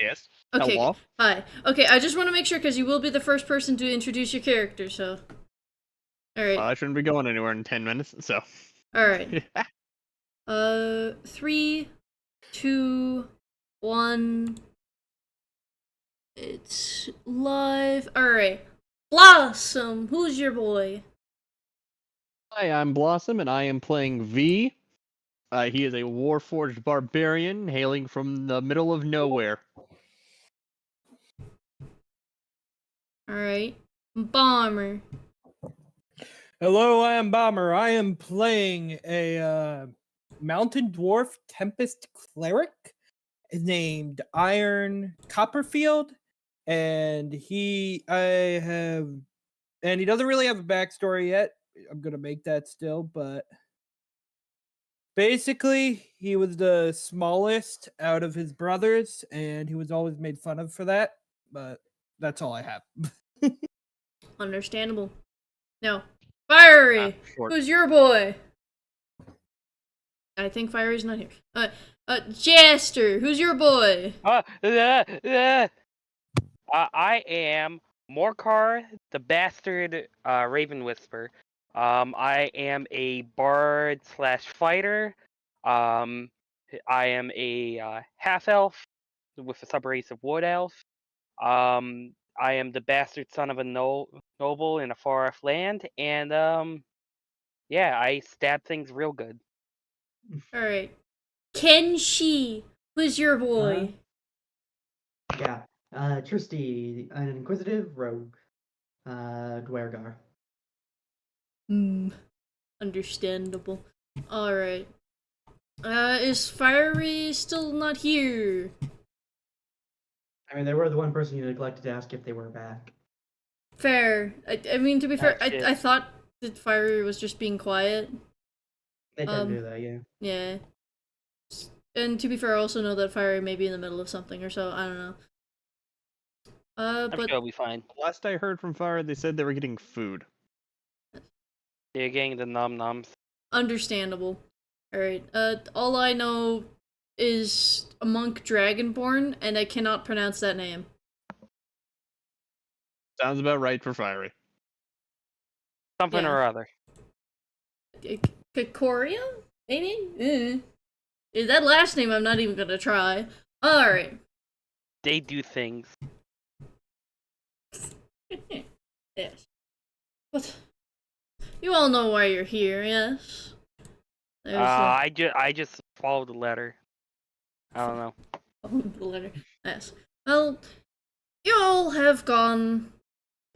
Yes. Okay, Hello? hi. Okay, I just want to make sure because you will be the first person to introduce your character, so. Well, Alright, I shouldn't be going anywhere in 10 minutes, so. alright. 3, 2, 1. It's live. Alright. Blossom, who's your boy? Hi, I'm Blossom, and I am playing V. He is a Warforged barbarian hailing from the middle of nowhere. Alright. Bomber. Hello, I am Bomber. I am playing a mountain dwarf tempest cleric named Iron Copperfield, and he doesn't really have a backstory yet. I'm gonna make that still, but basically he was the smallest out of his brothers, and he was always made fun of for that. But that's all I have. Understandable. No. Fiery, Short. who's your boy? I think Fiery's not here. Jaster, who's your boy? I am Morcar, the bastard Raven Whisper. I am a bard slash fighter. I am a half elf with a subrace of wood elf. I am the bastard son of a noble in a far off land, and yeah, I stab things real good. Alright. Kenshi, who's your boy? Yeah. Tristy, an inquisitive rogue. Dwergar. Understandable. Alright. Is Fiery still not here? I mean, they were the one person you neglected to ask if they were back. Fair. I mean, to be fair, shit. I thought that Fiery was just being quiet. They tend to do that, yeah. Yeah. And to be fair, I also know that Fiery may be in the middle of something or so. I don't know. I'm But sure it'll be fine. Last I heard from Fire, they said they were getting food. They're getting the num nums. understandable. Alright. All I know is a monk dragonborn, and I cannot pronounce that name. Sounds about right for Fiery. Something Yeah. or other. Kikoria? Maybe? That last name I'm not even gonna try. Alright. They do things. Yes. But you all know why you're here, yes? I just followed the letter. I don't know. The letter. Yes. Well, you all have gone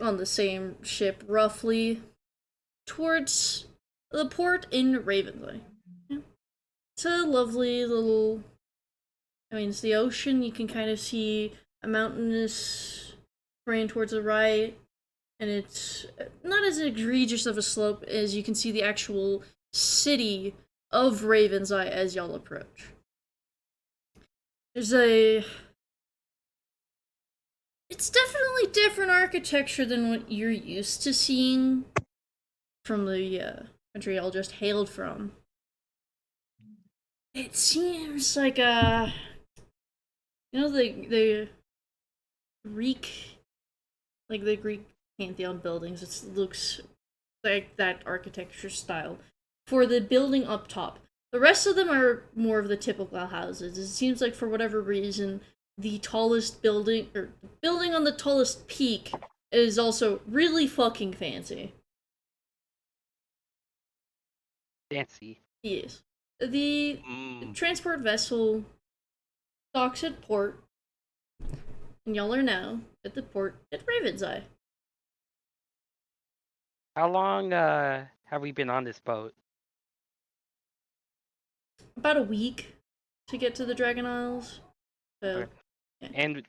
on the same ship, roughly, towards the port in Ravensway. Yeah. It's a lovely little. I mean, it's the ocean. You can kind of see a mountainous terrain towards the right, and it's not as egregious of a slope as you can see the actual city of Ravenseye as y'all approach. There's a. It's definitely different architecture than what you're used to seeing from the country y'all just hailed from. It seems like the Greek, like the Greek Pantheon buildings. It looks like that architecture style. For the building up top, the rest of them are more of the typical houses. It seems like for whatever reason, the tallest building, or building on the tallest peak, is also really fucking fancy. Fancy. Yes. The transport vessel docks at port, and y'all are now at the port at Ravenseye. How long have we been on this boat? About a week to get to the Dragon Isles. So, Okay. yeah. And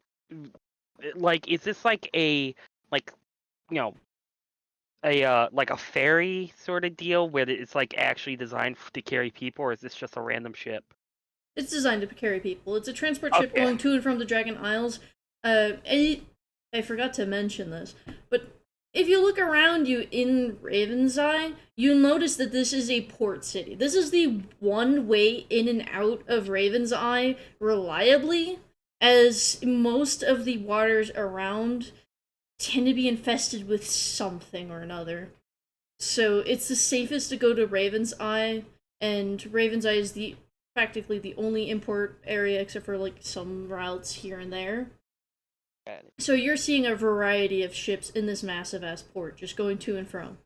like, is this like a you know like a ferry sort of deal where it's like actually designed to carry people, or is this just a random ship? It's designed to carry people. It's a transport ship Okay. going to and from the Dragon Isles. I forgot to mention this, but if you look around you in Ravenseye, you notice that this is a port city. This is the one way in and out of Ravenseye reliably. as most of the waters around tend to be infested with something or another. So it's the safest to go to Raven's Eye, and Raven's Eye is practically the only import area except for like some routes here and there. Got it. So you're seeing a variety of ships in this massive ass port just going to and from.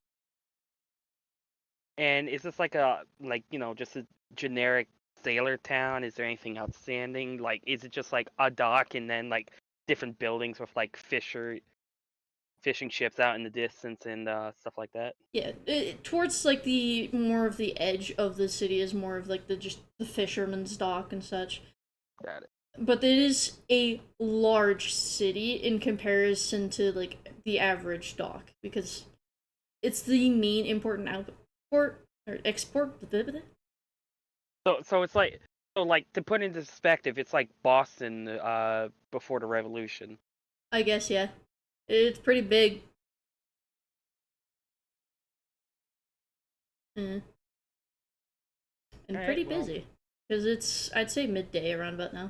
And is this like just a generic sailor town? Is there anything outstanding? Like, is it just like a dock and then like different buildings with like fishing ships out in the distance and stuff like that? Yeah, towards like the more of the edge of the city is more of like the fisherman's dock and such. Got it. But it is a large city in comparison to like the average dock because it's the main import and outport or export. So it's like to put into perspective, it's like Boston before the revolution. I guess yeah, it's pretty big. And Alright, pretty well. busy because it's I'd say midday around about now.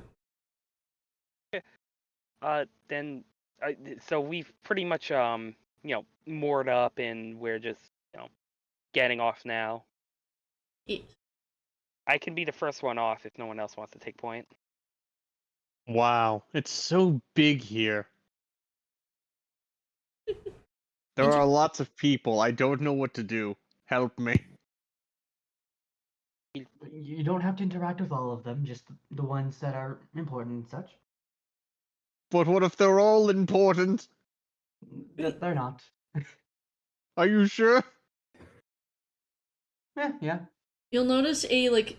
Then so we've pretty much moored up and we're just getting off now. Yeah. I can be the first one off if no one else wants to take point. Wow, it's so big here. There are lots of people. I don't know what to do. Help me. You don't have to interact with all of them, just the ones that are important and such. But what if they're all important? They're not. Are you sure? Yeah. You'll notice a like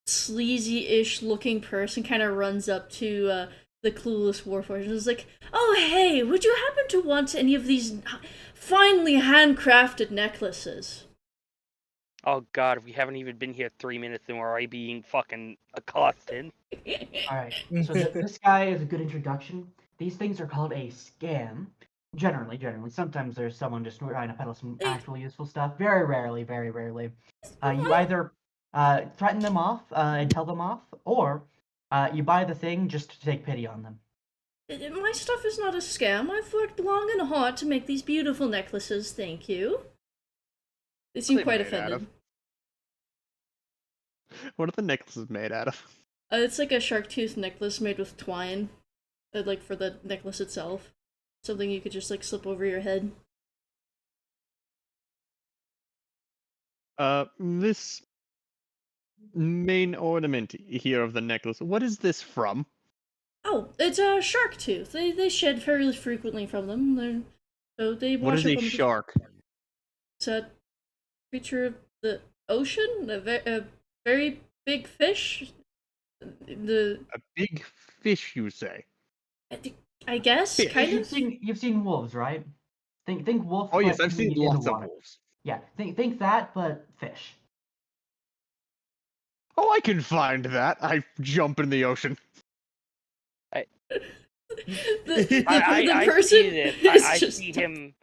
sleazy-ish looking person kind of runs up to the clueless warforged and is like, "Oh hey, would you happen to want any of these finely handcrafted necklaces?" Oh god, we haven't even been here 3 minutes and we're already being fucking accosted. Alright, so this guy is a good introduction. These things are called a scam. Generally. Sometimes there's someone just trying to peddle some actual useful stuff. Very rarely. You either threaten them off and tell them off, or you buy the thing just to take pity on them. My stuff is not a scam. I've worked long and hard to make these beautiful necklaces, thank you. They seem they quite made out offended. What are the necklaces made out of? It's like a shark tooth necklace made with twine, like for the necklace itself. Something you could just like slip over your head. This main ornament here of the necklace, what is this from? Oh, it's a shark tooth. They shed fairly frequently from them. So they wash What is up a on shark? It's a creature of the ocean, a very big fish. A big fish, you say? I guess, Fish. kind of. You've seen wolves, right? Think wolf. Oh yes, but I've seen in the lots of water. wolves. Yeah, think that, but fish. Oh, I can find that. I jump in the ocean. The I person see this. is I just see him.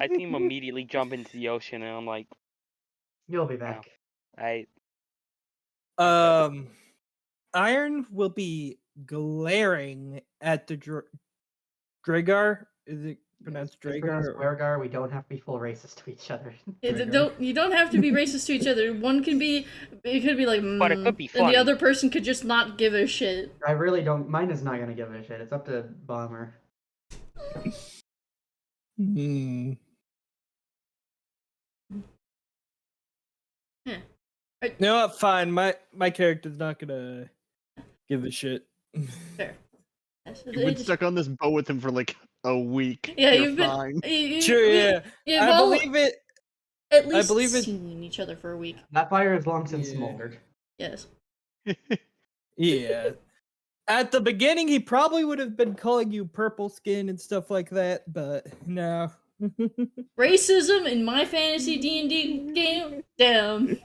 I see him immediately jump into the ocean, and I'm like, You'll be back. Iron will be glaring at the Dragar. Is it pronounced Dragar? Dwergar, we don't have to be full racist to each other. You don't have to be racist to each other. One can be, it could be like, But it could be and funny. the other person could just not give a shit. I really don't. Mine is not gonna give a shit. It's up to Bomber. Hmm. Huh. No, what? Fine. My character's not gonna give a shit. Fair. Yes, You've been stuck on this boat with him for like a week. Yeah, You're you've been. fine. Sure, yeah. You've I all believe it. at least believe it- seen each other for a week. That fire has long since Yeah. smoldered. Yes. Yeah. At the beginning, he probably would have been calling you purple skin and stuff like that, but no. Racism in my fantasy D&D game? Damn.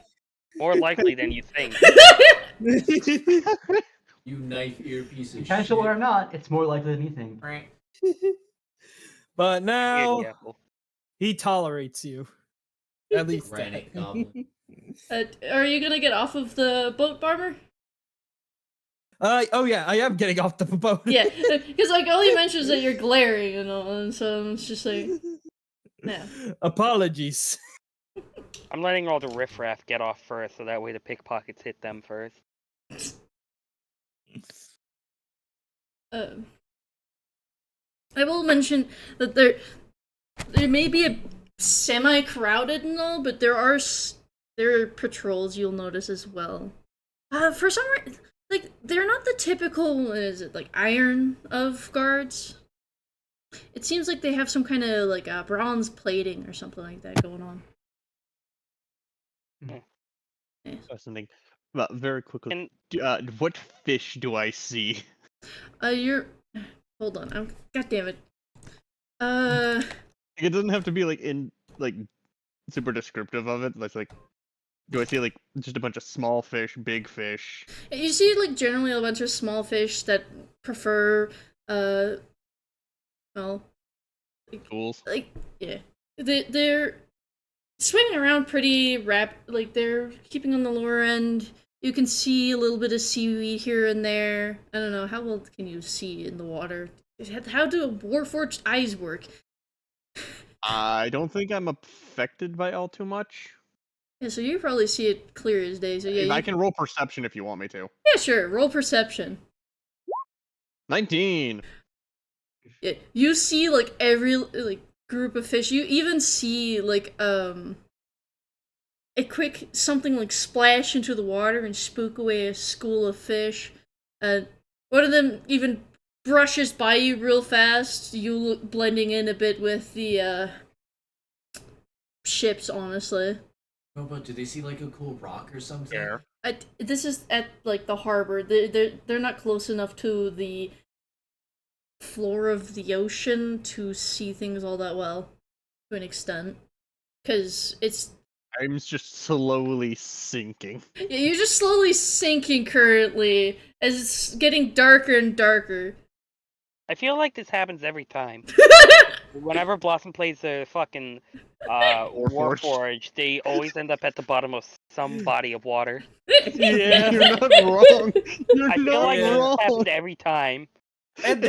more likely than you think. You knife ear piece of Intentional shit. or not, it's more likely than you think. But now Yeah, well, he tolerates you. At least Granite that. goblin. Are you gonna get off of the boat, Barber? Oh yeah, I am getting off the boat. Yeah, because like all he mentions that you're glaring and all, and so it's just like, yeah. Apologies. I'm letting all the riffraff get off first, so that way the pickpockets hit them first. I will mention that there may be a semi-crowded and all, but there are patrols you'll notice as well. For some reason, like they're not the typical, is it like iron of guards? It seems like they have some kind of like bronze plating or something like that going on. Yeah. Something. Very quickly. And What fish do I see? You're. Hold on. God damn it. It doesn't have to be like super descriptive of it. Like, do I see like just a bunch of small fish, big fish? You see, like generally a bunch of small fish that prefer, well, Tools. like yeah, they're swimming around pretty like they're keeping on the lower end. You can see a little bit of seaweed here and there. I don't know, how well can you see in the water? How do Warforged eyes work? I don't think I'm affected by all too much. Yeah, so you probably see it clear as day. So yeah, I can roll perception if you want me to. Yeah, sure. Roll perception. 19. Yeah, you see like every like group of fish. You even see like a quick something like splash into the water and spook away a school of fish. One of them even brushes by you real fast. You look blending in a bit with the ships, honestly. No, but do they see like a cool rock or something? Yeah. This is at like the harbor. They're not close enough to the floor of the ocean to see things all that well, to an extent, because I'm just slowly sinking. Yeah, you're just slowly sinking currently as it's getting darker and darker. I feel like this happens every time. Whenever Blossom plays the fucking Warforged, they always end up at the bottom of some body of water. Yeah, you're not wrong. You're I feel not like this wrong. happens every time. And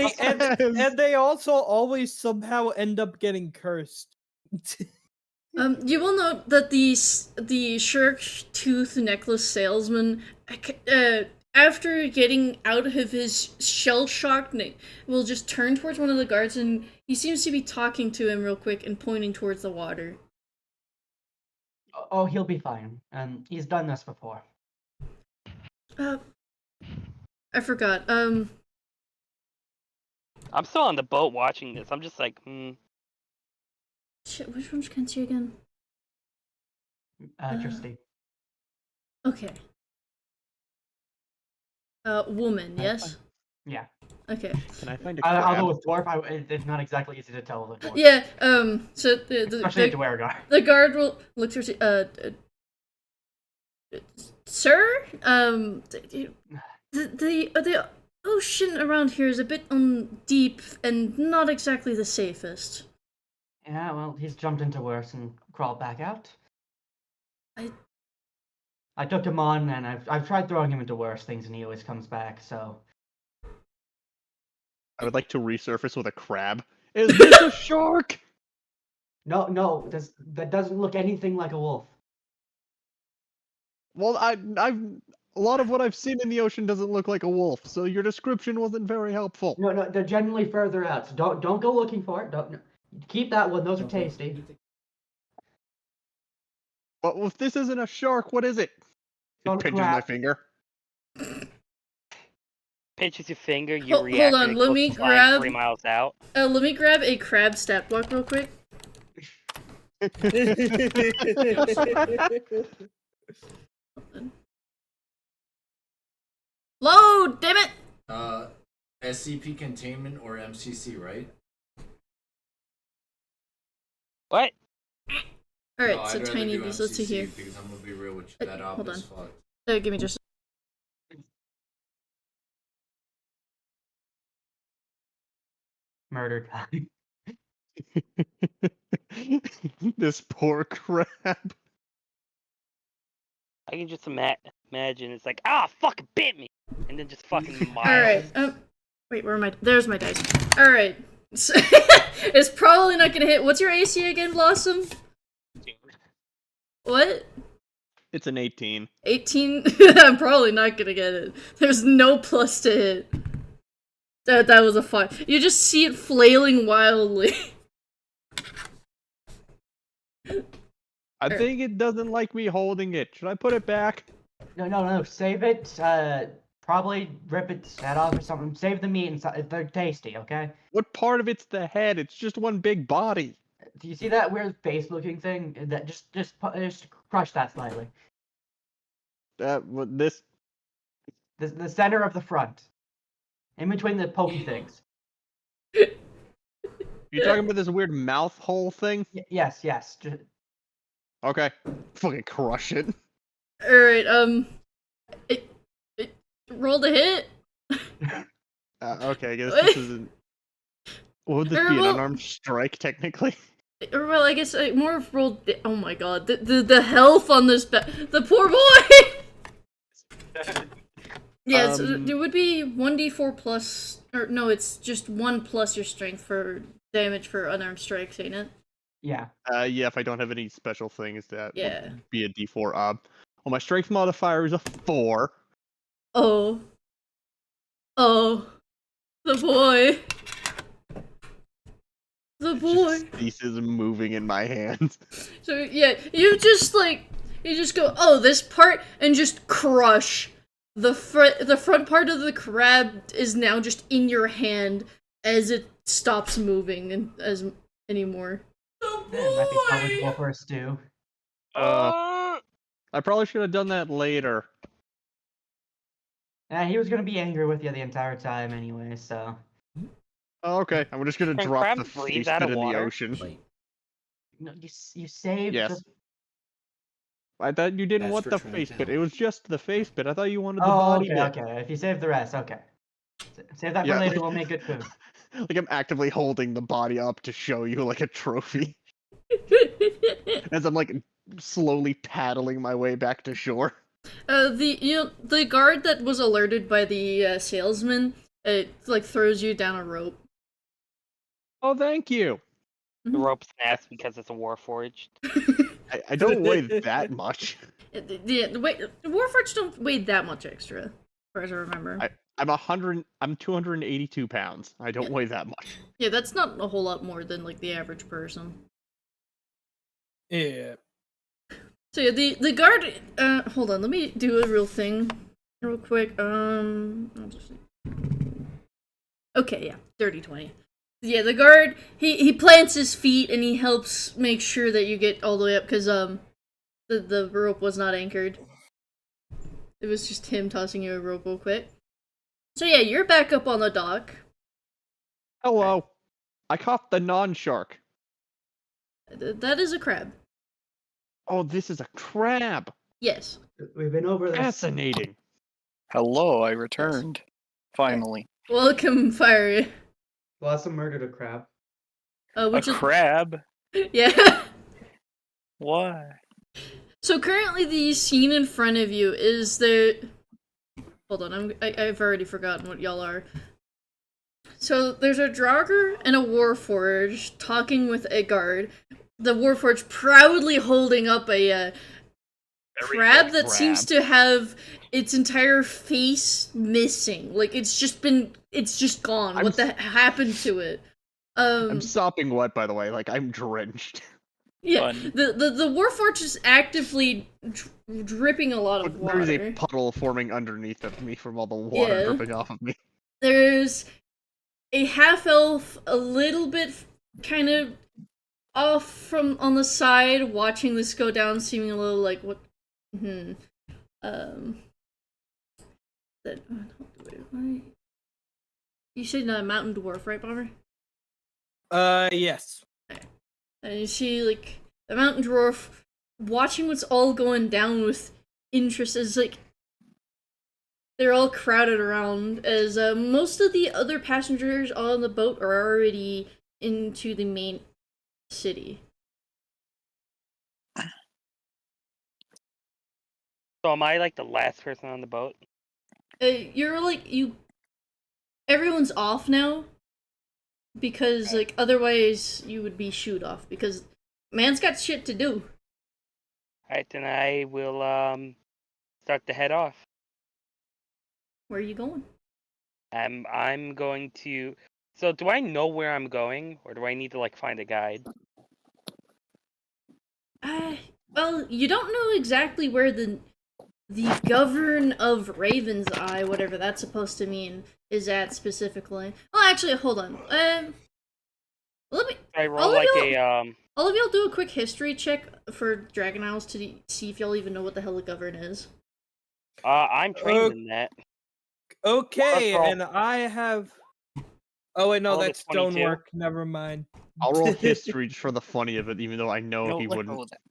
they also always somehow end up getting cursed. You will note that the shark tooth necklace salesman, after getting out of his shell shock, will just turn towards one of the guards, and he seems to be talking to him real quick and pointing towards the water. Oh, he'll be fine. He's done this before. I forgot. I'm still on the boat watching this. I'm just like, Shit, which one's Kenzie again? Trusty. Okay. Woman, yes? Yeah. Okay. Can I find a crab? Although with dwarf, it's not exactly easy to tell with a dwarf. Yeah, so Especially to wear a guard. the guard will look towards you, sir? The ocean around here is a bit deep and not exactly the safest. Yeah, well, he's jumped into worse and crawled back out. I took him on, and I've tried throwing him into worse things, and he always comes back. So I would like to resurface with a crab. Is this a shark? no, that doesn't look anything like a wolf. Well, I've a lot of what I've seen in the ocean doesn't look like a wolf, so your description wasn't very helpful. No, they're generally further out. So don't go looking for it. Don't keep that one. Those are tasty. But if this isn't a shark, what is it? Don't It pinches my crab. finger. pinches your finger, you Hold react, on, and it let goes me flying grab- 3 miles out. Let me grab a crab stat block real quick. Load, damn it! SCP containment or MCC, right? What? Alright, No, so I'd rather tiny do bees, let's see MCC here. Because I'm gonna be real with you, that op hold is on. fucked. Give me just Murder time. This poor crab. I can just imagine it's like, fucking bit me, and then just fucking All right. miles. Wait, where am I? There's my dice. All right. So, it's probably not gonna hit. What's your AC again, Blossom? What? It's an 18. 18? I'm probably not gonna get it. There's no plus to hit. That was a 5. You just see it flailing wildly. I think it doesn't like me holding it. Should I put it back? No, save it. Probably rip its head off or something. Save the meat and they're tasty, okay? What part of it's the head? It's just one big body. Do you see that weird face-looking thing? That just crush that slightly. This. The center of the front, in between the pokey things. You talking about this weird mouth hole thing? Yes. Just... Okay. Fucking crush it. Alright, it roll the hit. Okay, I guess this isn't. What would this be? An Well- unarmed strike, technically? Or, well, I guess I more of rolled. Oh my god, the health on this the poor boy. Yeah, so it would be 1d4 plus, or no, it's just 1 plus your strength for damage for unarmed strikes, ain't it? Yeah. Yeah, if I don't have any special things, that Yeah. would be a d4. Well, my strength modifier is a 4. Oh, the boy. The boy. Just ceases moving in my hands. So yeah, you just go, oh, this part, and just crush the front part of the crab is now just in your hand as it stops moving and anymore. Might be eligible for a stew. I probably should have done that later. He was gonna be angry with you the entire time anyway, so. Oh, okay, I'm just gonna Can drop crabs the face breathe out bit of in the water? ocean. No, you saved. Yes. I thought you didn't That's want for the trying face to bit. help. It was just the face bit. I thought you wanted the Oh, body okay. bit. If you save the rest, okay. Save that Yeah. for later. We'll make good food. Like I'm actively holding the body up to show you like a trophy. As I'm like slowly paddling my way back to shore. The guard that was alerted by the salesman, it throws you down a rope. Oh, thank you. The rope snaps because it's a warforged. I don't weigh that much. The Warforged don't weigh that much extra, as far as I remember. I'm 282 pounds. I don't weigh that much. Yeah, that's not a whole lot more than the average person. Yeah. So yeah, the guard. Hold on, let me do a real thing, real quick. I'll just. Okay, yeah, dirty 20. Yeah, the guard. He plants his feet and he helps make sure that you get all the way up because the rope was not anchored. It was just him tossing you a rope real quick. So yeah, you're back up on the dock. Hello. I caught the non-shark. That is a crab. Oh, this is a crab. Yes. We've been over this. Fascinating. Hello, I returned. Finally. Welcome, Fiery. Blossom murdered a crab. Which A is crab? yeah. Why? So currently, the scene in front of you is the. Hold on, I've already forgotten what y'all are. So there's a Draugr and a Warforged talking with a guard. The Warforged proudly holding up a crab that seems to have its entire face missing. It's just gone. What the happened to it? I'm sopping wet, by the way. I'm drenched. Yeah, Fun. the Warforged is actively dripping a lot of water. There's a puddle forming underneath of me from all the water Yeah. dripping off of me. There's a half-elf, a little bit kind of off from on the side, watching this go down, seeming a little like, what? You said mountain dwarf, right, Bomber? Yes. And you see, the mountain dwarf watching what's all going down with interest as, they're all crowded around as most of the other passengers on the boat are already into the main city. So am I like the last person on the boat? You're like everyone's off now because like otherwise you would be shooed off because man's got shit to do. Alright, then I will start to head off. Where are you going? I'm going to. So do I know where I'm going, or do I need to like find a guide? Well, you don't know exactly where the govern of Raven's Eye, whatever that's supposed to mean, is at specifically. Well, actually, hold on. Let me. I all roll of like y'all- a All of y'all do a quick history check for Dragon Isles to see if y'all even know what the hell a govern is. I'm trained in that. Okay, Roll. and I have. Oh wait, no, Roll a that's 22. stonework. Never mind. I'll roll history just for the funny of it, even though I know No, he let wouldn't. go of that.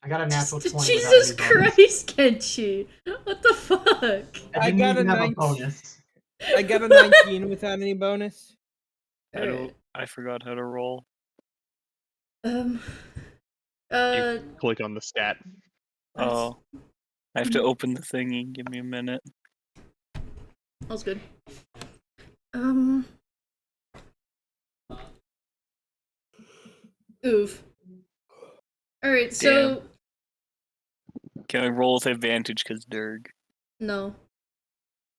I got a natural 20. without Jesus any bonus. Christ, Kenshi! What the fuck? I didn't got a even have 19. bonus. I got a 19 without any bonus. I forgot how to roll. Um. Click on the stat. Oh, I have to open the thingy. Give me a minute. All's good. Oof. Alright, so. Can I roll with advantage because Durg? No.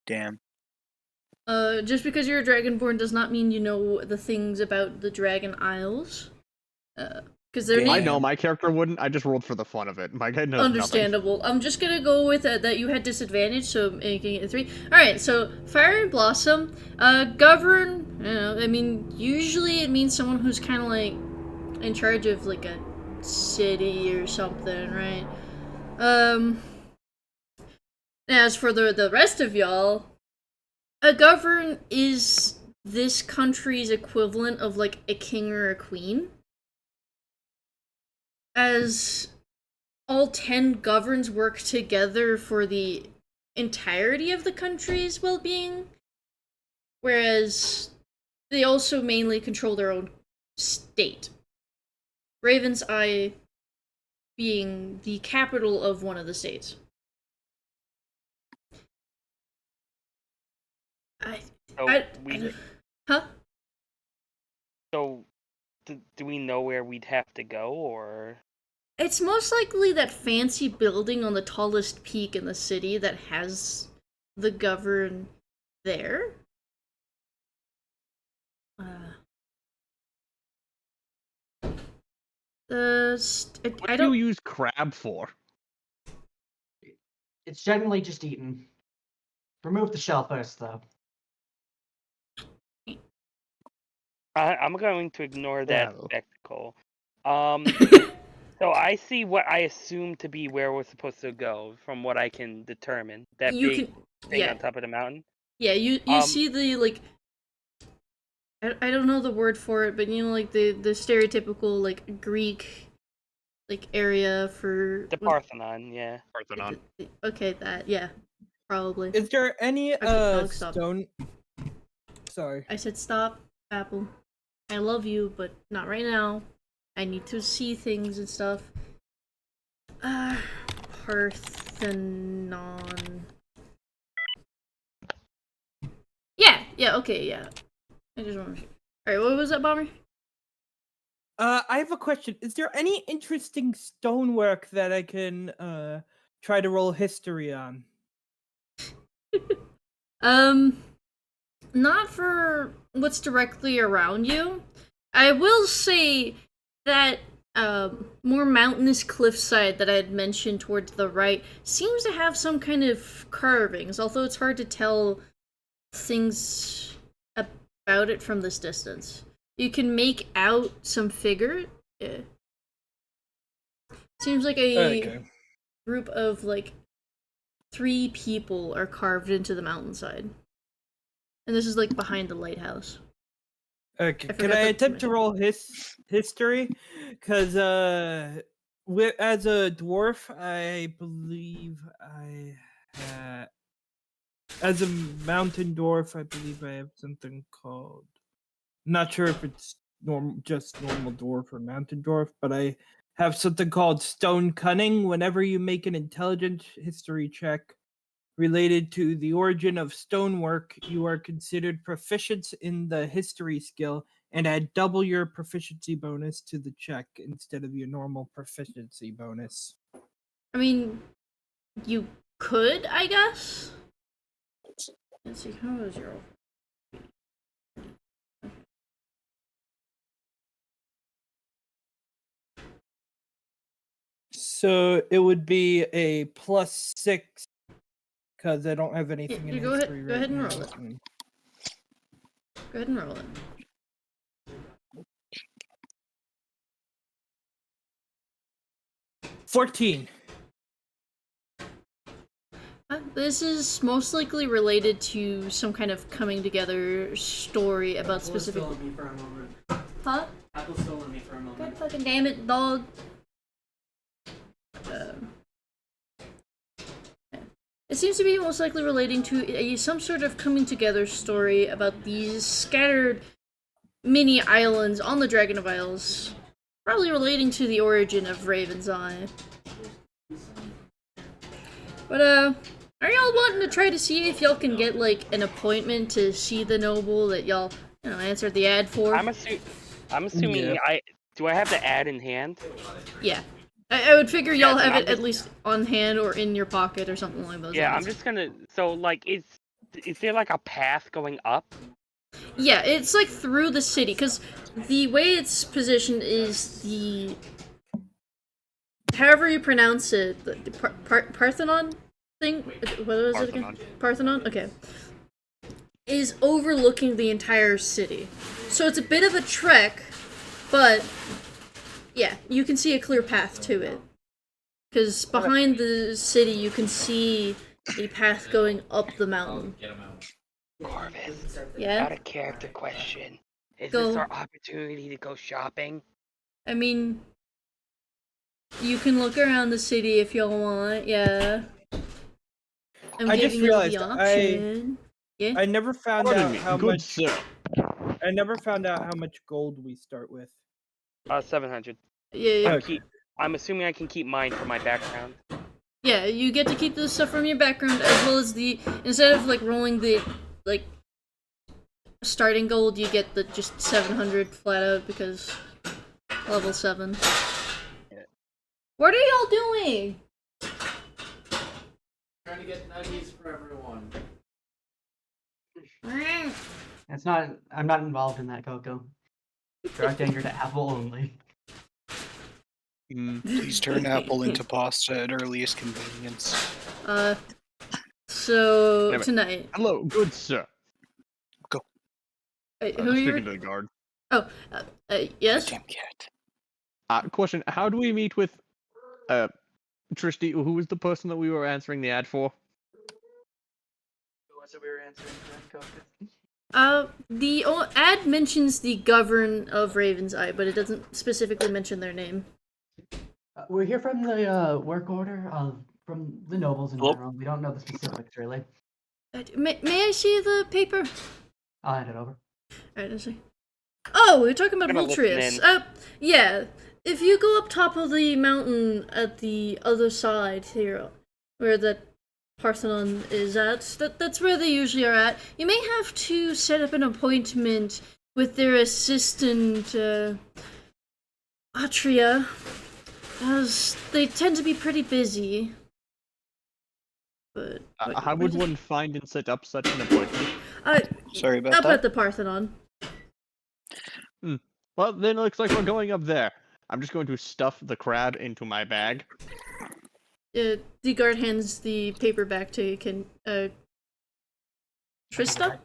Damn. Just because you're a Dragonborn does not mean you know the things about the Dragon Isles. Because they're I named. know my character wouldn't. I just rolled for the fun of it. My guy knows Understandable. I'm just gonna go with that you had disadvantage, so making it 3. Alright, so Fire and Blossom. Govern, you know, I mean, usually it means someone who's kind of like in charge of like a city or something, right? As for the rest of y'all, a govern is this country's equivalent of like a king or a queen. As all 10 governs work together for the entirety of the country's well-being, whereas they also mainly control their own state. Raven's Eye being the capital of one of the states. Huh? So do we know where we'd have to go, or? It's most likely that fancy building on the tallest peak in the city that has the govern there. What I do don't you use crab for? It's generally just eaten. Remove the shell first, though. I'm going to ignore that Yeah. spectacle. So I see what I assume to be where we're supposed to go, from what I can determine. That you big can thing yeah on top of the mountain. yeah you see the like I don't know the word for it, but you know like the stereotypical like Greek like area for The Parthenon, yeah. Parthenon. Okay, that yeah, probably. Is there any Okay, dog, stop. stone? Sorry. I said stop, Apple. I love you, but not right now. I need to see things and stuff. Parthenon. Yeah, okay, yeah. I just want to. Alright, what was that, Bomber? I have a question. Is there any interesting stonework that I can try to roll history on? Not for what's directly around you. I will say that more mountainous cliffside that I had mentioned towards the right seems to have some kind of carvings, although it's hard to tell things about it from this distance. You can make out some figure. Yeah. Seems like a group of like 3 people are carved into the mountainside. And this is like behind the lighthouse. Okay, forgot can I the attempt to permission. roll history? Because as a dwarf, I believe as a mountain dwarf, I believe I have something called. Not sure if it's just normal dwarf or mountain dwarf, but I have something called stone cunning. Whenever you make an intelligence history check related to the origin of stonework, you are considered proficient in the history skill and add double your proficiency bonus to the check instead of your normal proficiency bonus. I mean, you could, I guess. Let's see, how is your... So it would be a +6 because I don't have anything in go ahead- history go ahead and now. roll it. Go ahead and roll it. 14. This is most likely related to some kind of coming together story about specific... Apple stole me for a moment. Huh? Apple stole me for a moment. God fucking damn it, dog. It seems to be most likely relating to some sort of coming together story about these scattered mini islands on the Dragon of Isles, probably relating to the origin of Raven's Eye. But, are y'all wanting to try to see if y'all can get, like, an appointment to see the noble that y'all, answered the ad for? I'm assuming Yeah. do I have the ad in hand? Yeah. I would figure y'all Yeah, have I'm it at least on hand or in your pocket or something like those Yeah, lines. I'm just gonna. So, like, is there like a path going up? Yeah, it's like through the city, because the way it's positioned is the... However you pronounce it, the Parthenon thing? What was it again? Parthenon? Okay. Is overlooking the entire city. So it's a bit of a trek, but yeah, you can see a clear path to it. Because behind the city you can see a path going up the mountain. Get him out. Corvus, Yeah? out of character question. Is Go. this our opportunity to go shopping? I mean, you can look around the city if y'all want, yeah. I'm I just giving you realized the option. Yeah? I never found Pardon out me, how good much. sir. I never found out how much gold we start with. 700. Yeah, Okay. I'm assuming I can keep mine for my background. yeah, you get to keep the stuff from your background as well as the... Instead of, like, rolling the, like, starting gold, you get the just 700 flat out because level 7. What are y'all doing? Trying to get nuggies for everyone. It's not. I'm not involved in that, Coco. Direct anger to Apple only. Please turn Apple into pasta at earliest convenience. So, Damn it. tonight... Hello, good sir. Wait, I'm who are you? speaking to the guard. Oh, yes? Damn cat. Question: how do we meet with, Tristy? Who was the person that we were answering the ad for? Who was it we were answering, Coco? The ad mentions the Govern of Raven's Eye, but it doesn't specifically mention their name. We're here from the work order from the nobles in Hello? general. We don't know the specifics really. May I see the paper? I'll hand it over. Alright, let's see. Oh, we're talking about I'm gonna listen Vultrius. Yeah. If you go up top of the mountain at the other side here, where the Parthenon is at, that's where they usually are at. You may have to set up an appointment with their assistant, Atria, as they tend to be pretty busy. But How would one find and set up such an appointment? Sorry about up that. at the Parthenon. Well, then it looks like we're going up there. I'm just going to stuff the crab into my bag. The guard hands the paper back to Trista?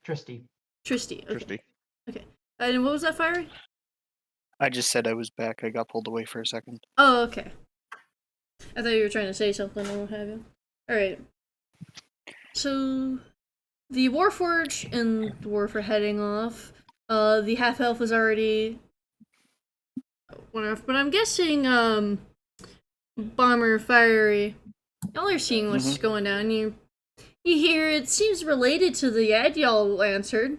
Tristy. Tristy. Okay. Tristy. Okay. And what was that, Fiery? I just said I was back. I got pulled away for a second. Oh, okay. I thought you were trying to say something or what have you. Alright. So, the Warforge and the Dwarf are heading off. The half-elf is already went off, but I'm guessing, Bomber, Fiery, y'all are seeing what's going down. You hear it seems related to the ad y'all answered.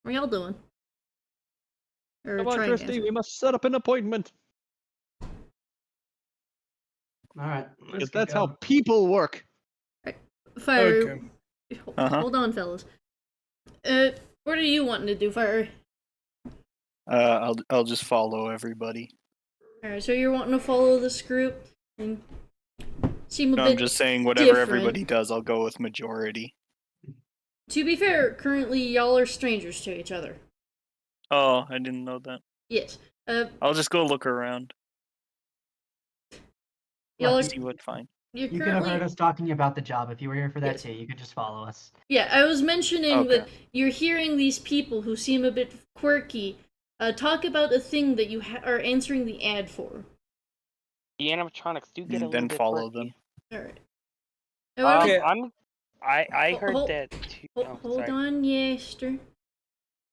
What are y'all doing? Or Come on, try and Christy, answer. we must set up an appointment. All right, let's Because get that's how going. people work. Fire. Okay. Hold on, fellas. What are you wanting to do, Fire? I'll just follow everybody. Alright, so you're wanting to follow this group and seem a No, bit I'm just saying whatever different. everybody does, I'll go with majority. To be fair, currently y'all are strangers to each other. Oh, I didn't know that. Yes. I'll just go look around. Y'all are, See what fine. you're You could have heard currently... us talking about the job. If you were here for that Yes. too, you could just follow us. Yeah, I was mentioning Okay. that you're hearing these people who seem a bit quirky talk about a thing that you are answering the ad for. The animatronics do get a And then little bit follow quirky. Alright. Okay. I heard Hold- that too. Oh, Hold sorry. on, Yester.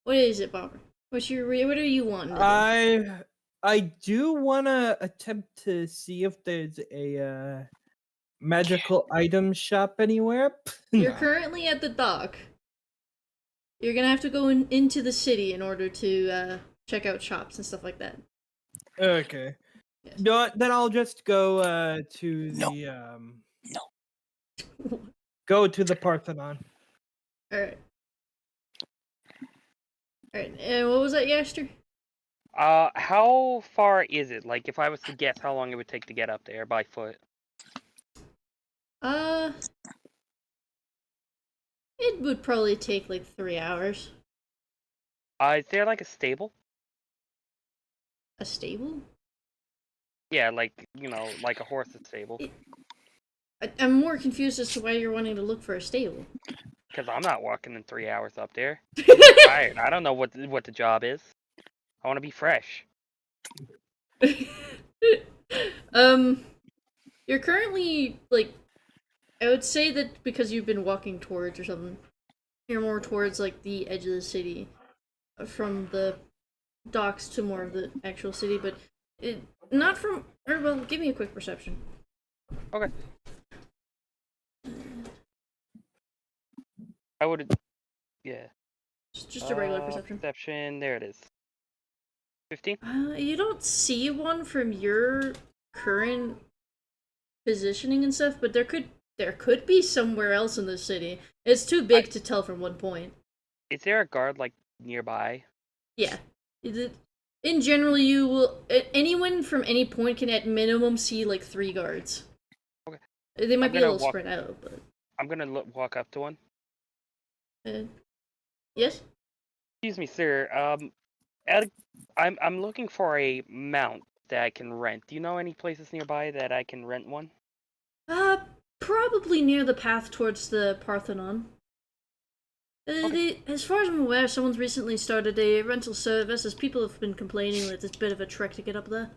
What is it, Bomber? What are you wanting to do? I do want to attempt to see if there's a magical item shop anywhere. You're No. currently at the dock. You're gonna have to go into the city in order to check out shops and stuff like that. Okay. Yes. No, then I'll just go to No. the go to the Parthenon. Alright. Alright, and what was that, Yaster? How far is it? Like, if I was to guess how long it would take to get up there by foot. It would probably take like 3 hours. Is there like a stable? A stable? Yeah, like, like a horse's stable. I'm more confused as to why you're wanting to look for a stable. Because I'm not walking in 3 hours up there. I'm tired. I don't know what the job is. I want to be fresh. You're currently, like, I would say that because you've been walking towards or something, you're more towards, like, the edge of the city, from the docks to more of the actual city, but not from, well, give me a quick perception. Okay. I would, yeah. Just a regular perception. Perception, there it is. 15? You don't see one from your current positioning and stuff, but there could be somewhere else in the city. It's too big to tell from one point. Is there a guard, like, nearby? Yeah. In general, you will... anyone from any point can at minimum see, like, 3 guards. Okay. They might I'm be a gonna little walk- spread out, but... I'm gonna walk up to one. Yes? Excuse me, sir. I'm looking for a mount that I can rent. Do you know any places nearby that I can rent one? Probably near the path towards the Parthenon. As far as I'm aware, someone's recently started a rental service, as people have been complaining that it's a bit of a trek to get up there.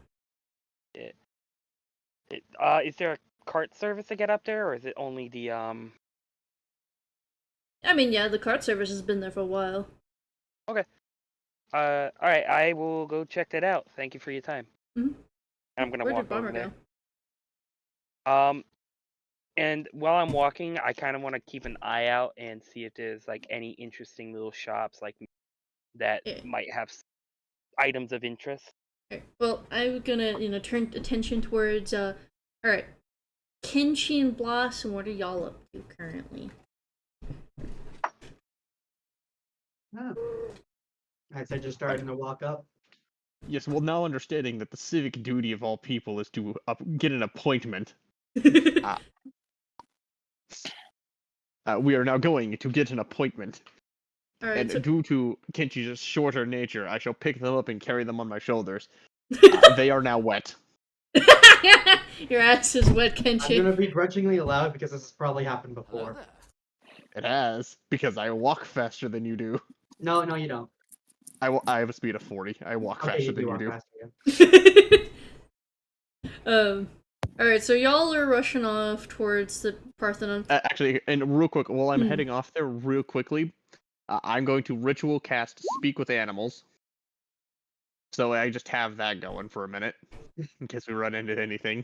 Is there a cart service to get up there, or is it only the I mean, yeah, the cart service has been there for a while. Okay. Alright, I will go check that out. Thank you for your time. Mhm. I'm gonna Where walk did Bomber over there. go? And while I'm walking, I kind of want to keep an eye out and see if there's like any interesting little shops like that Yeah. might have items of interest. Alright, well, I'm gonna, turn attention towards, alright. Kenshi and Blossom, what are y'all up to currently? I'd say just starting to walk up. Yes, well, now understanding that the civic duty of all people is to get an appointment, we are now going to get an appointment. Alright, And so... due to Kenshi's shorter nature, I shall pick them up and carry them on my shoulders. They are now wet. Your ass is wet, I'm Kenshi. gonna be grudgingly loud because this has probably happened before. It has, because I walk faster than you do. No, you don't. I have a speed of 40. I walk faster than you walk do. faster, yeah. Alright, so y'all are rushing off towards the Parthenon. Actually, and real quick, while I'm Hmm. heading off there real quickly, I'm going to ritual cast Speak with Animals. So I just have that going for a minute, in case we run into anything.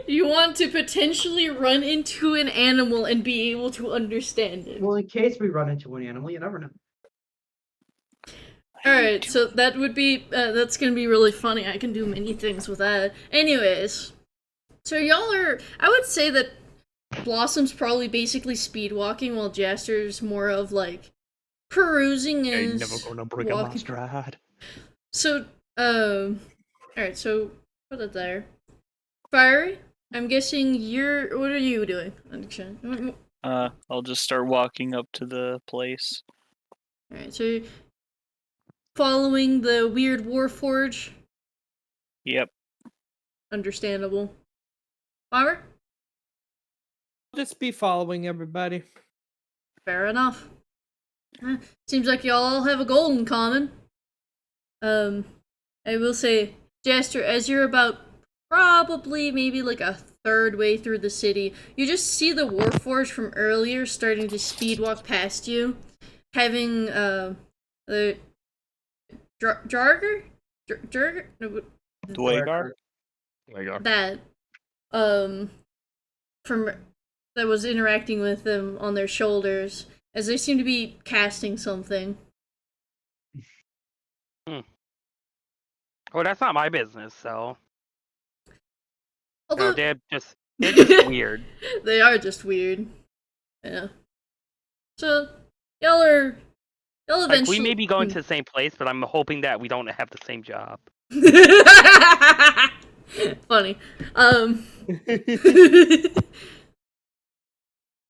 You want to potentially run into an animal and be able to understand it. Well, in case we run into an animal, you never know. Alright, so that would be, that's gonna be really funny. I can do many things with that. Anyways, so y'all are, I would say that Blossom's probably basically speed walking while Jaster's more of like perusing I and never gonna break a walking. monster hide. So, alright, so put it there. Fiery, I'm guessing what are you doing? I'll just start walking up to the place. Alright, so you're following the weird Warforge? Yep. Understandable. Fire? I'll just be following everybody. Fair enough. Seems like y'all all have a goal in common. I will say, Jaster, as you're about probably maybe like a third way through the city, you just see the Warforge from earlier starting to speed walk past you, having the Jarger? No, Dwagar? that from that was interacting with them on their shoulders as they seem to be casting something. Well, that's not my business, so. Although They're just weird. they are just weird. Yeah. So y'all Like, eventually we may be going to the same place, but I'm hoping that we don't have the same job. Funny.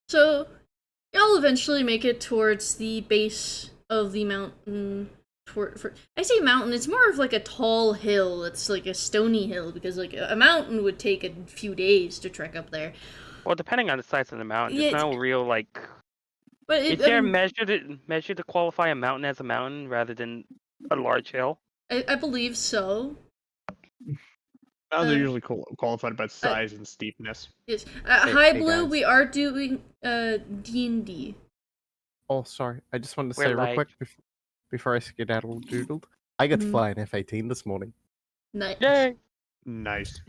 So y'all eventually make it towards the base of the mountain. I say mountain, it's more of like a tall hill. It's like a stony hill because like a mountain would take a few days to trek up there. Well, depending on the size of the mountain, Yeah, there's no real like. But Is there a measure to qualify a mountain as a mountain rather than a large hill? I believe so. Mountains are usually qualified by size and steepness. Yes. Hey, Hi hey, Blue, guys. we are doing D&D. Oh, sorry. I just wanted to We're say real live. quick before I skedaddle doodled. I got to Mhm. fly an F-18 this morning. Nice. Yay! Nice.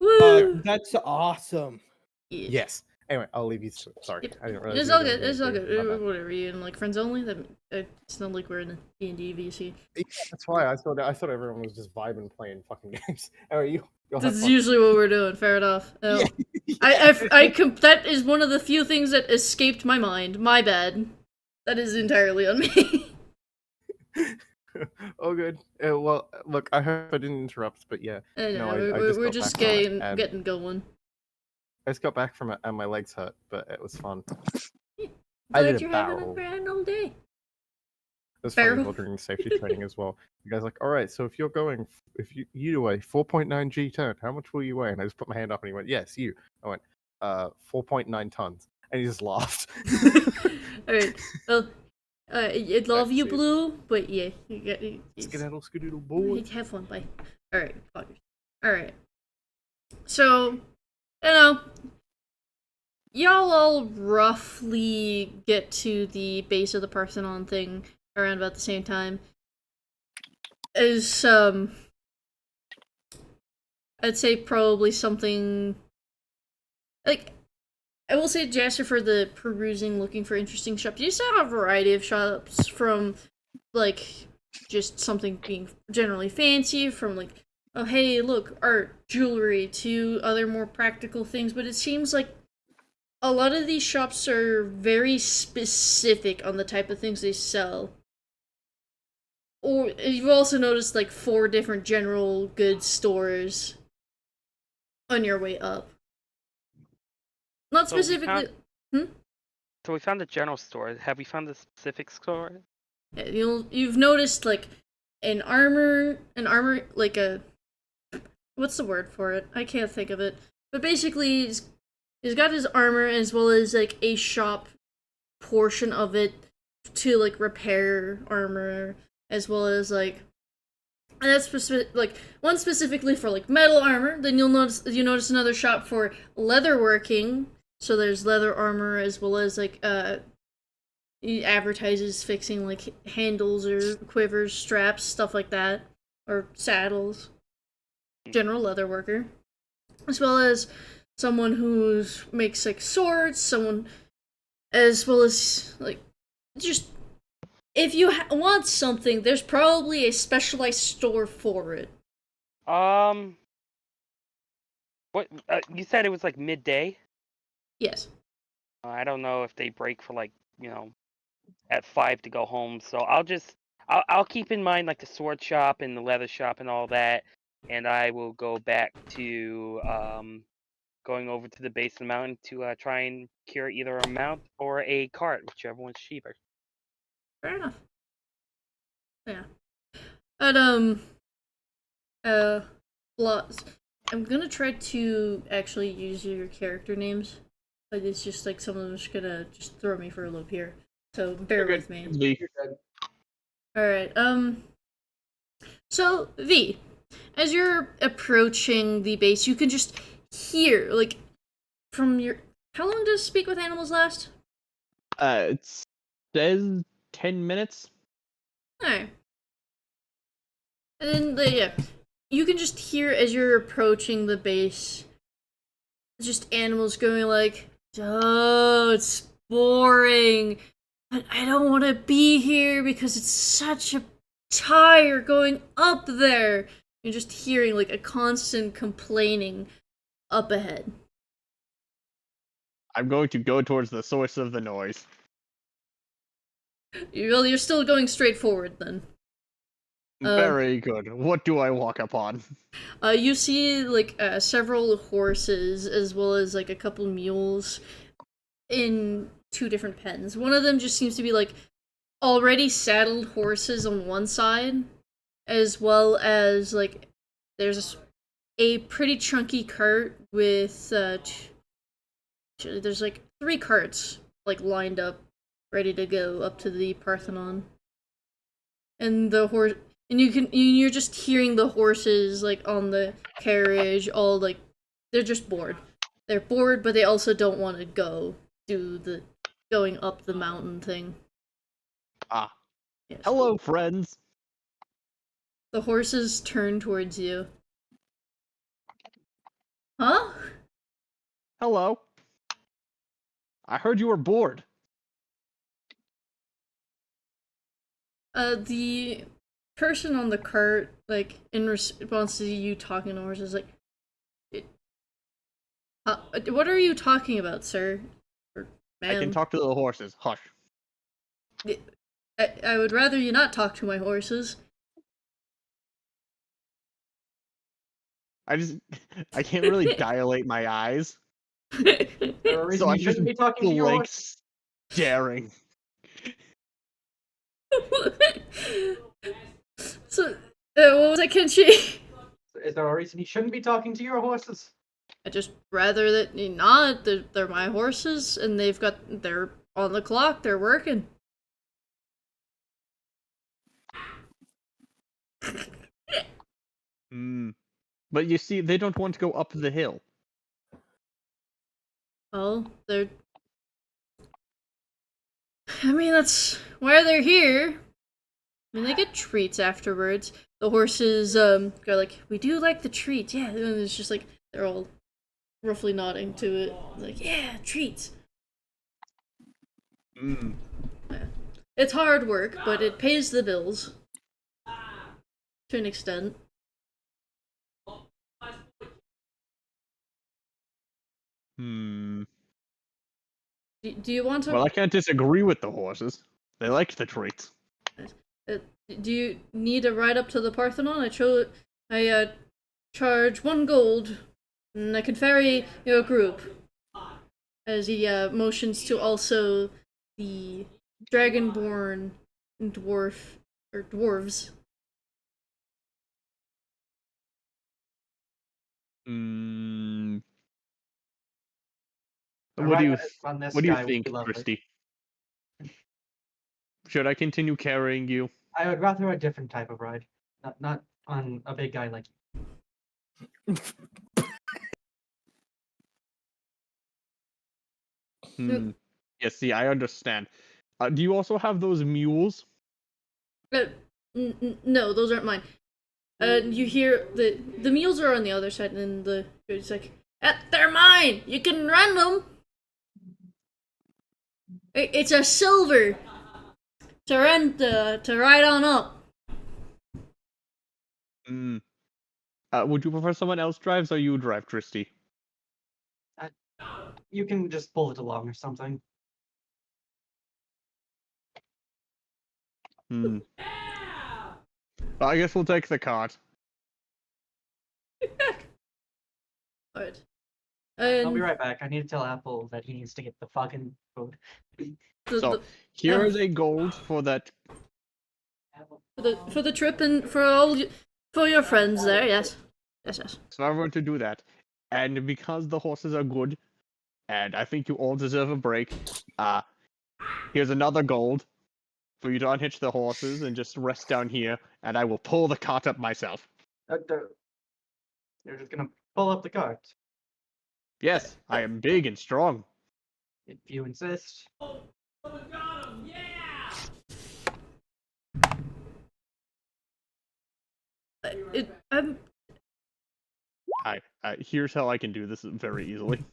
Woo! That's awesome. Yeah. Yes. Anyway, I'll leave you. Sorry. Yep. I didn't realize It's you were all doing good. It's all D&D. good. My bad. Whatever. You in like friends only? It's not like we're in a D&D VC. Yeah, that's why I thought everyone was just vibing playing fucking games. Anyway, you'll have This is fun. usually what we're doing. Fair enough. Yeah. That is one of the few things that escaped my mind. My bad. That is entirely on me. Oh, good. Well, look, I hope I didn't interrupt, but yeah, I No, know, I we're just just got back from it, getting, and- getting going. I just got back from it and my legs hurt, but it was fun. I Glad did a you're having barrel. a grand old day. It was Barrel. funny while during safety training as well. The guy's like, "All right, so if you do a 4.9 G turn, how much will you weigh?" And I just put my hand up, and he went, "Yes, you." I went, 4.9 tons, and he just laughed. Alright, well, I'd love you, see. Blue, but yeah, you got Skedaddle, skedoodle, boy. have fun, bye. Alright, fuckers. Alright. So, you know, y'all all roughly get to the base of the Parthenon thing around about the same time. As, I'd say probably something, like, I will say, Jaster, for the perusing, looking for interesting shops, you saw a variety of shops from, like, just something being generally fancy, from, like, oh, hey, look, art, jewelry, to other more practical things, but it seems like a lot of these shops are very specific on the type of things they sell. Or, you've also noticed, like, 4 different general goods stores on your way up. Not So we specifically. So we found the general store. Have we found the specific store? Yeah, you've noticed like an armor, like a, what's the word for it? I can't think of it. But basically, he's got his armor as well as like a shop portion of it to like repair armor, as well as like, and that's specific, like one specifically for like metal armor. Then you notice another shop for leatherworking. So there's leather armor as well as like he advertises fixing like handles or quivers, straps, stuff like that, or saddles. General leather worker, as well as someone who makes like swords, someone as well as like just if you want something, there's probably a specialized store for it. What you said it was like midday? Yes. I don't know if they break for like, at 5 to go home. So I'll keep in mind like the sword shop and the leather shop and all that, and I will go back to going over to the base of the mountain to try and cure either a mount or a cart, whichever one's cheaper. Fair enough. Yeah. But I'm gonna try to actually use your character names, but it's just like some of them just gonna just throw me for a loop here. So bear with me. V. Alright, so V, as you're approaching the base, you can just hear, like, from your... How long does Speak with Animals last? It says 10 minutes. Alright. And then, yeah, you can just hear as you're approaching the base, just animals going like, oh, it's boring. I don't want to be here because it's such a tire going up there. You're just hearing like a constant complaining up ahead. I'm going to go towards the source of the noise. You're still going straight forward then. Very good. What do I walk upon? You see like several horses as well as like a couple mules in 2 different pens. One of them just seems to be like already saddled horses on one side, as well as like there's a pretty chunky cart with there's like 3 carts like lined up ready to go up to the Parthenon. And the horse, and you're just hearing the horses like on the carriage all like they're just bored. They're bored, but they also don't want to go do the going up the mountain thing. Ah. Yes. Hello, friends. The horses turn towards you. Huh? Hello. I heard you were bored. The person on the cart, like, in response to you talking to horses, like, what are you talking about, sir? Or, I can ma'am? talk to the horses. Hush. I would rather you not talk to my horses. I can't really dilate my eyes, There a reason so I you just shouldn't be talking to your blank horse? staring. So, what was that, Kenshi? Is there a reason you shouldn't be talking to your horses? I just rather that you not. They're my horses, and they're on the clock. They're working. But you see, they don't want to go up the hill. Well, I mean, that's why they're here. I mean, they get treats afterwards. The horses, go like, we do like the treats, yeah. And it's just like, they're all roughly nodding to it. Like, yeah, treats. Yeah. It's hard work, but it pays the bills. To an extent. Do you want to... Well, I can't disagree with the horses. They like the treats. do you need a ride up to the Parthenon? I charge 1 gold, and I can ferry your group. As he motions to also the Dragonborn dwarves. What do you guy would think, be lovely. Christy? Should I continue carrying you? I would rather a different type of ride, not on a big guy like you. Yeah, see, I understand. Do you also have those mules? No, those aren't mine. You hear the mules are on the other side, and it's like, they're mine. You can run them. It's a silver to ride on up. Would you prefer someone else drives or you drive, Tristy? You can just pull it along or something. Well, I guess we'll take the cart. Alright. I'll be right back. I need to tell Apple that he needs to get the fucking food. So here is a gold for that. For the trip and for your friends there, yes. Yes. So I'm going to do that. And because the horses are good, and I think you all deserve a break, here's another gold for you to unhitch the horses and just rest down here, and I will pull the cart up myself. You're just gonna pull up the cart. Yes, I am big and strong. If you insist. Here's how I can do this very easily.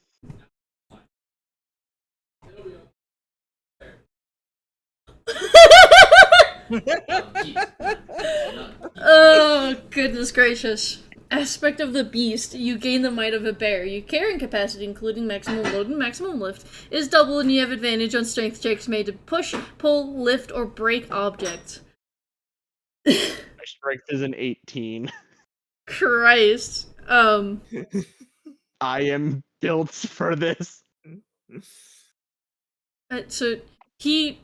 Oh, goodness gracious. Aspect of the beast, you gain the might of a bear. Your carrying capacity, including maximum load and maximum lift, is double, and you have advantage on strength checks made to push, pull, lift, or break objects. My strength is an 18. Christ. I am built for this. So he.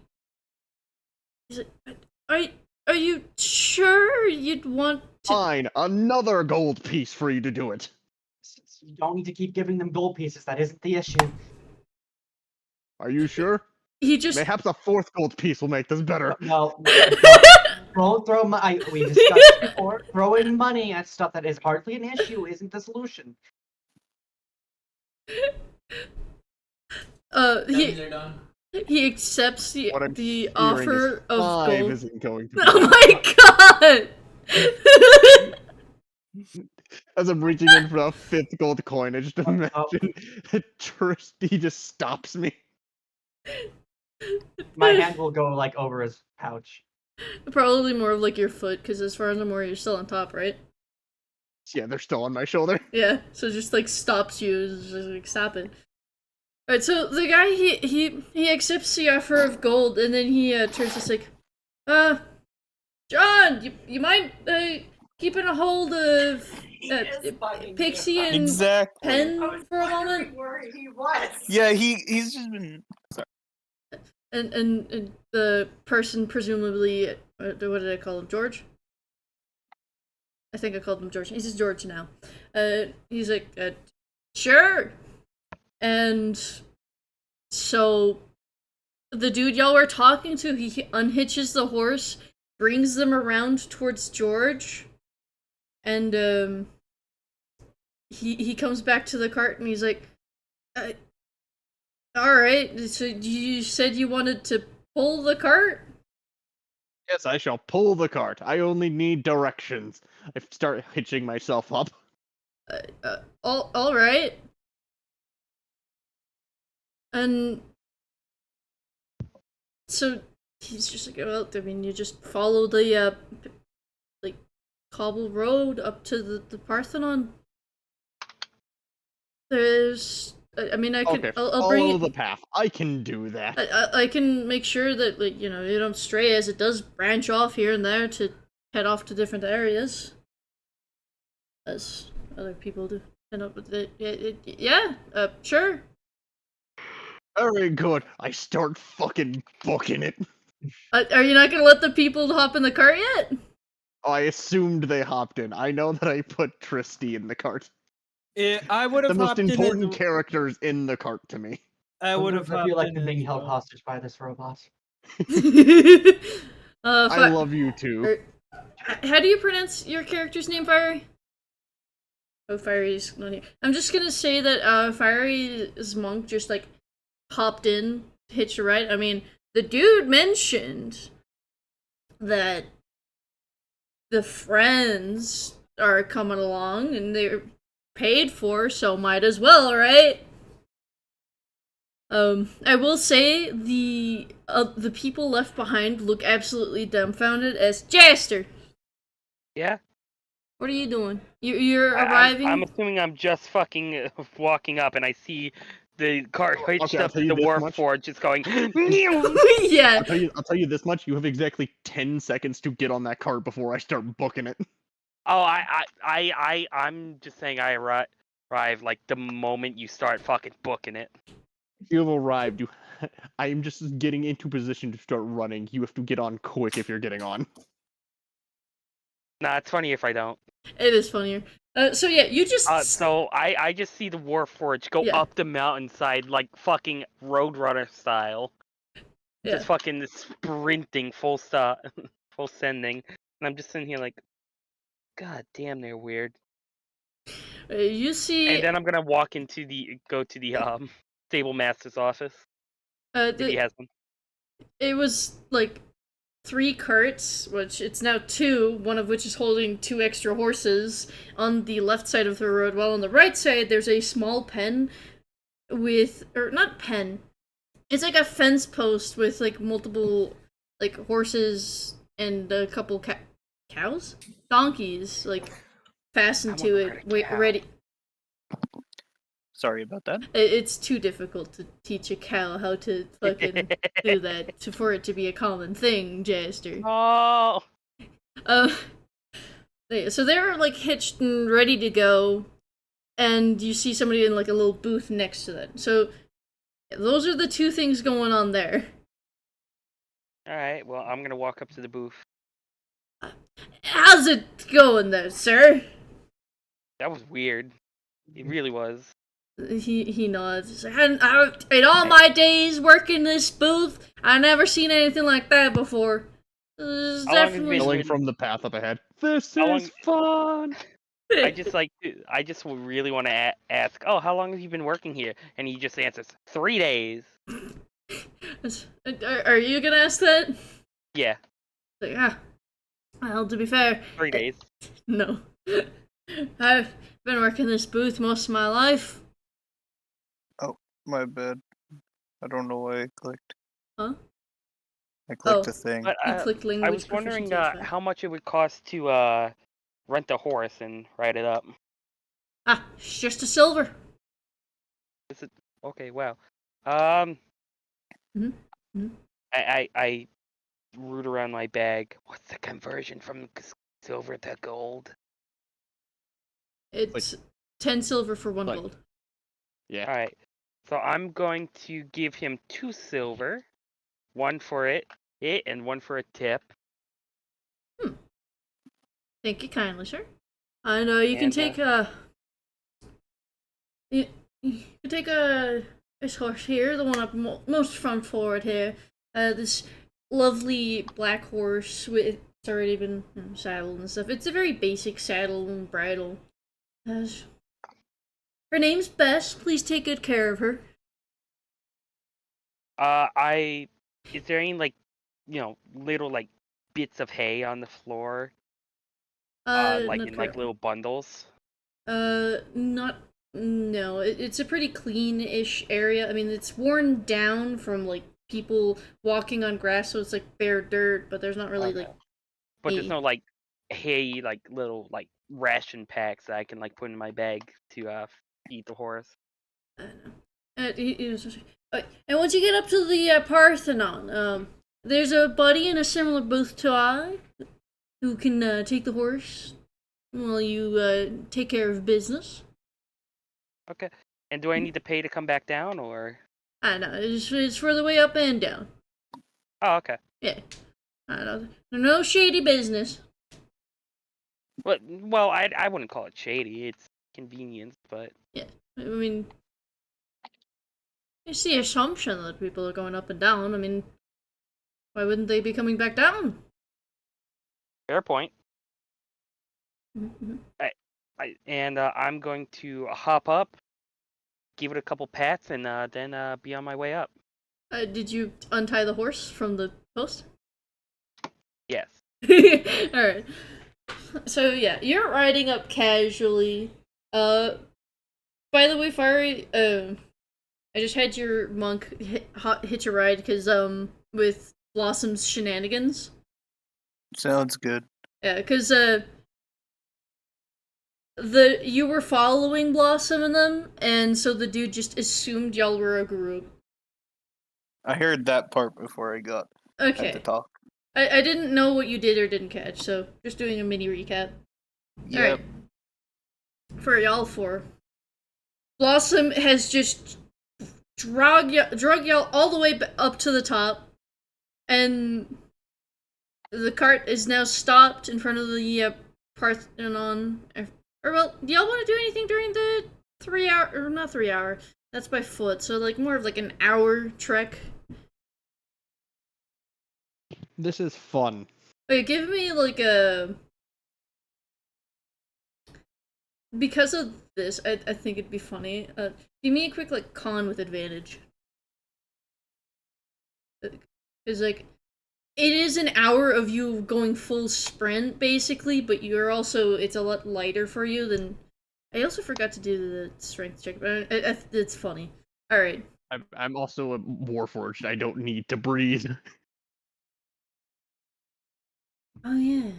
Are you sure you'd want to? Fine, another gold piece for you to do it. You don't need to keep giving them gold pieces. That isn't the issue. Are you sure? He just. Mayhaps a fourth gold piece will make this better. No. Don't throw money. We discussed before. Throwing money at stuff that is hardly an issue isn't the solution. He accepts the offer of five gold. Isn't going to be Oh my god! As I'm reaching in for a fifth gold coin, I just imagine that Tristy just stops me. My hand will go like over his pouch. Probably more of like your foot, because as far as I'm aware, you're still on top, right? Yeah, they're still on my shoulder. Yeah, so just like stops you, just like stop it. Alright, so the guy he accepts the offer of gold, and then he turns to like, John, you mind keeping a hold of Pixie and Pen for a moment? Where he was. Yeah, he's just been. Sorry. And the person presumably, what did I call him, George? I think I called him George. He's just George now. He's like, sure. And so the dude y'all were talking to, he unhitches the horse, brings them around towards George, and he comes back to the cart and he's like, alright, so you said you wanted to pull the cart? Yes, I shall pull the cart. I only need directions. I start hitching myself up. Alright. And so he's just like, well, I mean, you just follow the like cobble road up to the Parthenon. There's, I mean, I could, Okay, I'll bring follow it. the path. I can do that. I can make sure that, like, you know, you don't stray, as it does branch off here and there to head off to different areas, as other people do. Yeah, sure. Very good. I start fucking booking it. Are you not gonna let the people hop in the cart yet? I assumed they hopped in. I know that I put Tristy in the cart. I would The have most hopped in. important characters in the cart to me. I would have. I feel like in I'm being as held well. hostage by this robot. I love you too. How do you pronounce your character's name, Fiery? Oh, Fiery's not here. I'm just gonna say that Fiery's monk just like hopped in, hitched a ride. I mean, the dude mentioned that the friends are coming along and they're paid for, so might as well, right? I will say the people left behind look absolutely dumbfounded as Jaster. Yeah. What are you doing? You're I'm arriving. assuming I'm just fucking walking up and I see the cart hitched Okay, I'll up tell to you the this wharf much. forge just going. Yeah. I'll tell you this much. You have exactly 10 seconds to get on that cart before I start booking it. Oh, I'm just saying I arrive like the moment you start fucking booking it. You have arrived. I am just getting into position to start running. You have to get on quick if you're getting on. Nah, it's funny if I don't. It is funnier. So yeah, you just So I just see the wharf forge go Yeah. up the mountainside like fucking Roadrunner style. Yeah. Just fucking sprinting full stop, full sending, and I'm just sitting here like, God damn, they're weird. You see. And then I'm gonna go to the stable master's office. If he has one. It was like 3 carts, which it's now 2, one of which is holding 2 extra horses on the left side of the road, while on the right side there's a small pen with, or not pen, it's like a fence post with like multiple like horses and a couple cows? Donkeys, like fastened to it, ready. Sorry about that. It's too difficult to teach a cow how to fucking do that for it to be a common thing, Jaster. Oh. So they're like hitched and ready to go, and you see somebody in like a little booth next to that. So those are the 2 things going on there. All right. Well, I'm gonna walk up to the booth. How's it going there, sir? That was weird. It really was. He nods. In all my days working this booth, I never seen anything like that before. It's How long have you definitely been Yelling from the path up ahead. This How is fun. I just really want to ask. Oh, how long have you been working here? And he just answers 3 days. Are you gonna ask that? Yeah, Like, well, to be fair, 3 days. no. I've been working this booth most of my life. My bad. I don't know why I clicked. Huh? I clicked a thing. But You clicked language I was wondering proficiency as well. how much it would cost to rent a horse and ride it up. It's just a silver. Is it okay? Wow. Mhm, mhm. I root around my bag. What's the conversion from silver to gold? It's 10 silver for 1 like- gold. Yeah. All right. So I'm going to give him 2 silver, 1 for it, and 1 for a tip. Thank you kindly, sir. I know you can And, take you can take this horse here, the one up most front forward here. This lovely black horse with it's already been saddled and stuff. It's a very basic saddle and bridle. Her name's Bess. Please take good care of her. Is there any little like bits of hay on the floor? Like not in like little bundles? not. No, it's a pretty clean-ish area. I mean, it's worn down from like people walking on grass, so it's like bare dirt. But there's not really Okay. like. But there's hay. no like hay, like little like ration packs that I can like put in my bag to feed the horse. I don't know. And once you get up to the Parthenon, there's a buddy in a similar booth to I who can take the horse while you take care of business. Okay. And do I need to pay to come back down, or? I know, it's for the way up and down. Oh, okay. Yeah. I know. No shady business. Well, I wouldn't call it shady. It's convenience, but. I mean, it's the assumption that people are going up and down. I mean, why wouldn't they be coming back down? Fair point. Mm-hmm. I'm going to hop up, give it a couple pats, and then be on my way up. Did you untie the horse from the post? Yes. Alright. So yeah, you're riding up casually. By the way, Fiery, I just had your monk hitch a ride because with Blossom's shenanigans. Sounds good. Yeah, because you were following Blossom and them, and so the dude just assumed y'all were a group. I heard that part before I got at the Okay. talk. I didn't know what you did or didn't catch, so just doing a mini recap. Yep. Alright. For y'all four. Blossom has just drug y'all all the way up to the top, and the cart is now stopped in front of the Parthenon. Or, well, do y'all want to do anything during the 3 hour, or not 3 hour, that's by foot, so like more of like an hour trek? This is fun. Wait, give me like a... Because of this, I think it'd be funny. Give me a quick like con with advantage. Because like, it is an hour of you going full sprint basically, but you're also, it's a lot lighter for you than... I also forgot to do the strength check, but it's funny. Alright. I'm also a Warforged. I don't need to breathe. Oh yeah.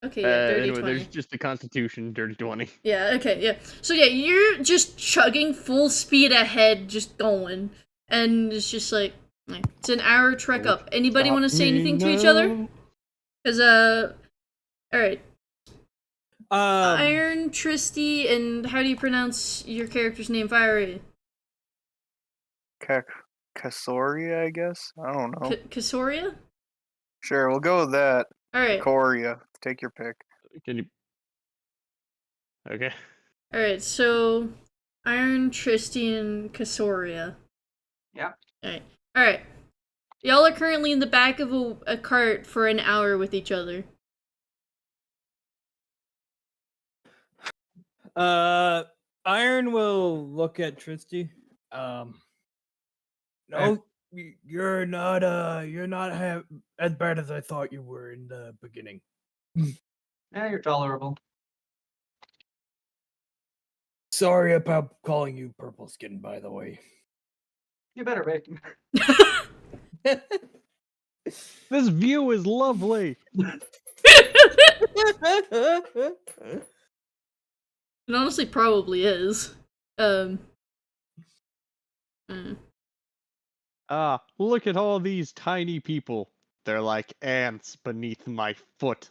Okay, yeah, dirty anyway, 20. there's just the Constitution, dirty 20. Yeah, okay, yeah. So yeah, you're just chugging full speed ahead, just going. And it's just like, it's an hour trek up. Anybody want to say anything to each other? Because, alright. Iron, Tristy, and how do you pronounce your character's name, Fiery? Kasoria, I guess? I don't know. Kasoria? Sure, we'll go with that. Alright. Korea. Take your pick. Can you... Okay. Alright, so Iron, Tristy, and Kasoria. Yeah. Alright. Y'all are currently in the back of a cart for an hour with each other. Iron will look at Tristy. No, you're not as bad as I thought you were in the beginning. Yeah, you're tolerable. Sorry about calling you purple skin, by the way. You better be. This view is lovely. It honestly probably is. Look at all these tiny people. They're like ants beneath my foot.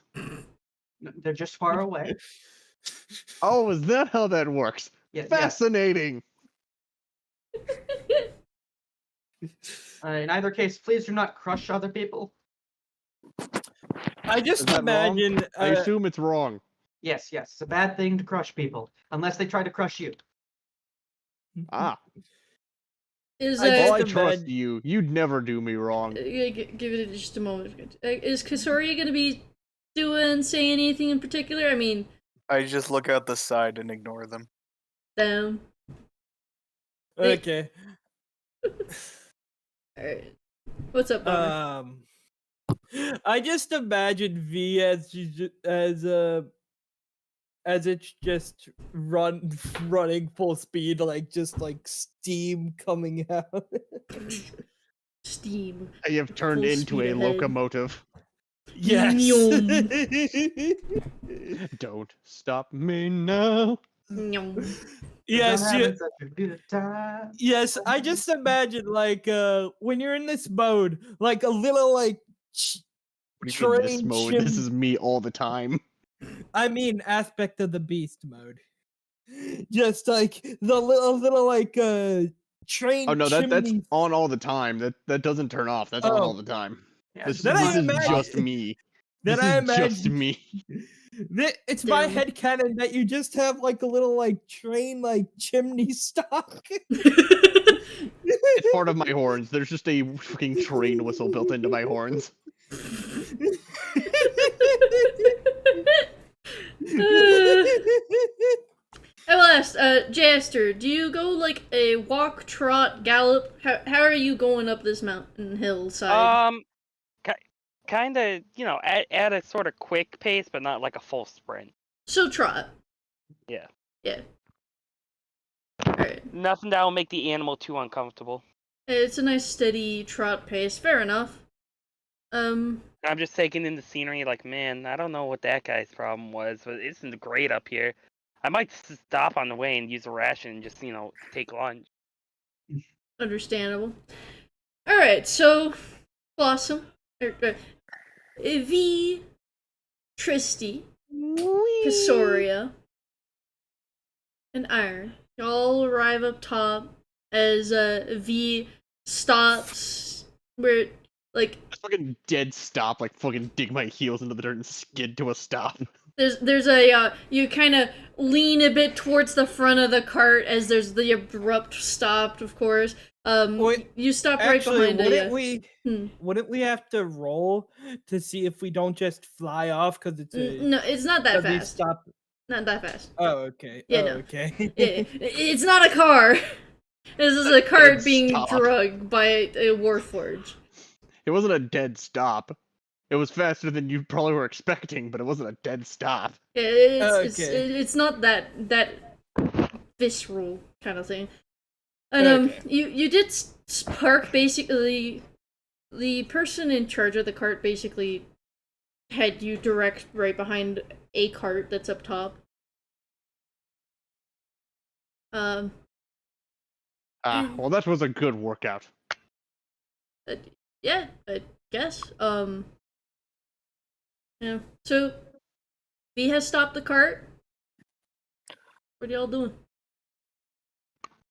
They're just far away. Oh, is that how that works? Yeah, Fascinating. In either case, please do not crush other people. I just Is that wrong? imagine. I assume it's wrong. Yes, it's a bad thing to crush people, unless they try to crush you. Ah, Is well, I trust you. You'd never do me wrong. give it just a moment. Is Kasoria gonna be saying anything in particular? I mean, I just look out the side and ignore them. down. Okay. Alright. What's up, Bummer? I just imagine V as it's just running full speed, like just like steam coming out. Steam. I have turned Full into speed a ahead. locomotive. Yes. Don't stop me now. Yes. I'm having such a good time. Yes. I just imagine like when you're in this mode, like a little like What do you mean this train mode? This is me all the time. I mean aspect of the beast mode. Just like the little like train. Oh no, that's chimney- on all the time. That doesn't turn off. That's on all the time. Yeah, This, Then I this is imagine- just me. Then This I is just imagine me. it's my Damn. headcanon that you just have like a little like train like chimney stock. It's part of my horns. There's just a fucking train whistle built into my horns. I will ask, Jaster, do you go like a walk, trot, gallop? How are you going up this mountain hillside? Kind of, at a sort of quick pace, but not like a full sprint. So trot. Yeah. Yeah. Alright. Nothing that will make the animal too uncomfortable. It's a nice steady trot pace. Fair enough. I'm just taking in the scenery like, man, I don't know what that guy's problem was, but it isn't great up here. I might stop on the way and use a ration and just, take lunch. Understandable. Alright, so Blossom, V, Tristy, Casoria, and Iron. Y'all arrive up top as V stops where, like, Just fucking dead stop, like fucking dig my heels into the dirt and skid to a stop. there's a you kind of lean a bit towards the front of the cart as there's the abrupt stop, of course. You stop right Actually, behind wouldn't we have to roll to see if we don't just fly off because it's a No, it's not that heavy fast. stop? Not that fast. Oh, okay. Yeah, oh, no. okay. It's not a car. This is a cart Dead being stop. drugged by a warforge. It wasn't a dead stop. It was faster than you probably were expecting, but it wasn't a dead stop. It's not that visceral kind of thing. And you did park basically. The person in charge of the cart basically had you direct right behind a cart that's up top. Well, that was a good workout. Yeah, I guess. Yeah. So, V has stopped the cart. What are y'all doing?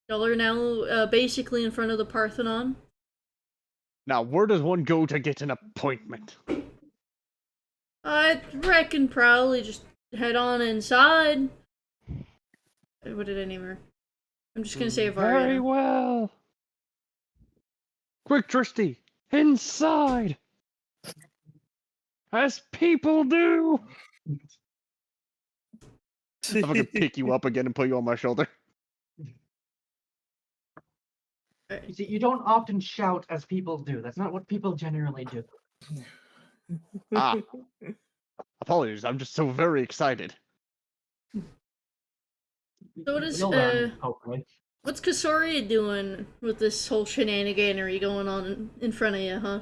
Y'all are now basically in front of the Parthenon. Now, where does one go to get an appointment? I reckon probably just head on inside. What did I name her? I'm just gonna say Varia. Very well. Quick, Tristy, inside. As people do. I'm gonna pick you up again and put you on my shoulder. You see, you don't often shout as people do. That's not what people generally do. Apologies, I'm just so very excited. So what is You'll learn, hopefully. what's Casoria doing with this whole shenaniganery going on in front of you, huh?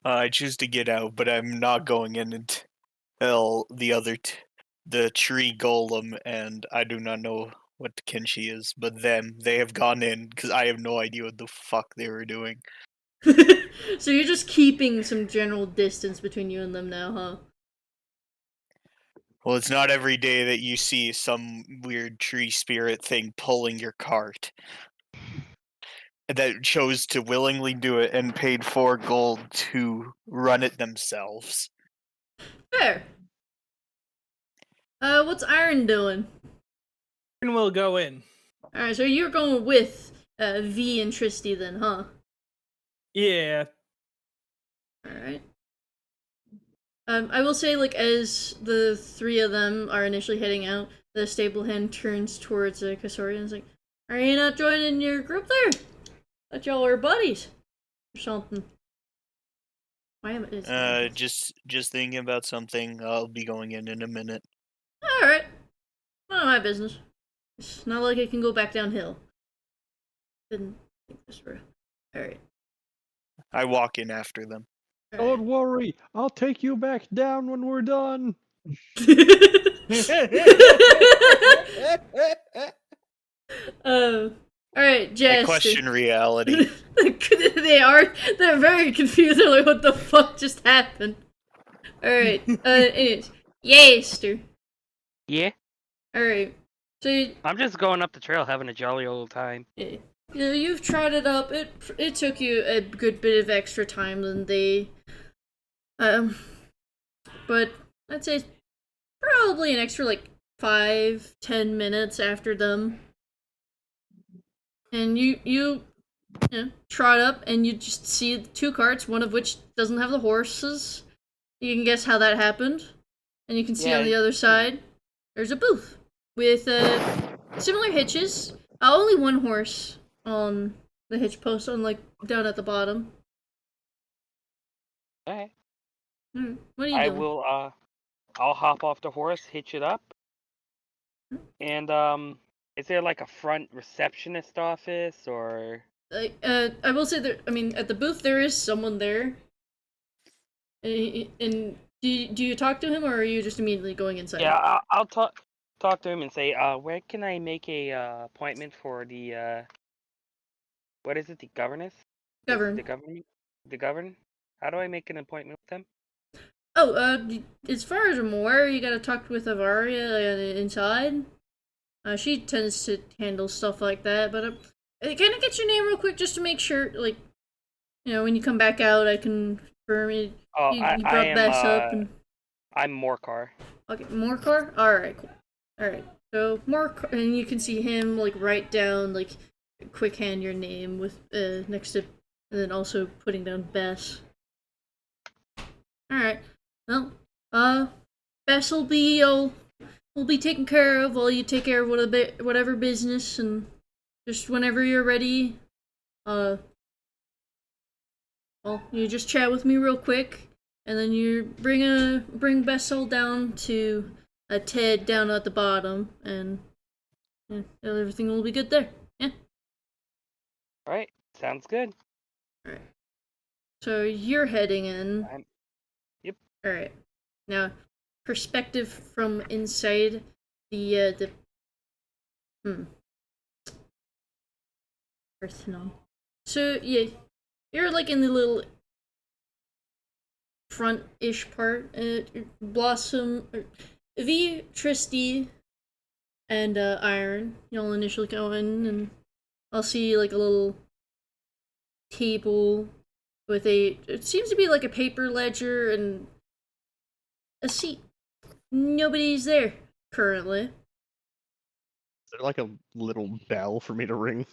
I choose to get out, but I'm not going in until the tree golem, and I do not know what kin she is, but they have gone in because I have no idea what the fuck they were doing. So you're just keeping some general distance between you and them now, huh? Well, it's not every day that you see some weird tree spirit thing pulling your cart. That chose to willingly do it and paid 4 gold to run it themselves. Fair. What's Iron doing? And we'll go in. Alright, so you're going with V and Tristy then, huh? Yeah. Alright. I will say, like, as the three of them are initially heading out, the stable hand turns towards Casoria and is like, "Are you not joining your group there? Thought y'all were buddies. Or something." Why am I... Just thinking about something. I'll be going in a minute. Alright. None of my business. It's not like I can go back downhill. Didn't think this through. Alright. I walk in after them. Don't worry, I'll take you back down when we're done. Alright, Jester. I question reality. They're very confused. They're like, what the fuck just happened? Alright, anyways. Yaster. Yeah? Alright. So I'm just going up the trail having a jolly old time. you've trotted up. It took you a good bit of extra time than they... but I'd say probably an extra, 5-10 minutes after them. And you trot up, and you just see 2 carts, one of which doesn't have the horses. You can guess how that happened. And you can see on the other side, there's a booth with similar hitches. Only 1 horse on the hitch post, down at the bottom. Okay. What are you doing? I'll hop off the horse, hitch it up, and Is there like a front receptionist office or? I will say that, I mean, at the booth there is someone there. And do you talk to him, or are you just immediately going inside? Yeah, I'll talk to him and say, where can I make a appointment for the what is it, the governess? Govern. The govern? How do I make an appointment with them? Oh, as far as I'm aware, you gotta talk with Avaria inside. She tends to handle stuff like that, but can I get your name real quick just to make sure, like, you know, when you come back out, I can confirm it. Oh, you I brought am. Bess up and... I'm Morcar. Okay, Morcar? Alright, cool. Alright, so Morcar, and you can see him, like, write down, like, quick hand your name with, next to, and then also putting down Bess. Alright, well, Bess will be taken care of while you take care of whatever business, and just whenever you're ready, well, you just chat with me real quick, and then you bring Bessel down to Ted down at the bottom, and yeah, everything will be good there. Yeah. Alright, sounds good. Alright. So you're heading in. Yep. Alright. Now, perspective from inside the personal. So yeah, you're like in the little front-ish part. Blossom, V, Tristy, and Iron. You'll initially go in, and I'll see like a little table with it seems to be like a paper ledger and a seat. Nobody's there currently. Is there like a little bell for me to ring?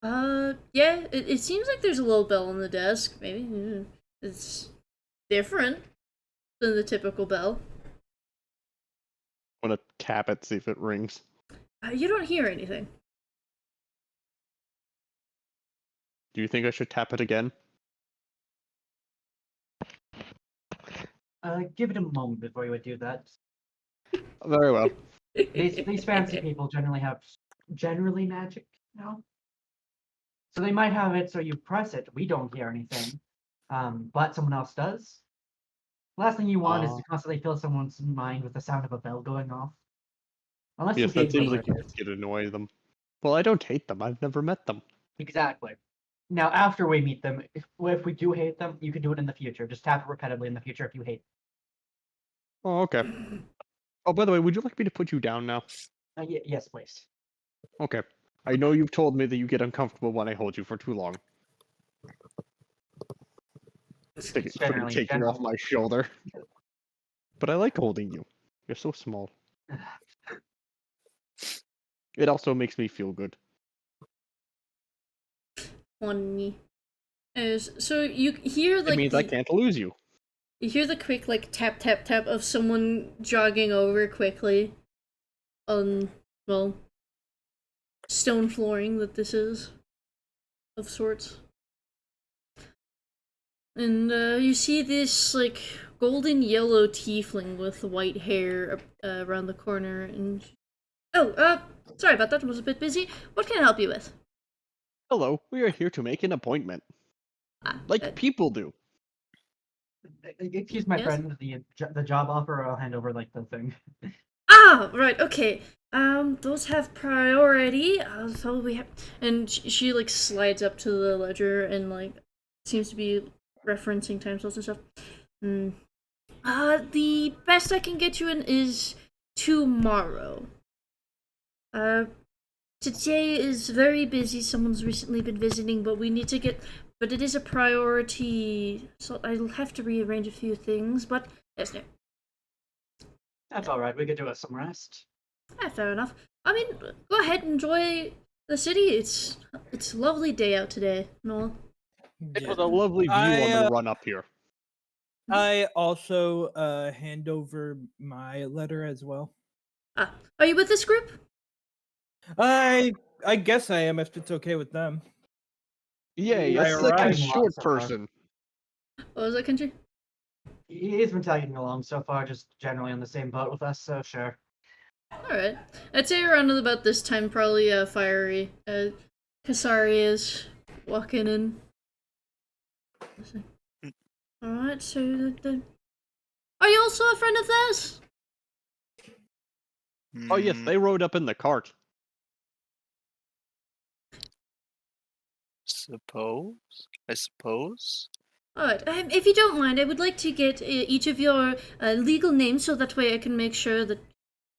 Yeah, it seems like there's a little bell on the desk. Maybe it's different than the typical bell. I want to tap it, see if it rings. You don't hear anything. Do you think I should tap it again? Give it a moment before you would do that. Very well. These fancy people generally have magic, you know? So they might have it so you press it, we don't hear anything. But someone else does. Last thing you want is to constantly fill someone's mind with the sound of a bell going off. Unless Yes, you that hate seems them like with you it. could annoy them. Well, I don't hate them. I've never met them. Exactly. Now, after we meet them, if we do hate them, you can do it in the future. Just tap it repetitively in the future if you hate Oh, okay. Oh, by the way, would you like me to put you down now? yes, please. Okay. I know you've told me that you get uncomfortable when I hold you for too long. Taking off my shoulder. But I like holding you. You're so small. It also makes me feel good. Funny. So you hear like It means I can't lose you. You hear the quick like tap tap tap of someone jogging over quickly on, well, stone flooring that this is of sorts. And you see this like golden yellow tiefling with white hair around the corner, and sorry about that, I was a bit busy. What can I help you with? Hello, we are here to make an appointment. Like people do. Excuse my Yes? friend, the job offer, I'll hand over like the thing. Ah, right, okay. Those have priority. So we have, and she like slides up to the ledger and like seems to be referencing time slots and stuff. The best I can get you in is tomorrow. Today is very busy. Someone's recently been visiting, but we need to get. But it is a priority, so I'll have to rearrange a few things. But yes, no. That's all right. We could do us some rest. Yeah, fair enough. I mean, go ahead, enjoy the city. It's a lovely day out today, Noel. It was a lovely view on the run up here. I also hand over my letter as well. Are you with this group? I guess I am if it's okay with them. Yay, I a second arrived short so far. person. What was that, country? He's been tagging along so far, just generally on the same boat with us, so sure. Alright. I'd say around about this time, probably Fiery. Kasari is walking in. Alright, so are you also a friend of theirs? Oh yes, Mm, they rode up in the cart. I suppose. Alright, if you don't mind, I would like to get each of your legal names so that way I can make sure that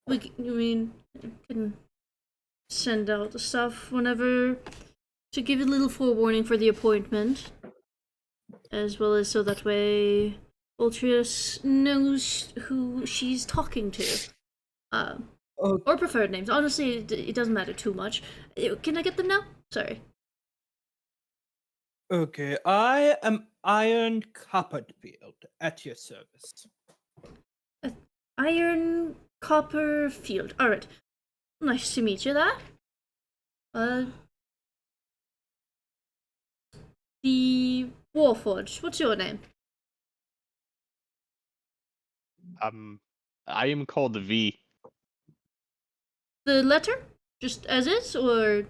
we can send out the stuff whenever to give a little forewarning for the appointment. As well as so that way Ultrius knows who she's talking to. Or preferred names. Honestly, it doesn't matter too much. Can I get them now? Sorry. Okay, I am Iron Copperfield at your service. Iron Copperfield. Alright. Nice to meet you there. The Warforged. What's your name? I am called V. The letter? Just as is, or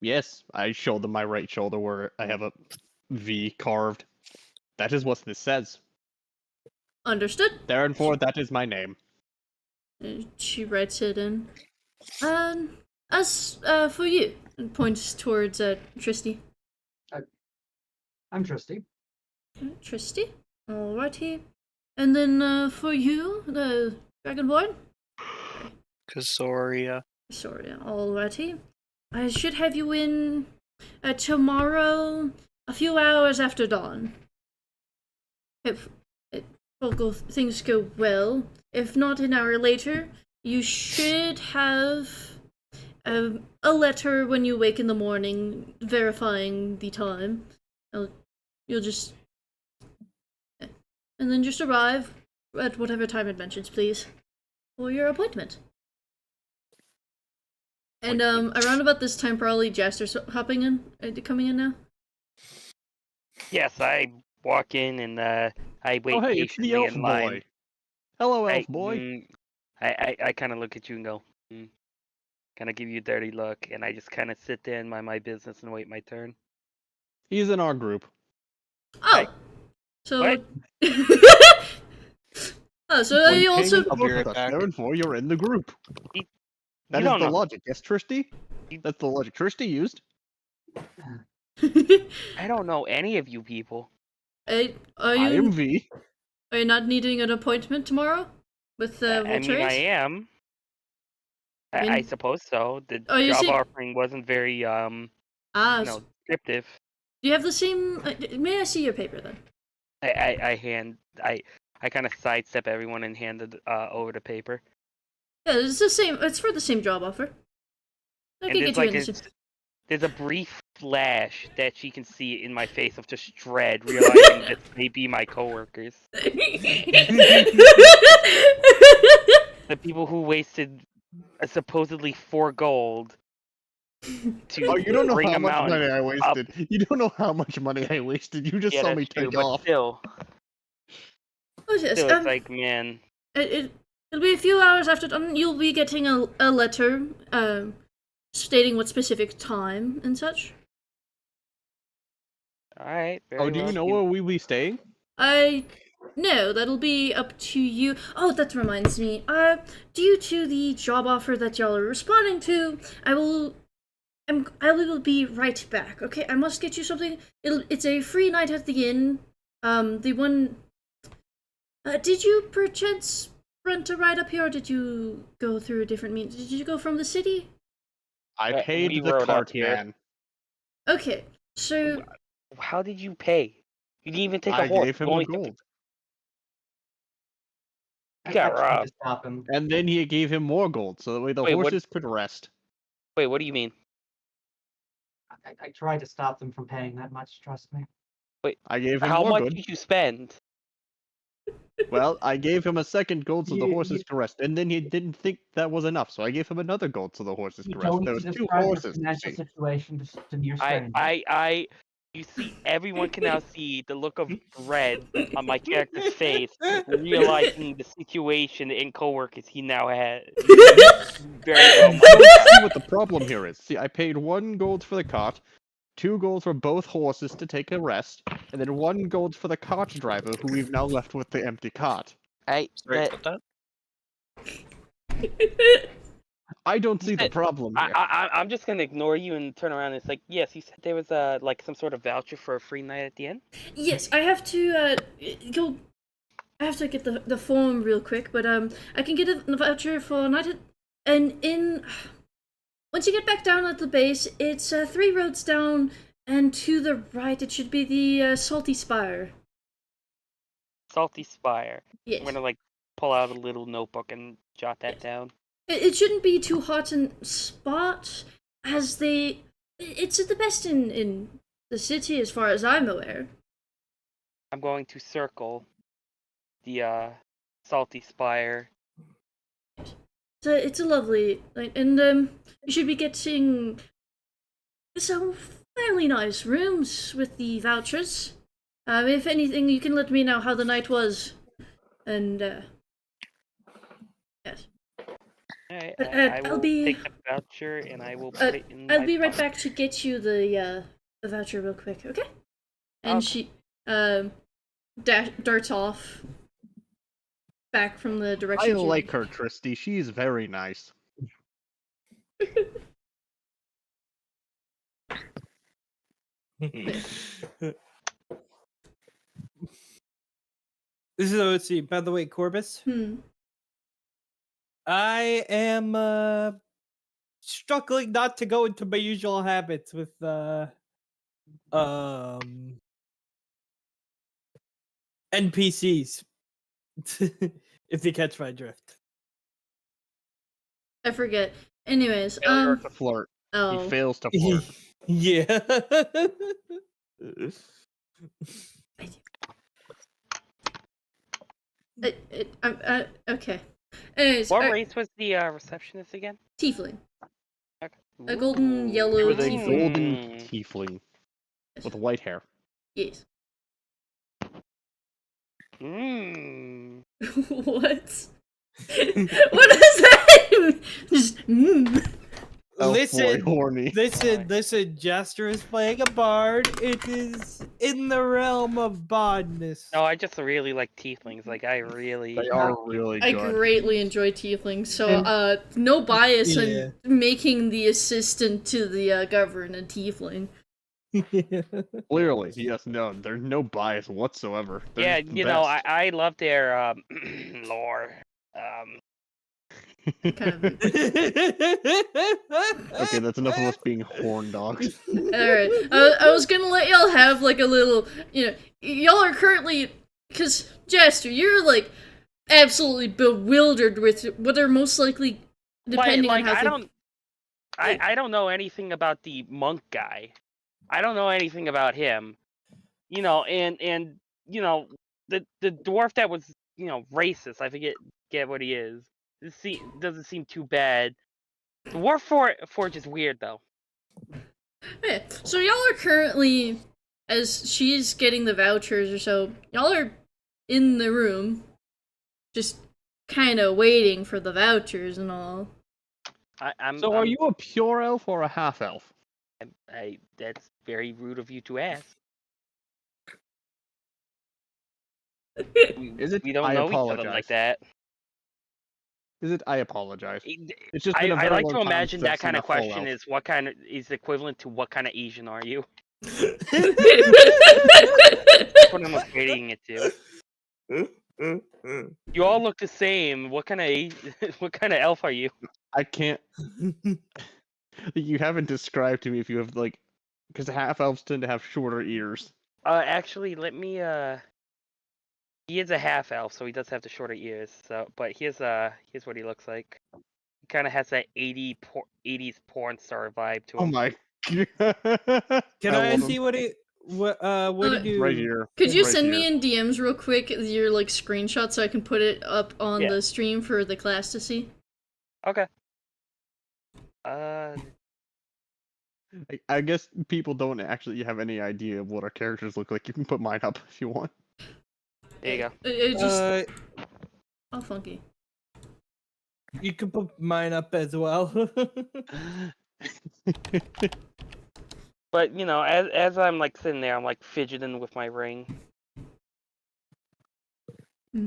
Yes, I showed them my right shoulder where I have a V carved. That is what this says. understood? Therefore, that is my name. She writes it in. As for you, and points towards Tristy. I'm Tristy. Tristy. Alrighty. And then for you, the Dragonborn. Kasoria. Sorry, alrighty. I should have you in tomorrow, a few hours after dawn. If things go well, if not an hour later, you should have a letter when you wake in the morning verifying the time. You'll just and then just arrive at whatever time it mentions, please, for your appointment. And around about this time, probably Jester's coming in now. Yes, I walk in and I wait Oh hey, it's patiently the elf in line. boy. Hello, elf boy. I kind of look at you and go, kind of give you a dirty look, and I just kind of sit there and mind my business and wait my turn. He's in our group. Oh, so What? oh, so When you also King I'll be is right with us, back. Therefore, you're in the group. You That is don't the know. logic, yes, Tristy? That's the logic Tristy used. I don't know any of you people. Are I am you V. are you not needing an appointment tomorrow with I mean, I Voltaires? am. I I mean- suppose so. The Oh, you job see- offering wasn't very descriptive. Do you have the same? May I see your paper then? I kind of sidestep everyone and handed over the paper. Yeah, it's the same. It's for the same job offer. I And can there's get you like in. there's a brief flash that she can see in my face of just dread, realizing that they be my coworkers. The people who wasted supposedly 4 gold to Oh, you don't know bring how a much mountain money I wasted. You don't know how much money I wasted. You just Yeah, saw me that's true, take but off. still, Oh yes. it's like, man, It'll be a few hours after dawn. You'll be getting a letter, stating what specific time and such. all right. Very Oh, do you well. know where we be staying? No, that'll be up to you. Oh, that reminds me. Due to the job offer that y'all are responding to, I will be right back. Okay, I must get you something. It's a free night at the inn. The one. Did you perchance rent a ride up here, or did you go through a different means? Did you go from the city? I we paid the rode up cart here. man. Okay, so How did you pay? You didn't even take a I horse. gave him You a only gold. You got I tried robbed. to stop him. And then he gave him more gold, so that way the Wait, what- horses could rest. Wait, what do you mean? I tried to stop them from paying that much. Trust me. I gave him How more much gold. did you spend? Well, I gave him a second gold so the You- horses could rest, and then he didn't think that was enough, so I gave him another gold so the horses You could don't rest. need There to was two describe your horses. you financial see. situation to mere I, strangers. I, I, You see, everyone can now see the look of dread on my character's face, realizing the situation and coworkers he now has. Very well. I don't see what the problem here is. See, I paid 1 gold for the cart, 2 gold for both horses to take a rest, and then 1 gold for the cart driver, who we've now left with the empty cart. Sorry about that. I don't see the problem here. I'm just gonna ignore you and turn around. And it's like, yes, you said there was like some sort of voucher for a free night at the end. Yes, I have to go. I have to get the form real quick, but I can get a voucher for a night and once you get back down at the base, it's 3 roads down, and to the right it should be the Salty Spire. Salty Spire. Yes. I'm gonna like pull out a little notebook and jot that down. It shouldn't be too hot a spot, as it's the best in the city as far as I'm aware. I'm going to circle the Salty Spire. So it's a lovely, and you should be getting some fairly nice rooms with the vouchers. If anything, you can let me know how the night was, and yes. Alright, But, I will I'll be- take the voucher and I will put it in I'll my be right pocket. back to get you the voucher real quick, okay? And Okay. she darts off back from the I direction. she like her, Tristy. She's very nice. This is let's see. By the way, Corbus, I am struggling not to go into my usual habits with NPCs. If you catch my drift. I forget. Anyways, Failure to flirt. oh, He fails to flirt. Yeah. okay. Anyways, What race was the receptionist again? tiefling. Okay. A golden Ooh. yellow With a tiefling. golden Mm. tiefling with white hair. Yes. Mm. What? What does that mean? Just Oh Listen, boy, horny. Listen, Jester is playing a bard. It is in the realm of bardness. No, I just really like tieflings. Like I really. They are really I good. greatly enjoy tieflings, so And- no bias Yeah. in making the assistant to the governor tiefling. Clearly, yes, no, there's no bias whatsoever. They're Yeah, the you know, best. I love their lore. Kind of. Okay, that's enough of us being horn dogs. Alright, I was gonna let y'all have like a little, y'all are currently, because Jester, you're like absolutely bewildered with what are most likely, depending like on how I don't know anything about the monk guy. I don't know anything about him. You know, and you know, the dwarf that was, racist, I get what he is. Doesn't seem too bad. The Warforge is weird though. Yeah, so y'all are currently, as she's getting the vouchers or so, y'all are in the room, just kind of waiting for the vouchers and all. So are you a pure elf or a half elf? That's very rude of you to ask. Is it? We don't I know apologize. each other like that. Is it? I apologize. It's just I been a very like long to time imagine since that I've kind seen of a full question elf. is what kind of is equivalent to what kind of Asian are you? That's what I'm equating it to. You all look the same. What kind of elf are you? I can't. You haven't described to me if you have because half elves tend to have shorter ears. Actually, let me. He is a half elf, so he does have the shorter ears. So, but here's what he looks like. He kind of has that 80s porn star vibe to him. Oh my god! Can I love see him. what did you Right here. Could you Right send here. me in DMs real quick your screenshot so I can put it up on Yeah. the stream for the class to see? Okay. I guess people don't actually have any idea of what our characters look like. You can put mine up if you want. There you go. It just oh funky. You can put mine up as well. But you know, as I'm like sitting there, I'm like fidgeting with my ring. Are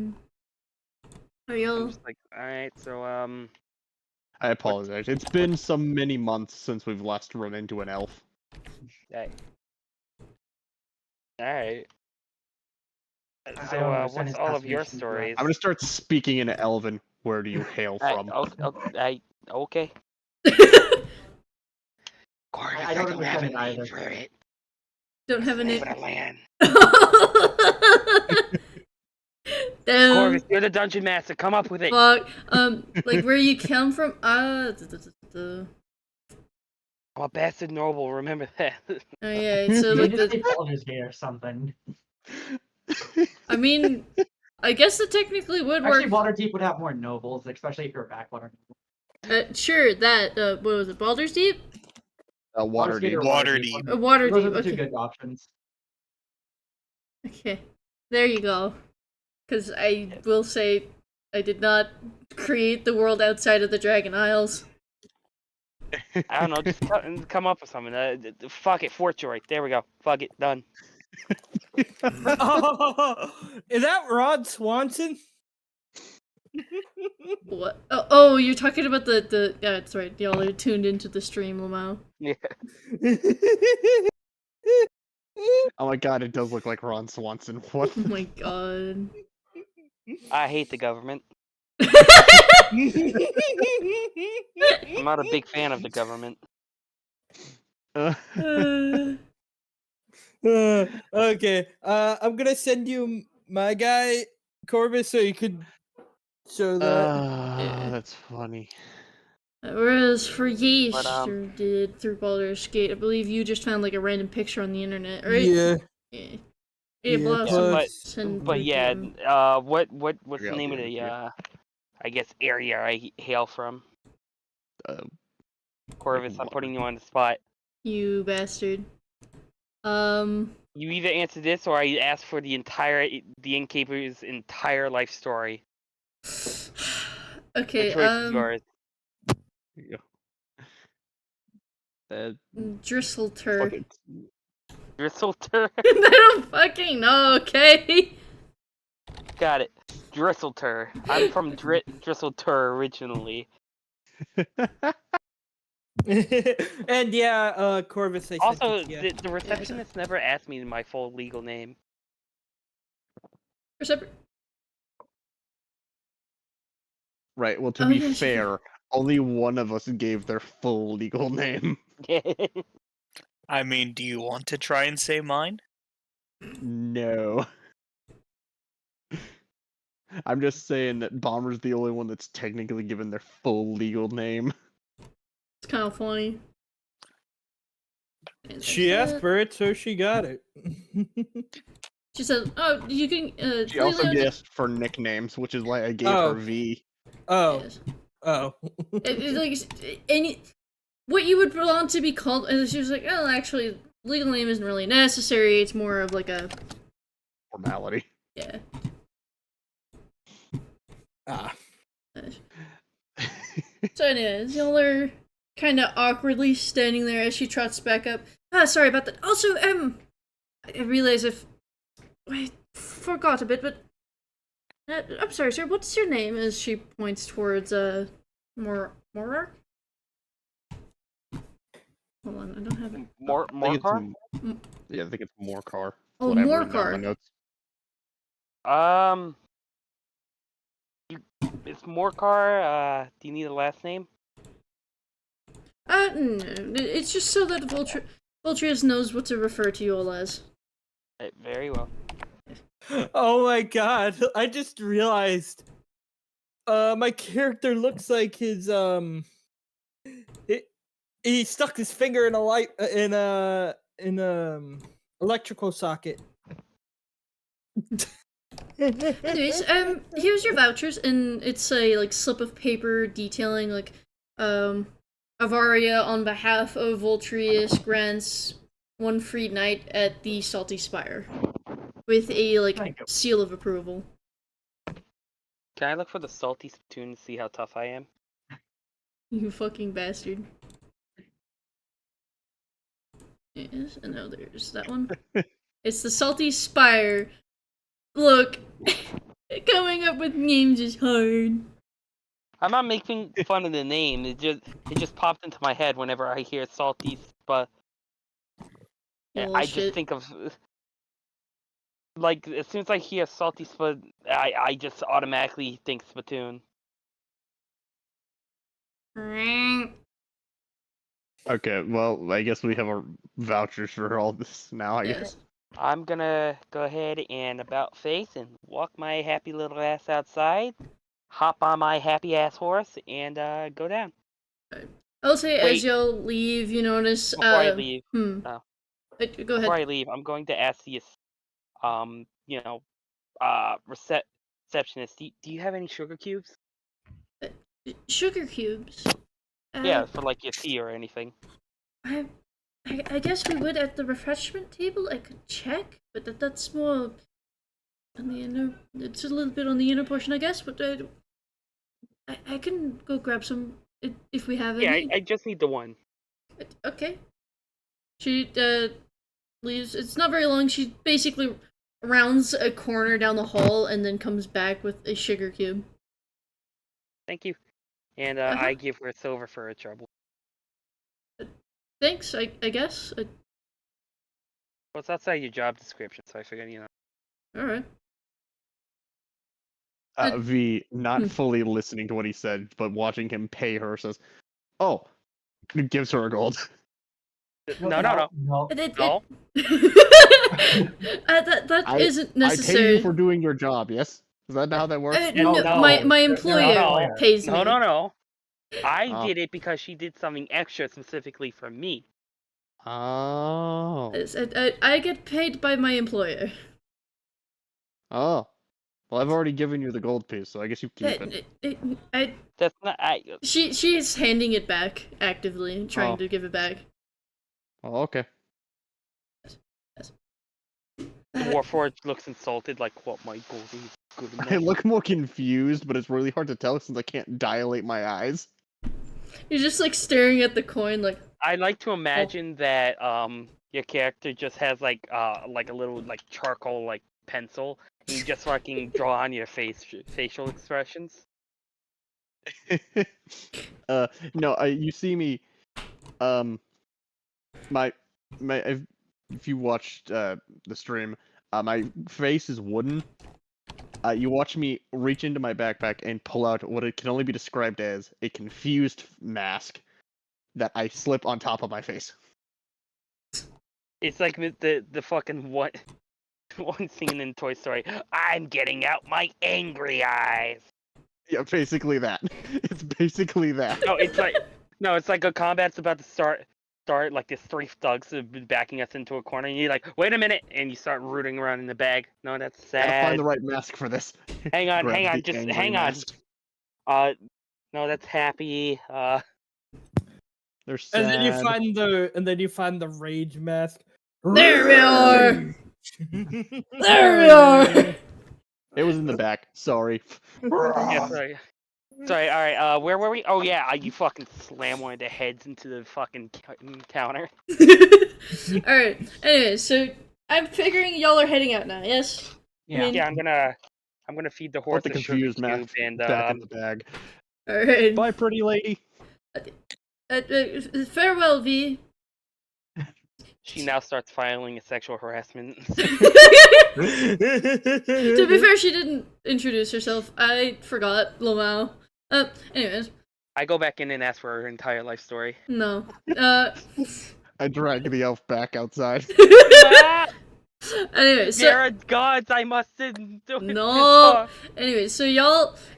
I'm y'all? just like, all right, so I apologize. It's been so many months since we've last run into an elf. hey. All right. I So, don't understand what's his all of your fascination with stories? I'm gonna start speaking in Elven. Where do you hail from? Okay. Corvus, I don't understand it either. for it. Don't have a name. Over the land. Damn. Corvus, you're the dungeon master. Come up with it. Fuck. Like where you come from? I'm a bastard noble. Remember that. Oh yeah. So You like just the. say Baldur's Gate or something. I mean, I guess it technically would work. Actually, Waterdeep would have more nobles, especially if you're a backwater. Sure. That. What was it? Baldur's Deep. Baldur's Gate or Waterdeep. Waterdeep. Those are the two Okay. good options. Okay. There you go. Because I will say, I did not create the world outside of the Dragon Isles. I don't know. Just come up with something. Fuck it. Fort Joy. There we go. Fuck it. Done. Oh, is that Rod Swanson? What? Oh, you're talking about the. Yeah, that's right. Y'all are tuned into the stream, Lamau. Yeah. Oh my god, it does look like Ron Swanson. What? Oh my god. I hate the government. I'm not a big fan of the government. Okay. I'm gonna send you my guy Corvus so you could show that. That's funny. Whereas for Yeesh, But, did through Baldur's Gate, I believe you just found like a random picture on the internet, right? Yeah. Yeah. Yeah, Blossom. but yeah. What's the Real name of good, the yeah. I guess area I hail from? Corvus, I'm putting you on the spot. You bastard. You either answer this or I ask for the innkeeper's entire life story. Okay. The choice is yours. Drisseltur. Fuck it. Drisseltur. I don't fucking know. Okay. Got it. Drisseltur. I'm from Drisseltur originally. And yeah, Corvus. I sent Also, it to ya. the receptionist never asked me my full legal name. Right, well, to Oh, be yeah, sure. fair, only one of us gave their full legal name. I mean, do you want to try and say mine? No. I'm just saying that Bomber's the only one that's technically given their full legal name. It's kind of funny. She asked for it, so she got it. She said, "Oh, you can." She also asked for nicknames, which is why I gave her V. Oh. Yes. Oh. It's like any what you would want to be called, and she was like, "Oh, actually, legal name isn't really necessary. It's more of like a Formality. yeah." Ah. So, anyways, y'all are kind of awkwardly standing there as she trots back up. Sorry about that. Also, I realize I forgot a bit, but I'm sorry, sir. What's your name? As she points towards Morark. Hold on, I don't have it. Morcar? Yeah, I think it's Morcar. Oh, What I wrote down in Morcar. my notes. It's Morcar. Do you need a last name? No, it's just so that Voltrius knows what to refer to you all as. Very well. Oh my god! I just realized. My character looks like his he stuck his finger in a light in a electrical socket. Anyways, here's your vouchers, and it's a like slip of paper detailing like Avaria, on behalf of Voltrius, grants 1 free night at the Salty Spire with a Thank you. seal of approval. Can I look for the salty spittoon to see how tough I am? You fucking bastard. Yes, and now there's that one. It's the Salty Spire. Look, coming up with names is hard. I'm not making fun of the name. It just popped into my head whenever I hear salty, but I Bullshit. just think of like as soon as I hear salty spit, I just automatically think spittoon. Okay, well, I guess we have our vouchers for all this now, I guess. Yes. I'm gonna go ahead and about face and walk my happy little ass outside, hop on my happy ass horse, and go down. I'll say as Wait. y'all leave, you notice. Before I leave, Go ahead. before I leave, I'm going to ask the receptionist. Do you have any sugar cubes? Sugar cubes. Yeah, for like your tea or anything. I guess we would at the refreshment table. I could check, but that's more on the inner. It's a little bit on the inner portion, I guess. But I can go grab some if we have Yeah, any. I just need the one. Okay. She leaves. It's not very long. She basically rounds a corner down the hall and then comes back with a sugar cube. Thank you. And Uh-huh. I give her silver for her trouble. Thanks. I guess. Well, it's outside your job description, so I figured, All right. V, not fully listening to what he said, but watching him pay her, says, "Oh," gives her a gold. No. No. No. That I- isn't I pay necessary. you for doing your job. Yes, is that how that works? No, No, no. my employer No. pays me. No. I Oh. did it because she did something extra specifically for me. Oh, I get paid by my employer. oh. Well, I've already given you the gold piece, so I guess you keep it. That's not. She's handing it back actively, trying Oh. to give it back. Oh, okay. Warforged looks insulted, like, what, my gold is good I enough? look more confused, but it's really hard to tell since I can't dilate my eyes. You're just like staring at the coin, like I like to imagine that your character just has like a little like charcoal like pencil, and you just fucking draw on your facial expressions. No, you see me. If you watched the stream, my face is wooden. You watch me reach into my backpack and pull out what it can only be described as a confused mask that I slip on top of my face. It's like the fucking one scene in Toy Story. I'm getting out my angry eyes. Yeah, basically that. It's basically that. It's like a combat's about to start. Like this 3 thugs have been backing us into a corner, and you're like, wait a minute, and you start rooting around in the bag. No, that's Gotta sad. find the right mask for this. Hang on, Grab the just angry hang on. mask. No, that's happy. They're sad. And then you find the rage mask. there we are. There we are. It was in the back. Sorry. Yeah, sorry. Sorry, alright, where were we? Oh yeah, you fucking slam one of the heads into the fucking counter. All right. Anyway, so I'm figuring y'all are heading out now. Yes. Yeah. Yeah, I'm gonna feed the horse Put the a sugar confused cube mask and back in the bag. All right. Bye, pretty lady. Farewell, V. she now starts filing a sexual harassment. To be fair, she didn't introduce herself. I forgot, Lomao. Anyways, I go back in and ask for her entire life story. no. I drag the elf back outside. Anyway, so There are gods I must do. no. Anyway, so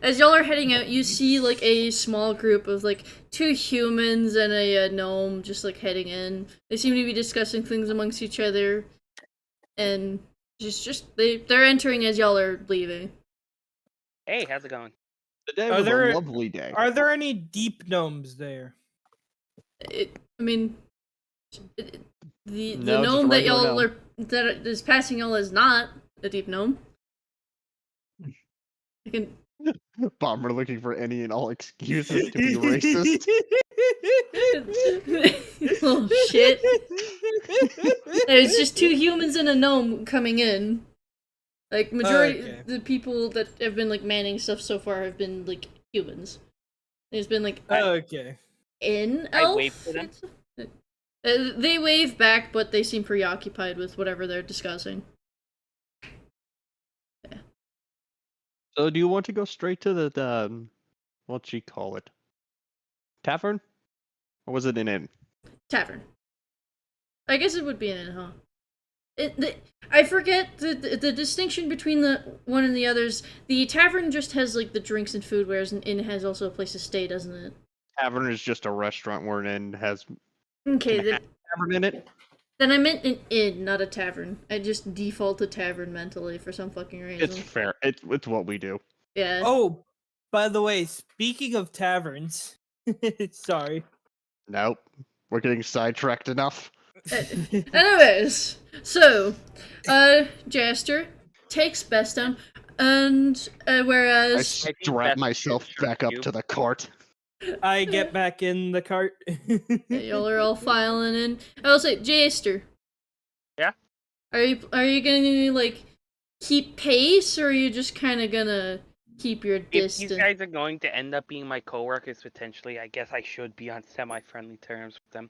as y'all are heading out, you see like a small group of like 2 humans and a gnome just like heading in. They seem to be discussing things amongst each other, and they're entering as y'all are leaving. Hey, how's it going? Today Are was there- a lovely day. Are there any deep gnomes there? I mean, the No, just gnome that regular y'all gnome. are that is passing y'all is not a deep gnome. I can. Bomber looking for any and all excuses to be racist. Oh shit! There's just two humans and a gnome coming in. Like majority Okay. the people that have been like manning stuff so far have been like humans. There's been like Okay. an I elf. wave for them. They wave back, but they seem preoccupied with whatever they're discussing. So do you want to go straight to the what'd she call it? Tavern? Or was it an inn? Tavern. I guess it would be an inn, huh? I forget the distinction between the one and the others. The tavern just has like the drinks and food, whereas an inn has also a place to stay, doesn't it? Tavern is just a restaurant where an inn has Okay, Can tavern in it. then I meant an inn, not a tavern. I just default to tavern mentally for some fucking reason. It's fair. It's what we do. Yeah. Oh, by the way, speaking of taverns, sorry. Nope. We're getting sidetracked enough. Anyways, so, Jaster takes Best down, and I whereas strap that's myself true, back up you. to the cart. I get back in the cart. y'all are all filing in, I'll say, Jaster. Yeah? Are you gonna like keep pace, or are you just kind of gonna keep your If distance? you guys are going to end up being my coworkers potentially, I guess I should be on semi-friendly terms with them.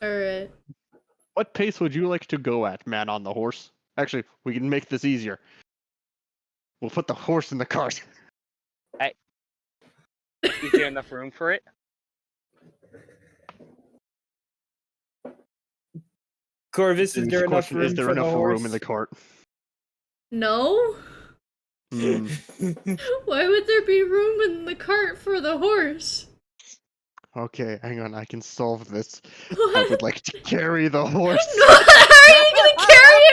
All right. What pace would you like to go at, man on the horse? Actually, we can make this easier. We'll put the horse in the cart. Is there enough room for it? Corvus, is there enough Question, room is there for the enough horse? room in the cart? No. Hmm. Why would there be room in the cart for the horse? Okay, hang on. I can solve this. I would like to carry the horse. No, how are you gonna carry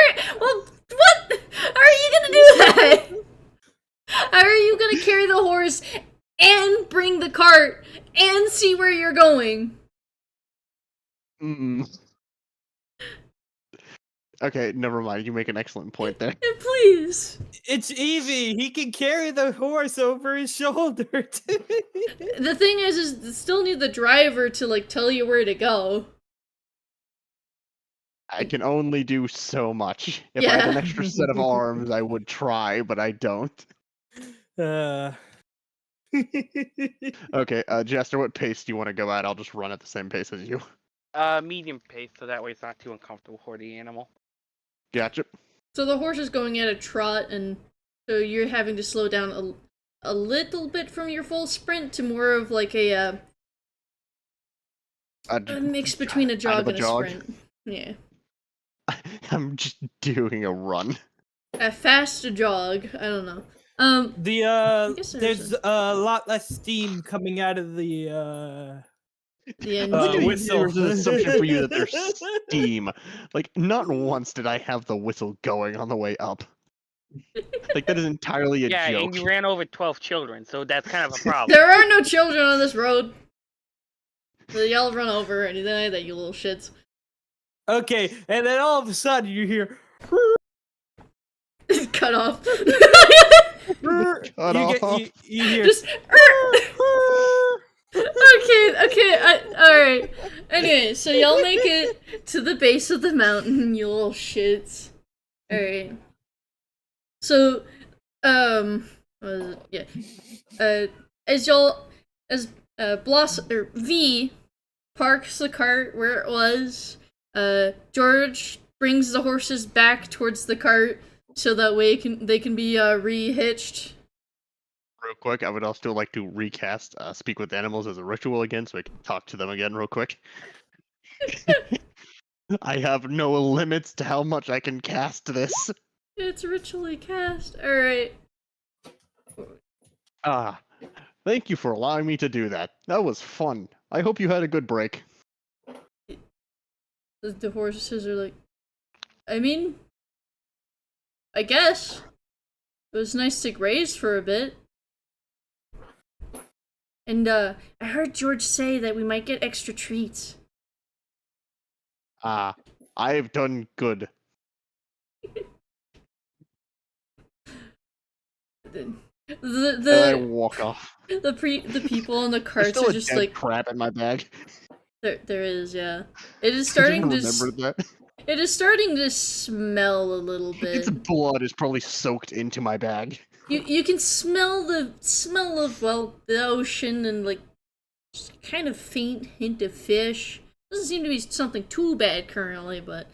it? Well, what? How are you gonna do that? How are you gonna carry the horse and bring the cart and see where you're going? Mm. Okay, never mind. You make an excellent point there. Please. It's Evie. He can carry the horse over his shoulder. The thing is still need the driver to like tell you where to go. I can only do so much. If I had Yeah. an extra set of arms, I would try, but I don't. Okay, Jester, what pace do you want to go at? I'll just run at the same pace as you. Medium pace, so that way it's not too uncomfortable for the animal. Gotcha. So the horse is going at a trot, and so you're having to slow down a little bit from your full sprint to more of like a mix between a jog and a sprint. Yeah. I'm just doing a run. A fast jog. I don't know. guess There's a lot less steam coming out of the The Look at engine. you, whistle. there's an assumption for you that there's steam. Like, not once did I have the whistle going on the way up. Like, that is entirely a Yeah, joke. and you ran over 12 children, so that's kind of a problem. There are no children on this road. So y'all run over or anything like that, you little shits. Okay, and then all of a sudden you hear Cut off. Cut you off. you hear Just. Okay, alright. Anyway, so y'all make it to the base of the mountain, you little shits. Alright. So, what was it? Yeah. As Blossom, or V parks the cart where it was, George brings the horses back towards the cart so that way they can be, re-hitched. Real quick, I would also like to recast Speak with Animals as a ritual again so I can talk to them again real quick. I have no limits to how much I can cast this. It's ritually cast. Alright. Thank you for allowing me to do that. That was fun. I hope you had a good break. The horses are like, I mean, I guess. It was nice to graze for a bit. And I heard George say that we might get extra treats. I've done good. The And I the walk off. the people on the There's carts still are a just dead like crab in my bag. there is, yeah. It is I starting didn't to remember that. it is starting to smell a little bit. Its blood is probably soaked into my bag. You can smell the smell of, well, the ocean and like just kind of faint hint of fish. Doesn't seem to be something too bad currently, but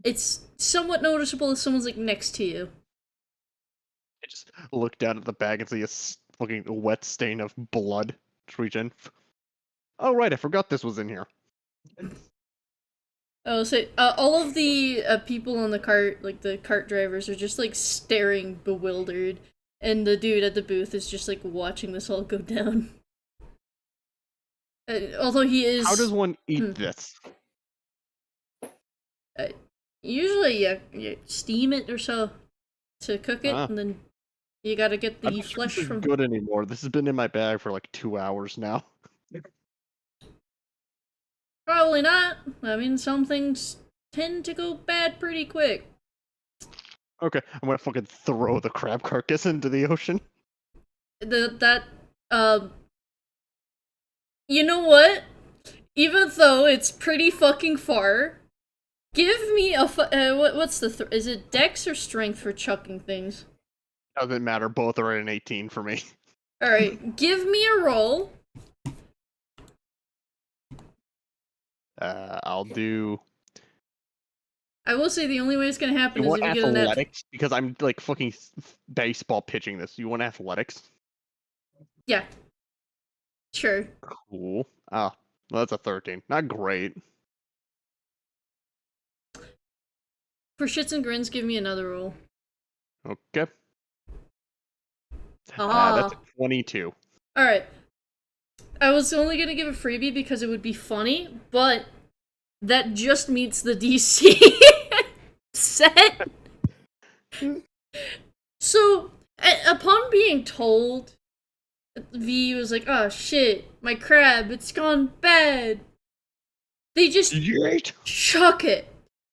it's somewhat noticeable if someone's like next to you. I just look down at the bag and see a fucking wet stain of blood. Just reach in. Oh right, I forgot this was in here. Oh, so all of the people on the cart, like the cart drivers, are just like staring bewildered, and the dude at the booth is just like watching this all go down. Although he is. How does one eat this? Usually you steam it or so to cook it, Ah. and then you gotta get I'm the not sure flesh this is from. good anymore. This has been in my bag for like 2 hours now. Probably not. I mean, some things tend to go bad pretty quick. Okay, I'm gonna fucking throw the crab carcass into the ocean. You know what? Even though it's pretty fucking far, give me a what's the is it dex or strength for chucking things? Doesn't matter, both are at an 18 for me. Alright, give me a roll. I'll do. I will say the only way it's gonna happen You is want if you get a net. athletics? Because I'm like fucking baseball pitching this. You want athletics? Yeah. Sure. Cool. Ah, well, that's a 13. Not great. For shits and grins, give me another roll. Okay. Ah. That's a 22. Alright. I was only gonna give a freebie because it would be funny, but that just meets the DC set. So, upon being told, V was like, "Oh shit, my crab, it's gone bad." They just chuck it,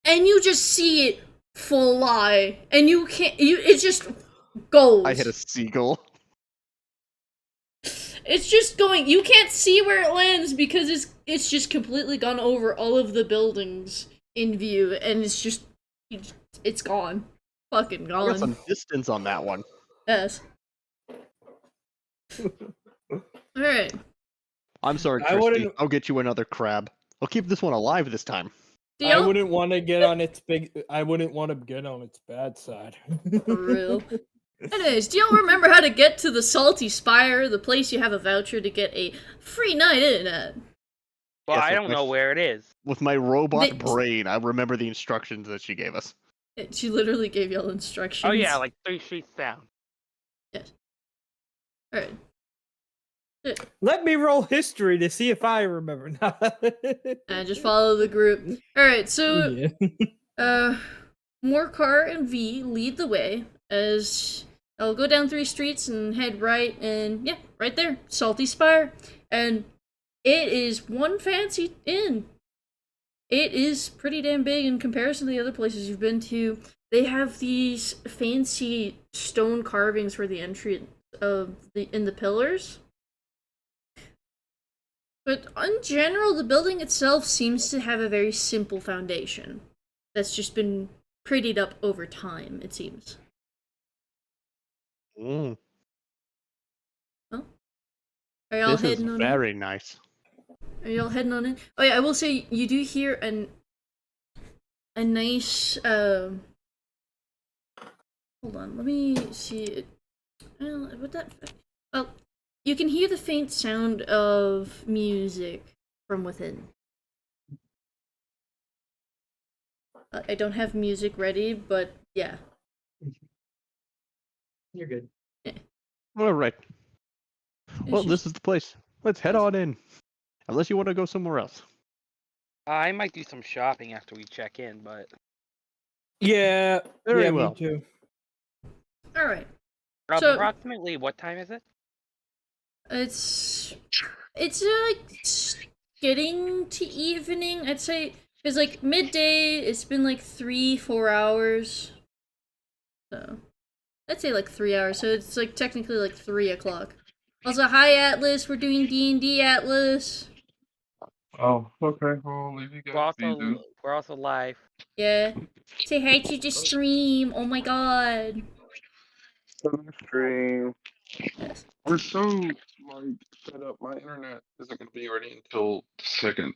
and you just see it fly, and you can't. It just goes. I hit a seagull. It's just going. You can't see where it lands because it's just completely gone over all of the buildings in view, and it's gone, fucking I gone. got some distance on that one. Yes. All right. I'm sorry, I Christy. wouldn't- I'll get you another crab. I'll keep this one alive this time. I wouldn't want to get on its I wouldn't want to get on its bad side. For real. Anyways, do y'all remember how to get to the Salty Spire, the place you have a voucher to get a free night in at? Well, Yes, I with don't my know where it is. With my robot They- brain, I remember the instructions that she gave us. She literally gave y'all instructions. Oh yeah, like 3 streets down. Alright. Let me roll history to see if I remember. And just follow the group. Alright, so Yeah. Morcar and V lead the way as I'll go down 3 streets and head right, and yeah, right there, Salty Spire. And it is one fancy inn. It is pretty damn big in comparison to the other places you've been to. They have these fancy stone carvings for the entry of in the pillars. But in general, the building itself seems to have a very simple foundation that's just been prettied up over time, it seems. Mm, Are y'all this is heading on very nice. in? Are y'all heading on in? Oh yeah, I will say you do hear a nice hold on, let me see. What that? Well, you can hear the faint sound of music from within. I don't have music ready, but yeah. You're good. All right. Well, It's this is the place. Let's head on in. Unless you want to go somewhere else. I might do some shopping after we check in, but Yeah. Very yeah, well. Me too. All right. So- approximately what time is it? It's It's getting to evening. I'd say it's like midday. It's been like 3-4 hours. So I'd say like 3 hours. So it's like technically like 3 o'clock. Also, hi Atlas. We're doing D&D Atlas. Oh, okay. Well, I'll leave you guys be then. We're also live. Yeah. Say hi to the stream. Oh my god. Stream. Yes. We're so like set up. My internet isn't going to be ready until the 2nd.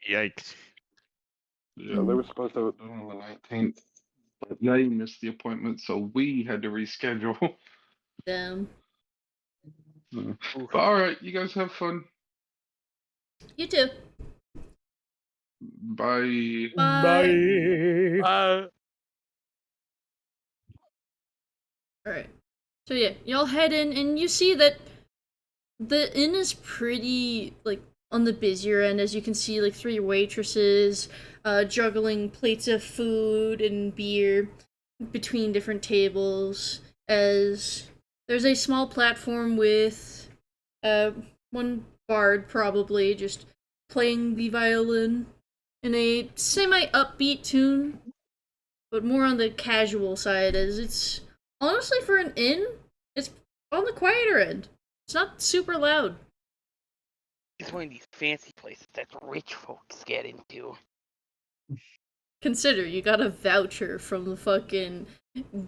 Yikes. Yeah, they were supposed to have it done on the 19th, but they missed the appointment, so we had to reschedule. Damn. But all right, you guys have fun. You too. Bye. Bye. Alright. So yeah, y'all head in and you see that the inn is pretty, like, on the busier end. As you can see, like, 3 waitresses juggling plates of food and beer between different tables. As there's a small platform with one bard probably just playing the violin in a semi-upbeat tune, but more on the casual side, as it's honestly for an inn, it's on the quieter end. It's not super loud. It's one of these fancy places that rich folks get into. Consider you got a voucher from the fucking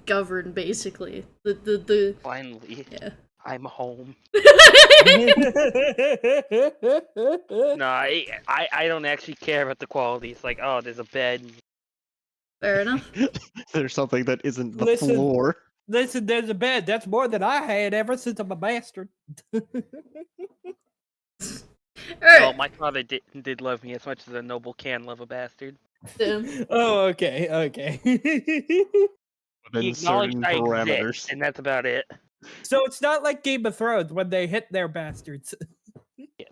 govern, basically. The Finally, yeah. I'm home. No, I don't actually care about the quality. It's like, oh, there's a bed. Fair enough. There's something that isn't the Listen. floor. Listen, there's a bed. That's more than I had ever since I'm a bastard. Alright. Well, my father did love me as much as a noble can love a bastard. Oh, okay. Within He acknowledged certain I parameters. exist, and that's about it. So it's not like Game of Thrones when they hit their bastards.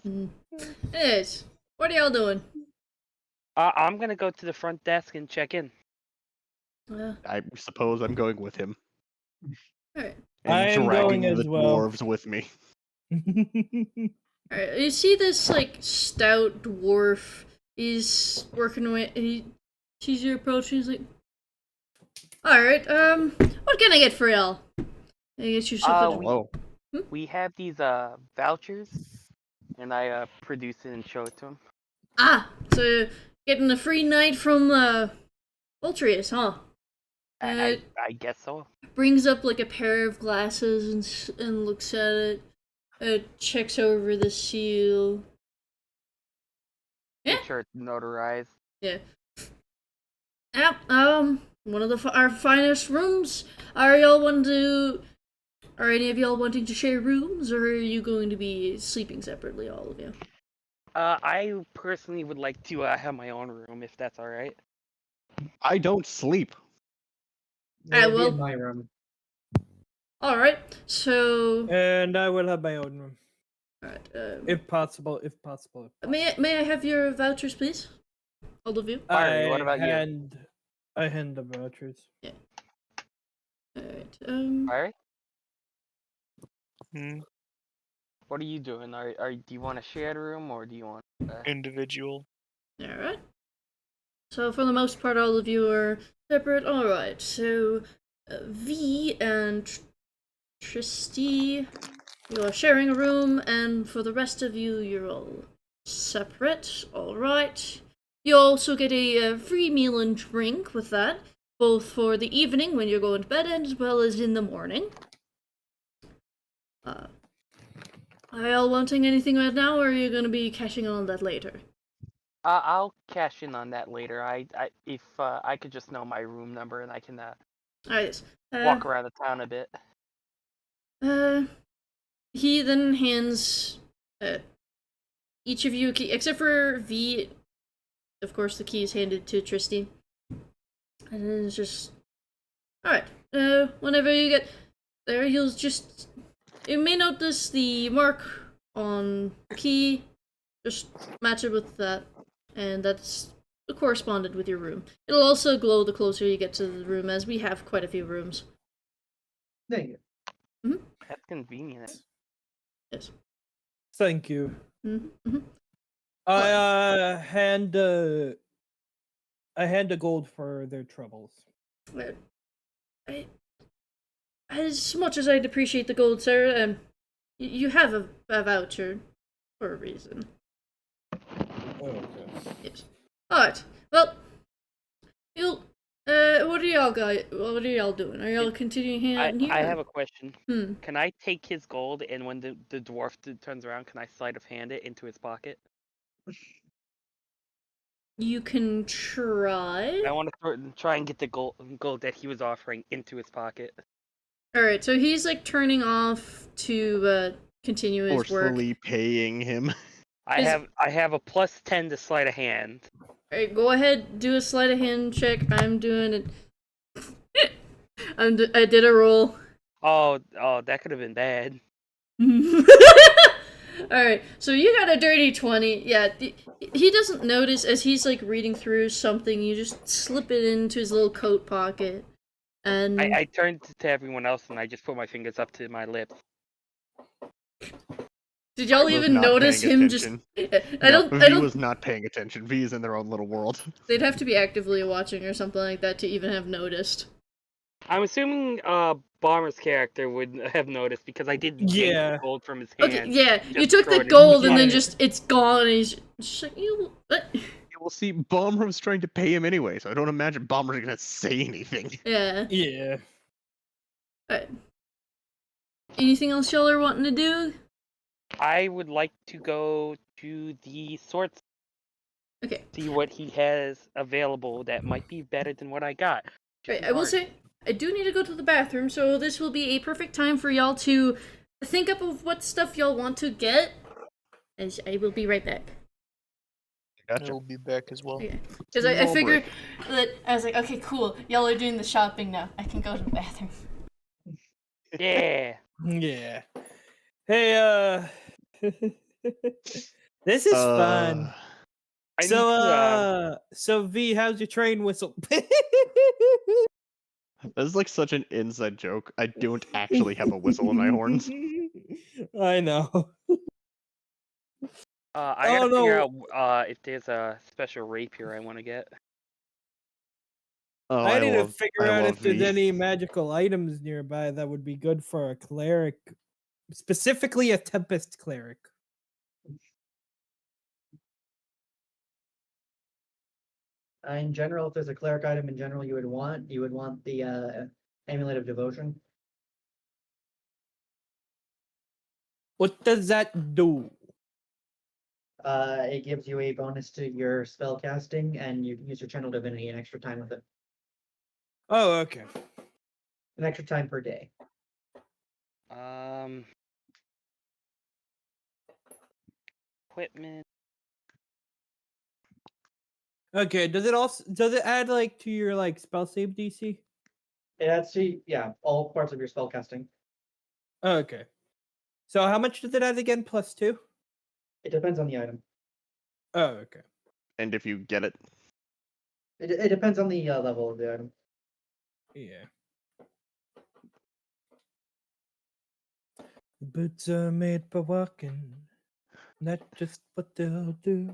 Anyways, what are y'all doing? I'm gonna go to the front desk and check in. I suppose I'm going with him. Alright. And I am dragging going the as well. dwarves with me. Alright, you see this, like, stout dwarf. He's working away. He sees you approach and he's like, alright, what can I get for y'all? I get you something. Hello. We have these vouchers, and I produce it and show it to him. Ah, so getting a free night from Ultrius, huh? I guess so. Brings up like a pair of glasses and looks at it. Checks over the seal. Make sure it's notarized. Yeah. Yep. One of our finest rooms. Are any of y'all wanting to share rooms, or are you going to be sleeping separately, all of you? I personally would like to have my own room, if that's all right. I don't sleep. I will. In my room. All right. So. And I will have my own room. All right. If possible. May I have your vouchers, please? All of you. Byron, what about you? I hand the vouchers. Yeah. All right. Alright. What are you doing? Do you want a shared room or do you want individual? All right. So for the most part, all of you are separate. All right. So V and Tristy, you are sharing a room, and for the rest of you, you're all separate. All right. You also get a free meal and drink with that, both for the evening when you're going to bed and as well as in the morning. Are y'all wanting anything right now, or are you going to be cashing on that later? I'll cash in on that later. If I could just know my room number and I can Alright. walk around the town a bit. He then hands each of you a key, except for V. Of course, the key is handed to Tristy. And then it's just... Alright, whenever you get there, you'll just... You may notice the mark on the key. Just match it with that. And that's corresponded with your room. It'll also glow the closer you get to the room, as we have quite a few rooms. There you That's convenient. Yes. Thank you. Mm-hmm. I hand the gold for their troubles. As much as I'd appreciate the gold, sir, you have a voucher for a reason. Okay. Yes. Alright. Well, what are y'all doing? Are y'all continuing hanging out in here? I have a question. Hmm. Can I take his gold, and when the dwarf turns around, can I sleight of hand it into his pocket? You can try. I want to try and get the gold that he was offering into his pocket. Alright, so he's like turning off to continue his work. Forcefully paying him. I have a +10 to sleight of hand. Alright, go ahead, do a sleight of hand check. I'm doing it. I did a roll. Oh, that could have been bad. Alright, so you got a dirty 20. Yeah, he doesn't notice as he's like reading through something. You just slip it into his little coat pocket. And I turned to everyone else and I just put my fingers up to my lips. did y'all even notice him just... V was not paying attention. V is in their own little world. They'd have to be actively watching or something like that to even have noticed. I'm assuming Bomber's character would have noticed because I did yank the gold from his hand. Okay, yeah, you just took throw the it in gold his and then pocket. just, it's gone, and he's just like, you, what? We'll see. Bomber was trying to pay him anyway, so I don't imagine Bomber's gonna say anything. Yeah. Yeah. Alright. Anything else y'all are wanting to do? I would like to go to the sorts. Okay. See what he has available that might be better than what I got. Right, I will say, I do need to go to the bathroom, so this will be a perfect time for y'all to think up of what stuff y'all want to get. And I will be right back. Gotcha. I'll be back as well. Okay. Because I figured that, I was like, okay, cool, y'all are doing the shopping now. I can go to the bathroom. Yeah. Yeah. Hey, this is fun. So V, how's your train whistle? This is like such an inside joke. I don't actually have a whistle in my horns. I know. I gotta figure out if there's a special rapier I want to get. Oh, I need to figure out if there's V. any magical items nearby that would be good for a cleric, specifically a Tempest cleric. In general, if there's a cleric item in general you would want the Amulet of Devotion. What does that do? It gives you a bonus to your spell casting, and you can use your Channel Divinity an extra time with it. Oh, okay. An extra time per day. Equipment. Okay, does it add like to your like spell save DC? It adds to, yeah, all parts of your spell casting. Okay. So how much does it add again? +2? It depends on the item. Oh, okay. And if you get it. It depends on the level of the item. Yeah. The boots are made for walking, not just what they'll do.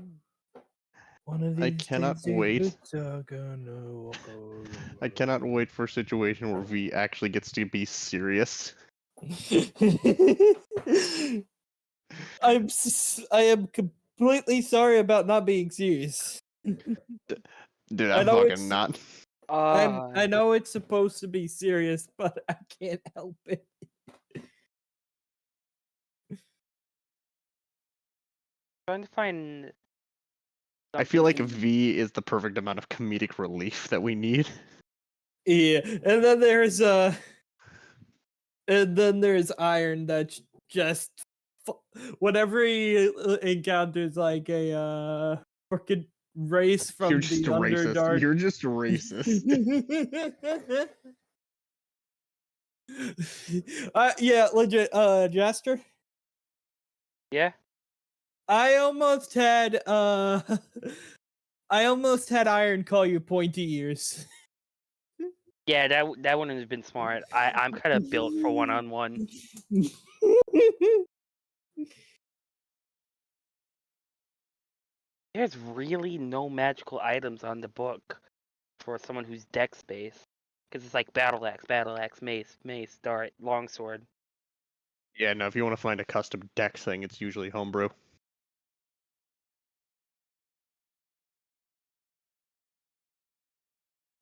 One of these I cannot days, these wait. boots are gonna walk all I cannot wait for a situation where V actually gets to be serious. I am completely sorry about not being serious. Dude, I I'm know fucking it's- not. I know it's supposed to be serious, but I can't help it. Trying to find. I feel like something- V is the perfect amount of comedic relief that we need. Yeah, and then there's Iron that's just whenever he encounters like a freaking race from You're the just racist. Underdark. You're just racist. Yeah, legit. Jaster, Yeah. I almost had Iron call you pointy ears. Yeah, that wouldn't have been smart. I'm kind of built for one-on-one. There's really no magical items on the book for someone who's dex based. Because it's like battle axe, mace, dart, longsword. Yeah, no, if you want to find a custom dex thing, it's usually homebrew.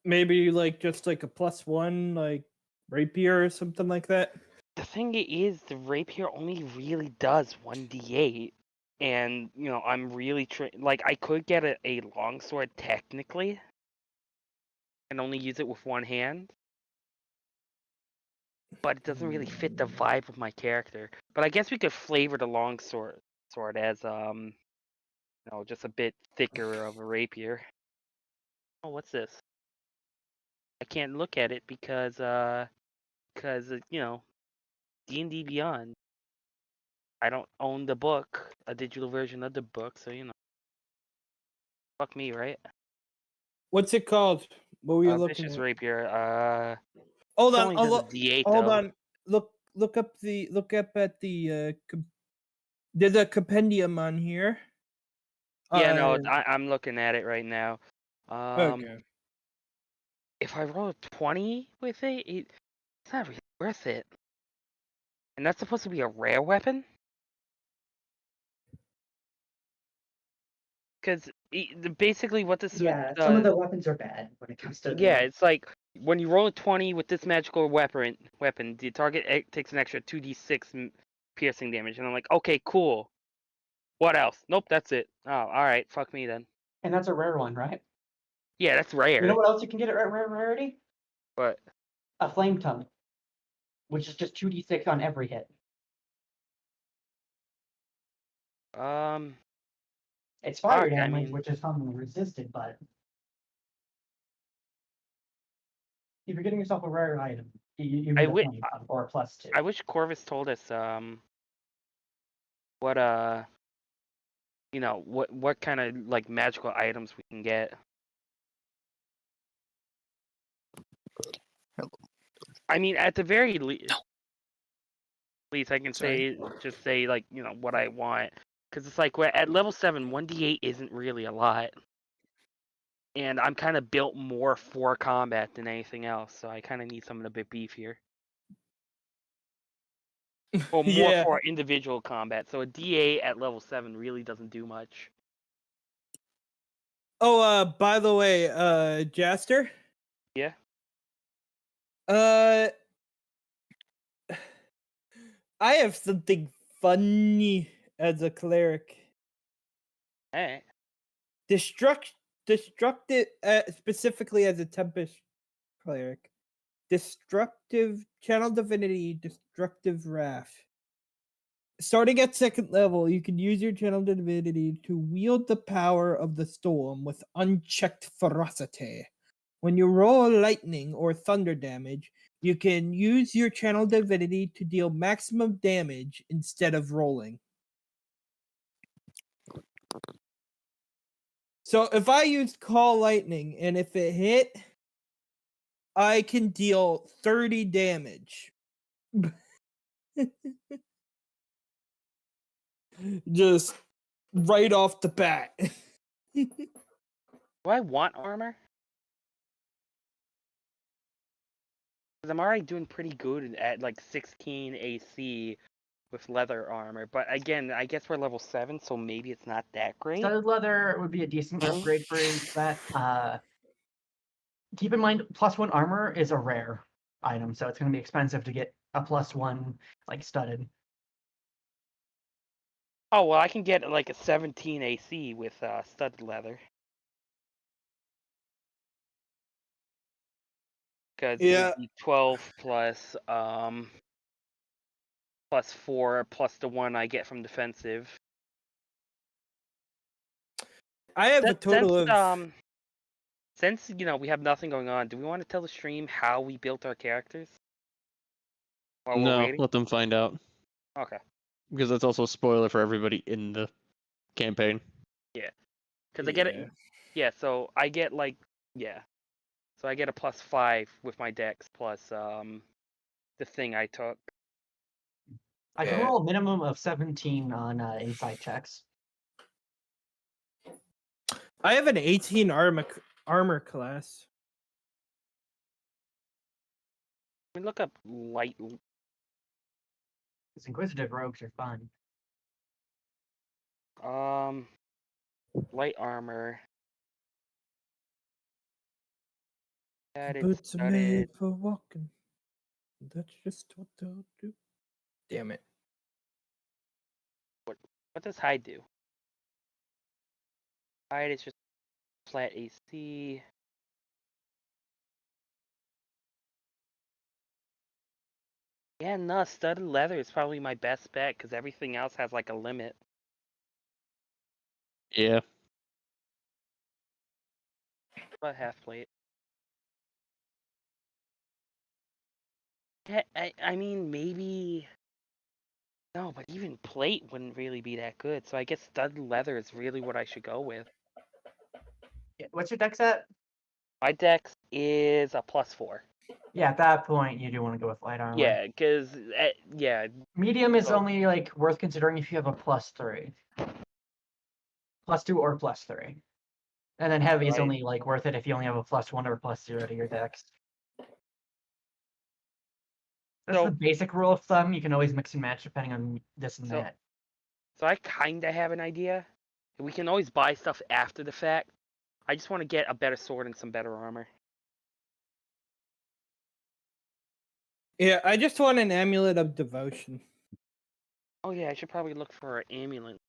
Maybe like just like a +1 like rapier or something like that. The thing is, the rapier only really does 1d8. And, you know, I'm really like, I could get a longsword technically. And only use it with one hand. But it doesn't really fit the vibe of my character. But I guess we could flavor the longsword as, you know, just a bit thicker of a rapier. Oh, what's this? I can't look at it because you know, D&D Beyond. I don't own the book, a digital version of the book, so you know. Fuck me, right? What's it called? What were you looking Vicious at? Rapier. Hold it on, only does a D8 hold though. on. Look up at the there's a compendium on here. Yeah, no, I'm looking at it right now. Okay. If I roll a 20 with it, it's not really worth it. And that's supposed to be a rare weapon? Because basically what this Yeah, does, some of the weapons are bad when it comes to. yeah, it's like when you roll a 20 with this magical weapon, the target takes an extra 2d6 piercing damage, and I'm like, okay, cool. What else? Nope, that's it. Oh, all right, fuck me then. And that's a rare one, right? Yeah, that's rare. You know what else you can get at rare rarity? But A flame tongue, which is just 2d6 on every hit. It's fire fuck, I damage, mean, which is commonly resisted, but if you're getting yourself a rare item, you need a flame tongue or a +2. I wish Corvus told us what you know, what kind of like magical items we can get. I mean, at the very least I can just say like, you know, what I want, because it's like at level 7, 1d8 isn't really a lot, and I'm kind of built more for combat than anything else, so I kind of need something a bit beefier. Or more Yeah. for individual combat. So a D8 at level 7 really doesn't do much. Oh, by the way, Jaster? Yeah. I have something funny as a cleric. Alright. Destructive, specifically as a Tempest cleric. Destructive Channel Divinity, Destructive Wrath. Starting at 2nd level, you can use your Channel Divinity to wield the power of the storm with unchecked ferocity. When you roll lightning or thunder damage, you can use your Channel Divinity to deal maximum damage instead of rolling. So if I used Call Lightning and if it hit, I can deal 30 damage. Just right off the bat. Do I want armor? Because I'm already doing pretty good at like 16 AC with leather armor. But again, I guess we're level 7, so maybe it's not that great. Studded leather would be a decent upgrade for that. Keep in mind, +1 armor is a rare item, so it's going to be expensive to get a +1 like studded. Oh, well, I can get like a 17 AC with studded leather. Because Yeah. 12 plus +4 plus the 1 I get from defensive. I have a total of since you know we have nothing going on, do we want to tell the stream how we built our characters? While we're No, waiting? let them find out. Okay. Because that's also a spoiler for everybody in the campaign. Yeah. Because I get it. Yeah, so I get like so I get a +5 with my dex plus the thing I took. I can Yeah. roll a minimum of 17 on insight checks. I have an 18 armor class. Let me look up light. Because inquisitive rogues are fun. Light armor. Added, Boots are made studded. for walking. That's just what they'll do. Damn it. What does hide do? Hide is just flat AC. Yeah, no, studded leather is probably my best bet because everything else has like a limit. Yeah. But half plate. Yeah, I mean maybe. No, but even plate wouldn't really be that good. So I guess studded leather is really what I should go with. Yeah, what's your dex at? My dex is a +4. Yeah, at that point, you do want to go with light armor. Yeah, because yeah, Medium is So- only like worth considering if you have a +3. +2 or +3. And then heavy is Right. only like worth it if you only have a +1 or +0 to your dex. That's So- the basic rule of thumb. You can always mix and match depending on this and So- that. So I kind of have an idea. We can always buy stuff after the fact. I just want to get a better sword and some better armor. Yeah, I just want an amulet of devotion. Oh yeah, I should probably look for an amulet.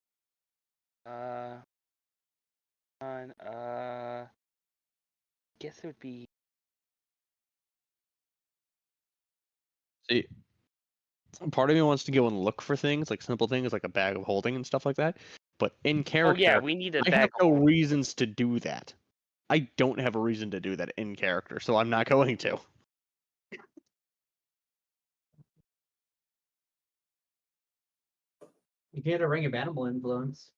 Guess it would be. See, part of me wants to go and look for things, like simple things like a bag of holding and stuff like that. But in Oh character, yeah, we need a I have bag. no reasons to do that. I don't have a reason to do that in character, so I'm not going to. You get a ring of animal influence.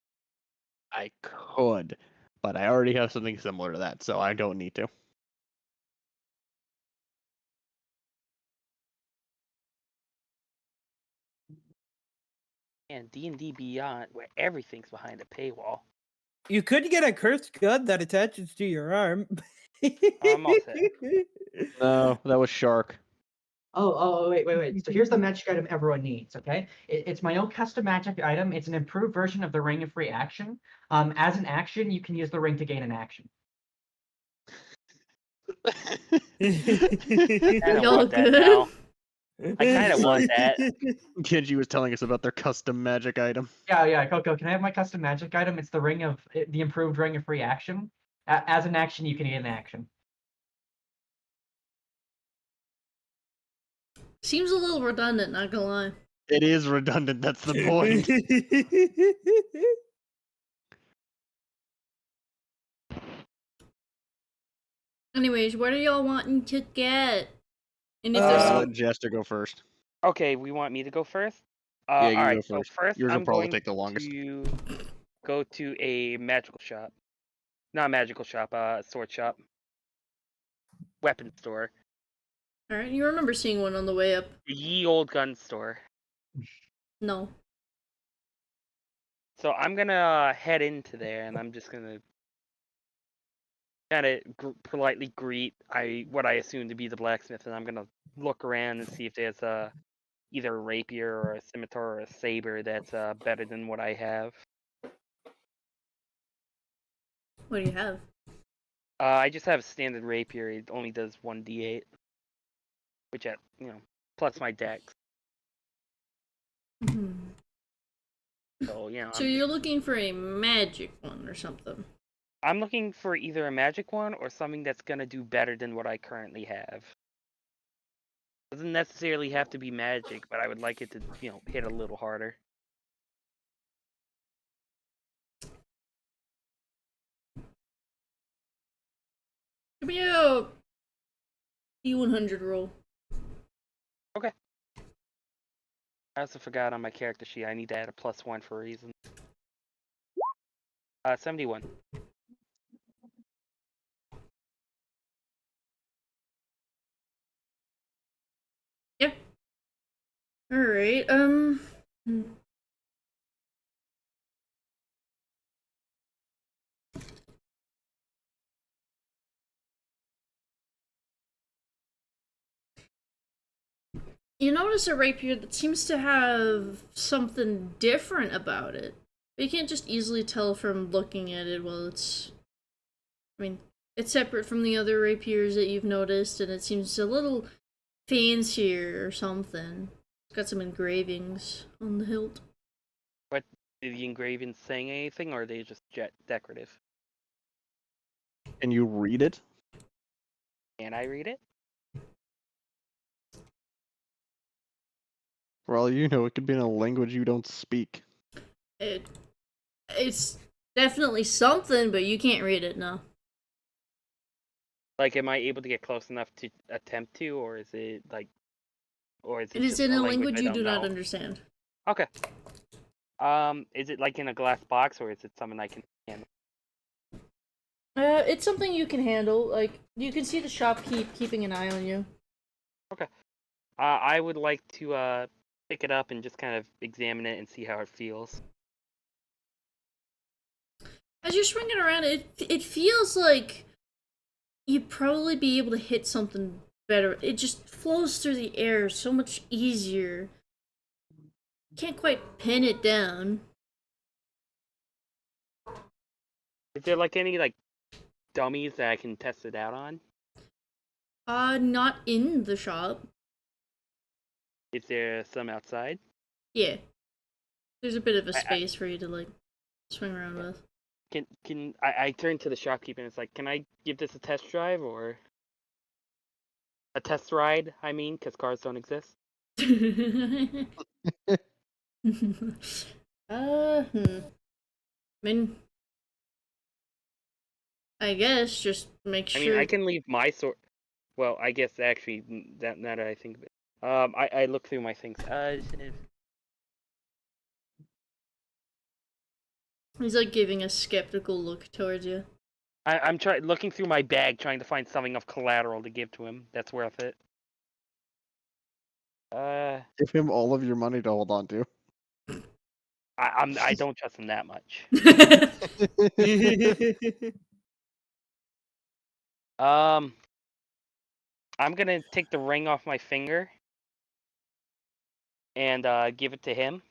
I could, but I already have something similar to that, so I don't need to. And D&D Beyond, where everything's behind a paywall. You could get a cursed gun that attaches to your arm. I'm all set. No, that was Shark. Oh, wait. So here's the magic item everyone needs, okay? It's my own custom magic item. It's an improved version of the Ring of Free Action. As an action, you can use the ring to gain an action. I kinda Y'all want that good? now. I kinda want that. Kenji was telling us about their custom magic item. Yeah, Coco, can I have my custom magic item? It's the improved Ring of Free Action. As an action, you can gain an action. Seems a little redundant, not gonna lie. It is redundant, that's the point. Anyways, what are y'all wanting to get? And if there's I'll some, let Jester go first. Okay, we want me to go first? Yeah, you Alright, go so first. first Yours will I'm probably going take the longest. to go to a magical shop. Not a magical shop, sword shop. Weapon store. alright, you remember seeing one on the way up? The ye old gun store. No. So I'm gonna head into there, and I'm just gonna kind of politely greet what I assume to be the blacksmith, and I'm gonna look around and see if there's either a rapier or a scimitar or a saber that's better than what I have. What do you have? I just have a standard rapier. It only does 1d8, which plus my dex. Mhm. So So you're looking for a magic one or something? I'm looking for either a magic one or something that's gonna do better than what I currently have. Doesn't necessarily have to be magic, but I would like it to, hit a little harder. Give me a D100 roll. Okay. I also forgot on my character sheet I need to add a +1 for a reason. 71. Alright, Hmm. You notice a rapier that seems to have something different about it. But you can't just easily tell from looking at it. Well, I mean, it's separate from the other rapiers that you've noticed, and it seems a little fancier or something. It's got some engravings on the hilt. But are the engravings saying anything, or are they just decorative? Can you read it? Can I read it? For all you know, it could be in a language you don't speak. It's definitely something, but you can't read it, no. Like, am I able to get close enough to attempt to, or is it like, It is just in a language I you don't do not know? understand. Okay. Is it like in a glass box, or is it something I can handle? It's something you can handle. Like, you can see the shopkeep keeping an eye on you. Okay. I would like to pick it up and just kind of examine it and see how it feels. As you're swinging around, it feels like you'd probably be able to hit something better. It just flows through the air so much easier. Can't quite pin it down. Is there like any like dummies that I can test it out on? Not in the shop. Is there some outside? Yeah. There's a bit of a space for you to, like, swing around with. I turn to the shopkeeper and it's like, can I give this a test drive or a test ride? I mean, because cars don't exist. I mean, I guess just make sure. I mean, I can leave my sword. Well, I guess actually, now that I think of it, I look through my things. He's like giving a skeptical look towards you. I'm looking through my bag, trying to find something of collateral to give to him that's worth it. Give him all of your money to hold on to. I don't trust him that much. I'm gonna take the ring off my finger and give it to him.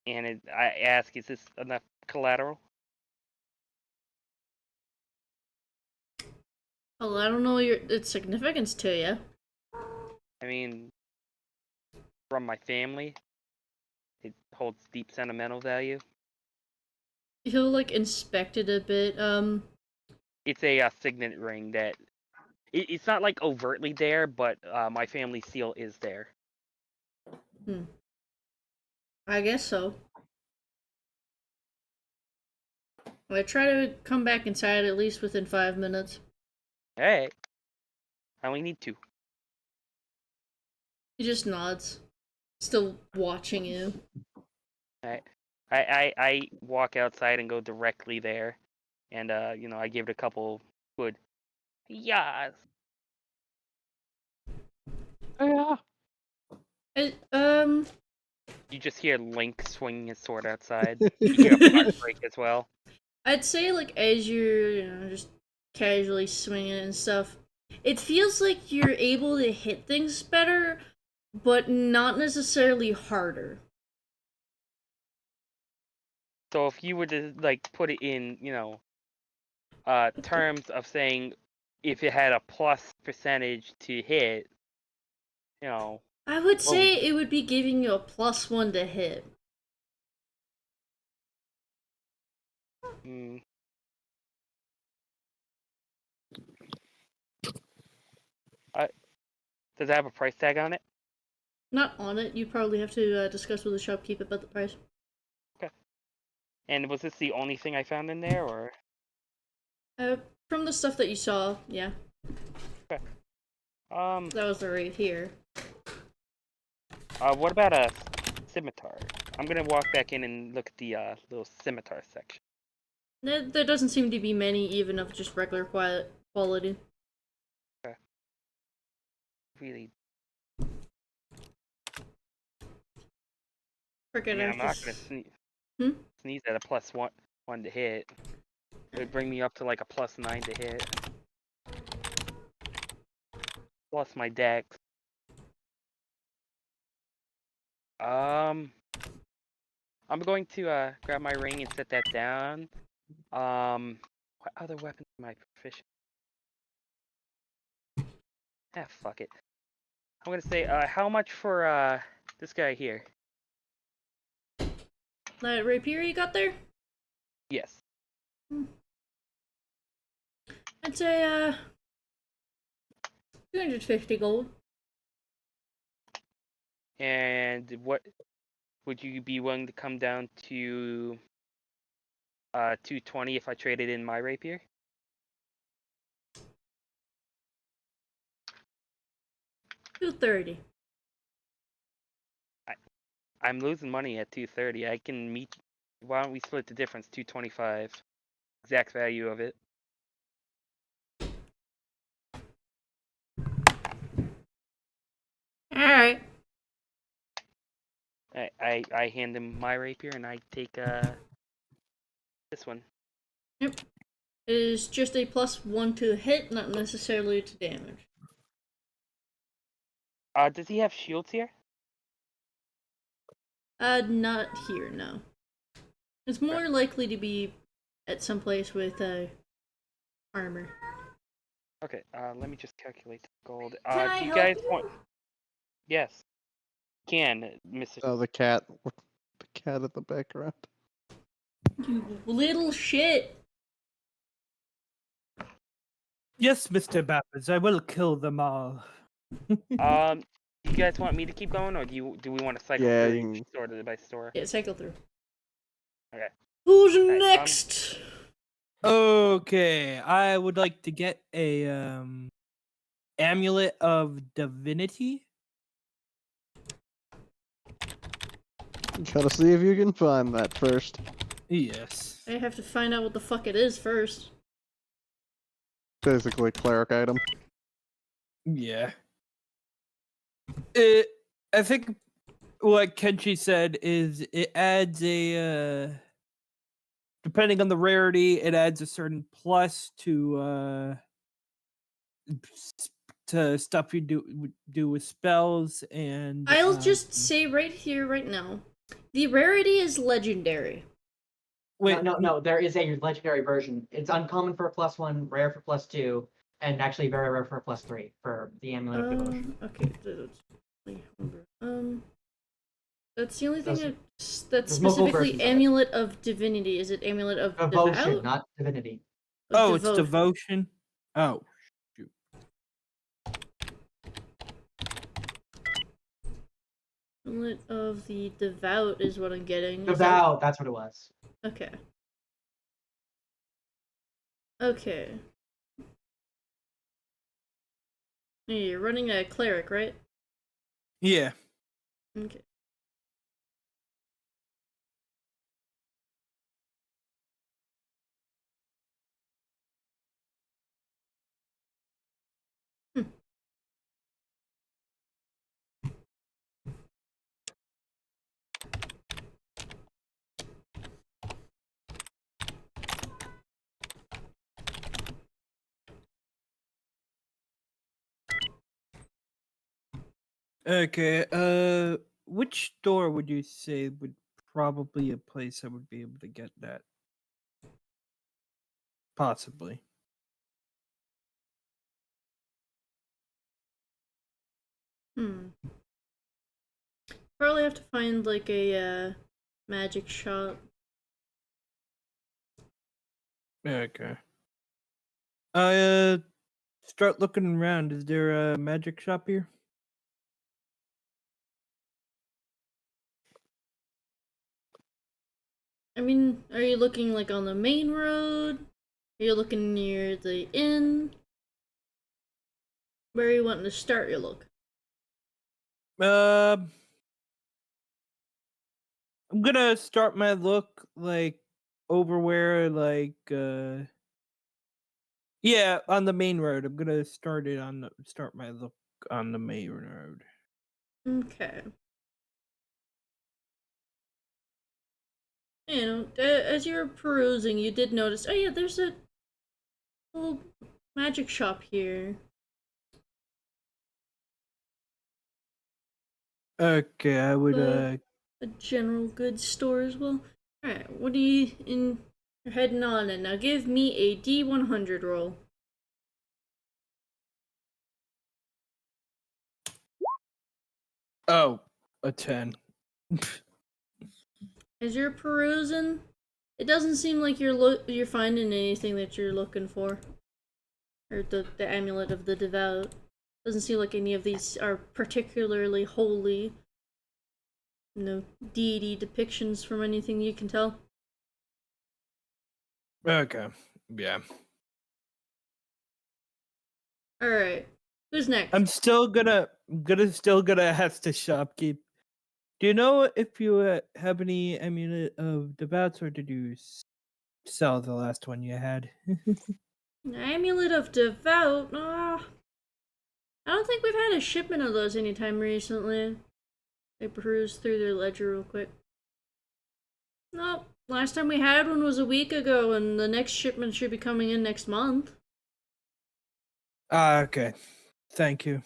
And I ask, is this enough collateral? Well, I don't know its significance to you. I mean, from my family, it holds deep sentimental value. He'll like inspect it a bit. It's a signet ring that it's not like overtly there, but my family seal is there. I guess so. I try to come back inside at least within 5 minutes. Hey, I only need 2. He just nods, still watching you. Alright. I walk outside and go directly there, and I give it a couple good yes. Yeah. You just hear Link swinging his sword outside. You hear a part break as well. I'd say, like, as you're, just casually swinging it and stuff, it feels like you're able to hit things better, but not necessarily harder. So if you were to like put it in, terms of saying if it had a plus percentage to hit, I would say it would be giving you a +1 to hit. Does it have a price tag on it? Not on it. You probably have to discuss with the shopkeep about the price. Okay. And was this the only thing I found in there, or? From the stuff that you saw, yeah. Okay. That was right here. What about a scimitar? I'm gonna walk back in and look at the little scimitar section. There doesn't seem to be many, even of just regular quality. Okay. Really. Forget I'm not just... gonna Hmm? sneeze at a +1 to hit. It would bring me up to like a +9 to hit. Plus my dex. I'm going to grab my ring and set that down. What other weapons am I proficient? Ah, fuck it. I'm gonna say, how much for this guy here? That rapier you got there? Yes. I'd say, 250 gold. And what would you be willing to come down to 220 if I traded in my rapier? $230. I'm losing money at 230. I can meet. Why don't we split the difference? 225. Exact value of it. Alright. I hand him my rapier and I take this one. Yep. It is just a +1 to hit, not necessarily to damage. Does he have shields here? Not here, no. It's more likely to be at some place with, armor. Okay, let me just calculate the gold. Can I do you help guys you? want? Yes. Can, Mr. Oh, the cat. The cat at the background. You little shit! Yes, Mr. Bappers, I will kill them all. Do you guys want me to keep going, or do we want to cycle Yeah, through you can- store by store? Yeah, cycle through. Okay. Who's Alright, next? Okay, I would like to get a amulet of divinity. Gotta see if you can find that first. Yes. I have to find out what the fuck it is first. Basically, cleric item. Yeah. I think what Kenshi said is it adds a depending on the rarity, it adds a certain plus to stuff you do with spells and I'll just say right here, right now, the rarity is legendary. wait, No. There is a legendary version. It's uncommon for a +1, rare for +2, and actually very rare for a +3 for the Amulet of Devotion. Okay. That's the only thing that's there's multiple specifically versions of it. Amulet of Divinity. Is it Amulet of Devotion, Devout? not divinity. oh, it's devotion. Oh, shoot. Amulet of the Devout is what I'm getting. Is that- Devout, that's what it was. Okay. Okay. Yeah, you're running a cleric, right? Yeah. Okay. Okay. Which store would you say would probably a place I would be able to get that? Possibly. Probably have to find like a magic shop. Okay. Start looking around. Is there a magic shop here? I mean, are you looking like on the main road? Are you looking near the inn? Where are you wanting to start your look? I'm gonna start my look like over where yeah, on the main road. I'm gonna start my look on the main road. Okay. As you were perusing, you did notice. Oh yeah, there's a little magic shop here. Okay, I would A general goods store as well. All right, what are you in? You're heading on, and now give me a D100 roll. oh, a 10. As you're perusing, it doesn't seem like you're finding anything that you're looking for, or the amulet of the devout. Doesn't seem like any of these are particularly holy. No deity depictions from anything you can tell. Okay, yeah. All right, who's next? I'm still gonna ask the shopkeep. Do you know if you have any amulet of devouts, or did you sell the last one you had? Amulet of devout. I don't think we've had a shipment of those anytime recently. I perused through their ledger real quick. Nope. Last time we had one was a week ago, and the next shipment should be coming in next month. Ah, okay. Thank you.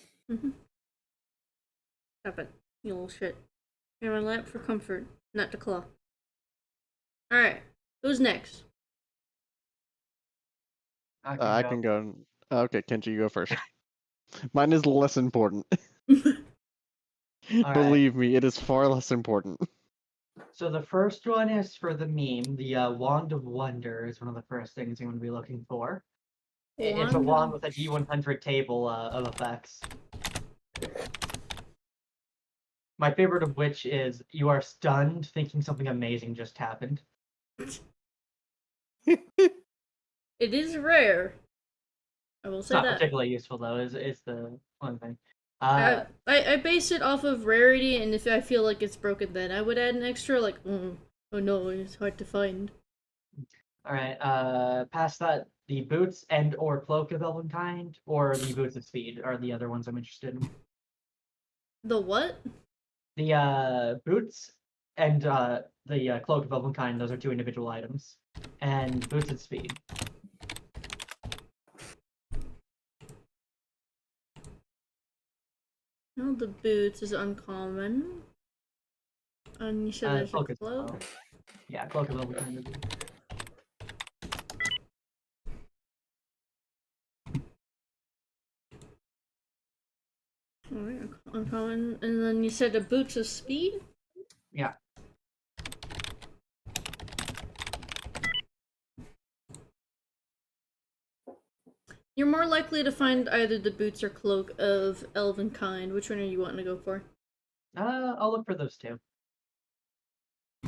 Stop it, you little shit. You're my lamp for comfort, not to claw. Alright, who's next? I can go. Okay, Kenji, you go first. Mine is less important. Believe me, it is far less important. So the first one is for the meme. The Wand of Wonder is one of the first things you're going to be looking for. It's a wand with a D100 table of effects. My favorite of which is you are stunned thinking something amazing just happened. It is rare. I will say Not that. particularly useful though, is the one thing. I base it off of rarity, and if I feel like it's broken, then I would add an extra, like, oh no, it's hard to find. Alright, past that, the boots and or cloak of Elvenkind, or the boots of speed are the other ones I'm interested in. The what? The boots and the cloak of Elvenkind, those are two individual items. And boots of speed. No, the boots is uncommon. And you said there's a cloak is cloak? well. Yeah, cloak of Elvenkind would be. Alright, uncommon. And then you said the boots of speed? Yeah. You're more likely to find either the boots or cloak of Elvenkind. Which one are you wanting to go for? I'll look for those two.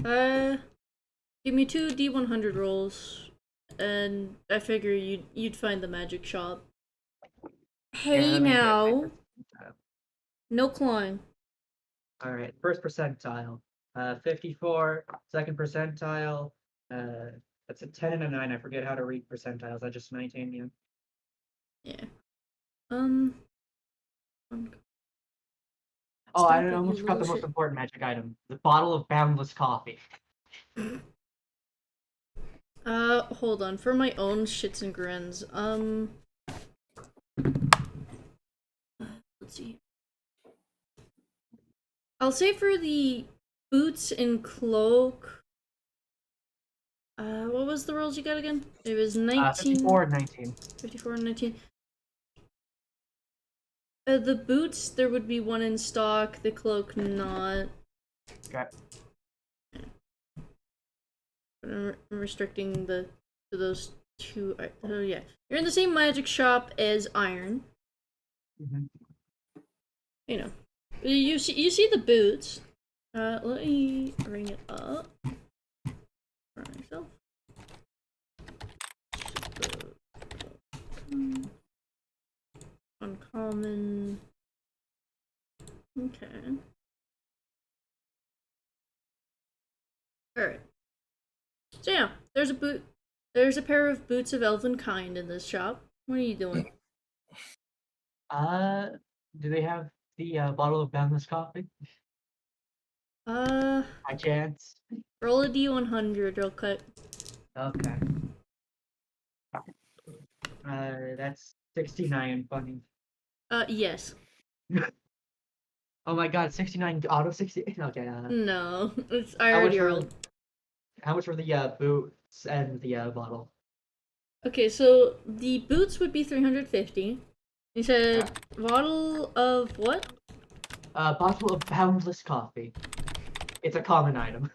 Give me 2 D100 rolls, and I figure you'd find the magic shop. Hey now. No climb. Alright, first percentile. 54, second percentile. That's a 10 and a 9. I forget how to read percentiles. I just 19 you. Yeah. Oh, I almost forgot the most important magic item. The bottle of boundless coffee. Hold on. For my own shits and grins, let's see. I'll say for the boots and cloak, what was the rolls you got again? It was 19... 54 and 19. 54 and 19. The boots, there would be one in stock, the cloak not. Okay. I'm restricting to those two. Oh yeah, you're in the same magic shop as Iron. You know, you see the boots. Let me bring it up for myself. Uncommon. Okay. Alright. So yeah, there's a pair of boots of Elvenkind in this shop. What are you doing? Do they have the bottle of boundless coffee? By chance? Roll a d100 real quick. Okay. That's 69 funny. Yes. Oh my god, 69 out of 60. Okay. No, I already rolled. How much for the boots and the bottle? Okay, so the boots would be 350. You said bottle of what? A bottle of boundless coffee. It's a common item.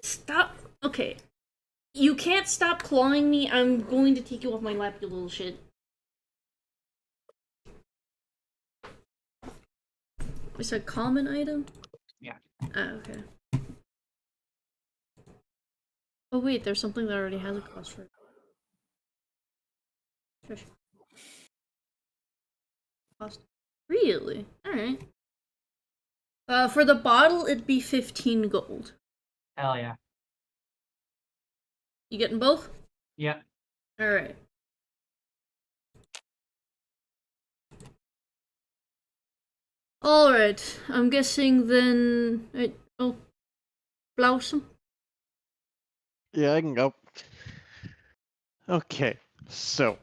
Stop. Okay. You can't stop clawing me. I'm going to take you off my lap, you little shit. It's a common item? Yeah. Ah, okay. Oh wait, there's something that already has a cost for it. Shush. Cost. Really? Alright. For the bottle, it'd be 15 gold. Hell yeah. You getting both? Yeah. Alright. Alright, I'm guessing then... oh, Blossom? Yeah, I can go. Okay, so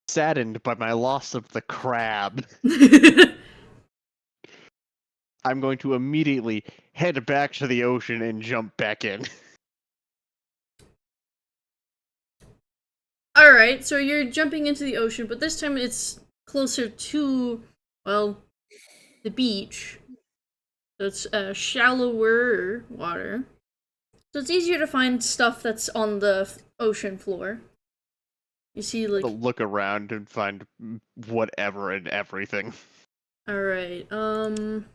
saddened by my loss of the crab, I'm going to immediately head back to the ocean and jump back in. Alright, so you're jumping into the ocean, but this time it's closer to, well, the beach. So it's shallower water. So it's easier to find stuff that's on the ocean floor. You see, like... To look around and find whatever and everything. Alright, One,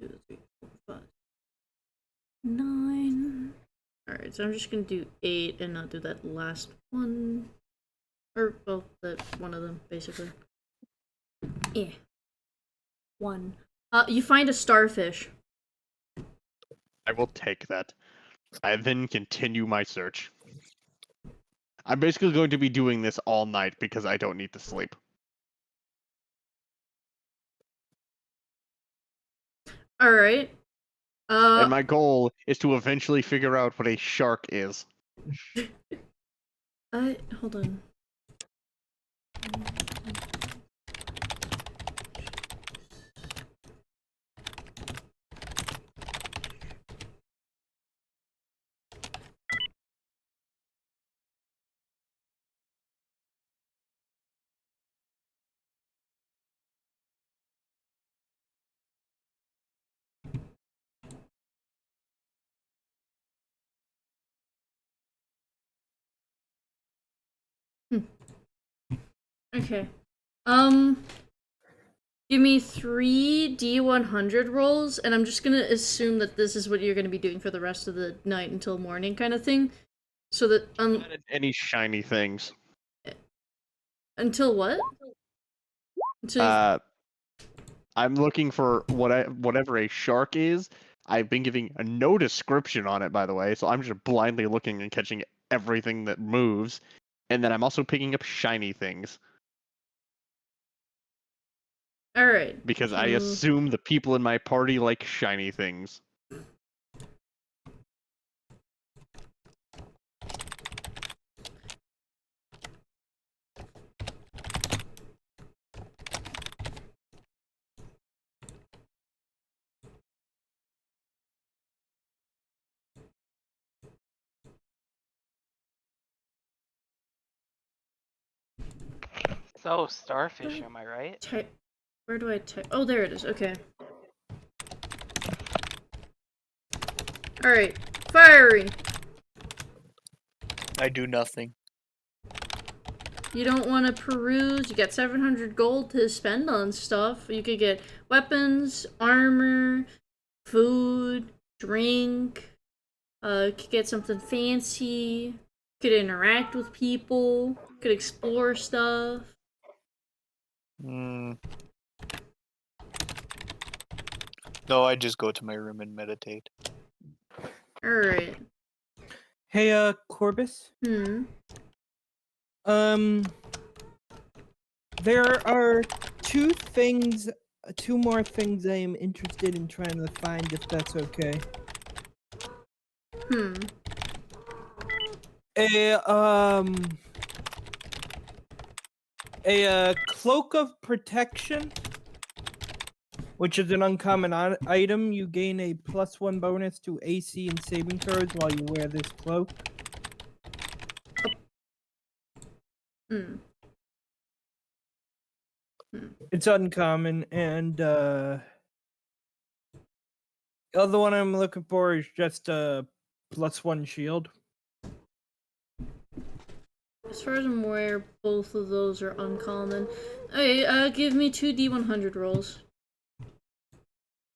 2, 3, 4, 5, 9. Alright, so I'm just gonna do 8 and not do that last one. Or, well, that one of them, basically. Yeah. 1. You find a starfish. I will take that. I then continue my search. I'm basically going to be doing this all night because I don't need to sleep. Alright. And my goal is to eventually figure out what a shark is. Hold on. Okay. Give me 3 D100 rolls, and I'm just gonna assume that this is what you're gonna be doing for the rest of the night until morning kind of thing. So that, Any shiny things. until what? Until I'm looking for whatever a shark is. I've been giving no description on it, by the way, so I'm just blindly looking and catching everything that moves. And then I'm also picking up shiny things. Alright. Because I assume the people in my party like shiny things. So, starfish, am I right? Where do I type? Oh, there it is. Okay. Alright. Firing! I do nothing. You don't want to peruse. You got 700 gold to spend on stuff. You could get weapons, armor, food, drink. Could get something fancy. Could interact with people. Could explore stuff. No, I just go to my room and meditate. Alright. Hey, Corbus. There are two more things I am interested in trying to find, if that's okay. A cloak of protection, which is an uncommon item. You gain a +1 bonus to AC and saving throws while you wear this cloak. It's uncommon, and the other one I'm looking for is just a +1 shield. As far as I'm aware, both of those are uncommon. Hey, give me 2 D100 rolls.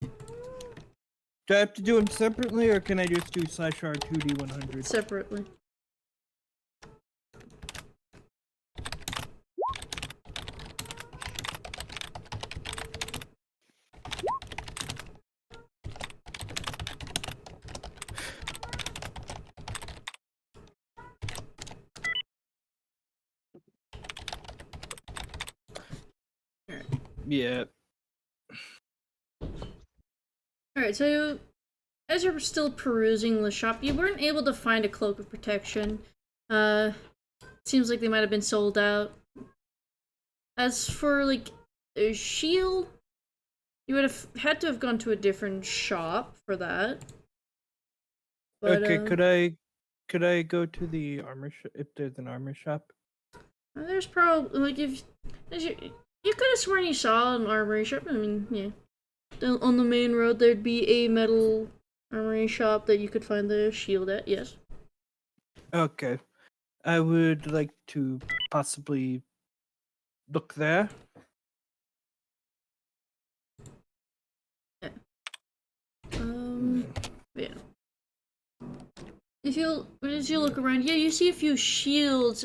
Do I have to do them separately, or can I just do /R 2D100? Separately. Yeah. Alright, so as you're still perusing the shop, you weren't able to find a cloak of protection. Seems like they might have been sold out. As for, like, a shield, you would have had to have gone to a different shop for that. But, Okay, could I go to the armor shop if there's an armor shop? There's probably, like, you could have sworn you saw an armory shop. I mean, yeah. On the main road, there'd be a metal armory shop that you could find the shield at, yes. Okay. I would like to possibly look there. Yeah. Yeah. As you look around, yeah, you see a few shields.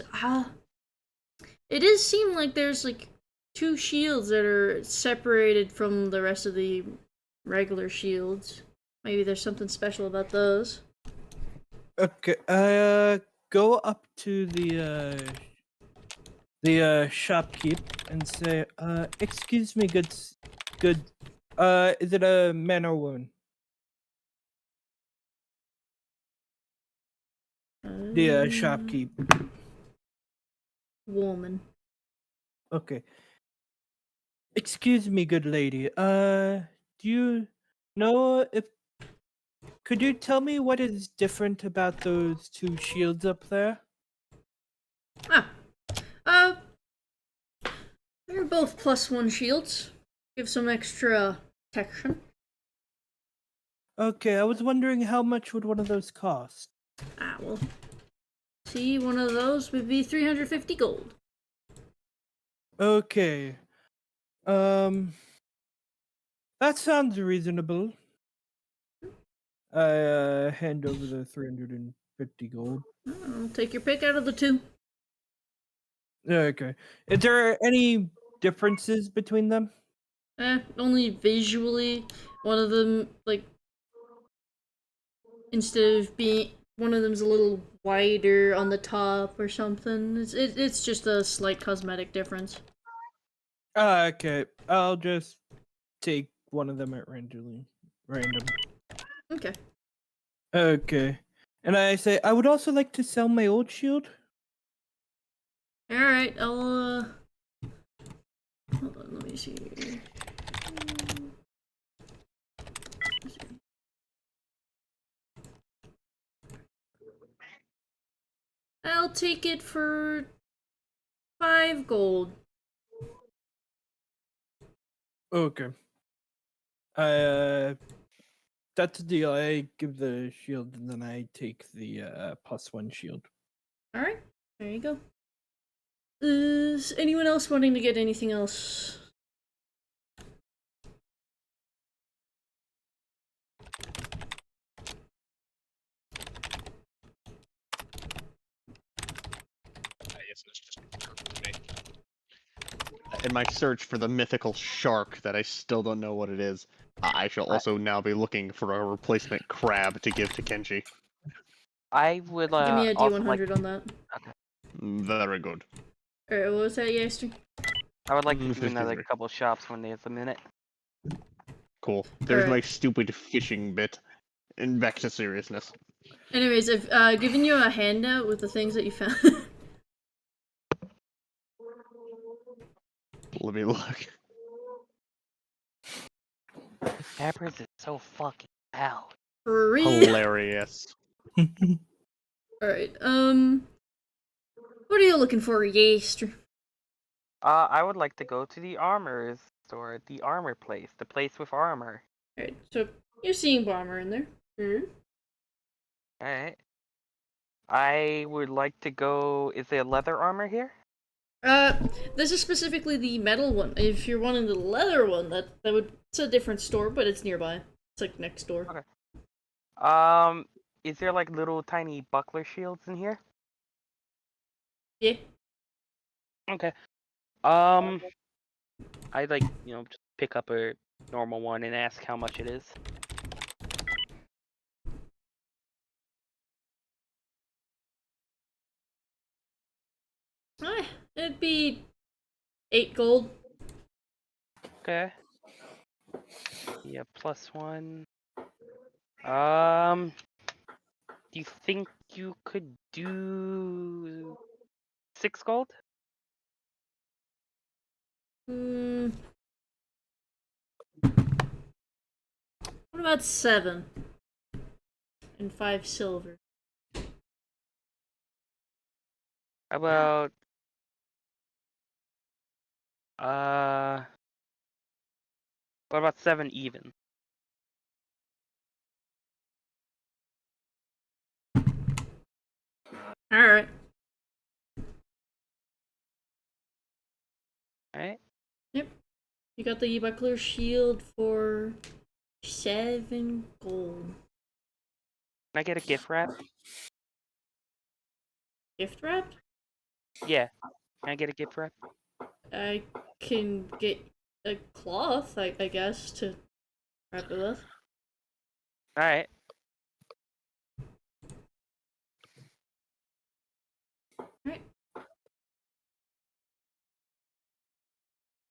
It does seem like there's, like, 2 shields that are separated from the rest of the regular shields. Maybe there's something special about those. Okay, go up to the shopkeep and say, excuse me, good, is it a man or woman? The shopkeep. Woman. Okay. Excuse me, good lady. Do you know if... Could you tell me what is different about those 2 shields up there? They're both +1 shields. Give some extra protection. Okay, I was wondering how much would one of those cost? Well. See, one of those would be 350 gold. Okay. That sounds reasonable. I hand over the 350 gold. I'll take your pick out of the 2. Okay. Is there any differences between them? Only visually. One of them, like, instead of being, one of them's a little wider on the top or something. It's just a slight cosmetic difference. Okay. I'll just take one of them at random. Okay. Okay. And I say, I would also like to sell my old shield. Alright, I'll, hold on, let me see. I'll take it for 5 gold. Okay. That's the deal. I give the shield and then I take the +1 shield. Alright, there you go. Is anyone else wanting to get anything else? In my search for the mythical shark that I still don't know what it is, I shall also now be looking for a replacement crab to give to Kenji. I would Give me a also D100 like. on that. Very good. Alright, what was that, Yaster? I would like to do 53. another couple shops when there's a minute. Cool. There's my Alright. stupid fishing bit. And back to seriousness. Anyways, I've given you a handout with the things that you found. Let me look. Peppers is so fucking loud. Free. Hilarious. Alright, what are you looking for, Yaster? I would like to go to the armor store, the armor place, the place with armor. Alright, so you're seeing Bomber in there. Alright. I would like to go. Is there leather armor here? This is specifically the metal one. If you're wanting the leather one, it's a different store, but it's nearby. It's like next door. Okay. Is there like little tiny buckler shields in here? Yeah. Okay. I'd like, just pick up a normal one and ask how much it is. It'd be 8 gold. Okay. Yeah, +1. Do you think you could do 6 gold? What about 7? And 5 silver. How about what about 7 even? Alright. Alright. Yep. You got the buckler shield for 7 gold. Can I get a gift wrap? Gift wrap? Yeah. Can I get a gift wrap? I can get a cloth, I guess, to wrap it with. Alright.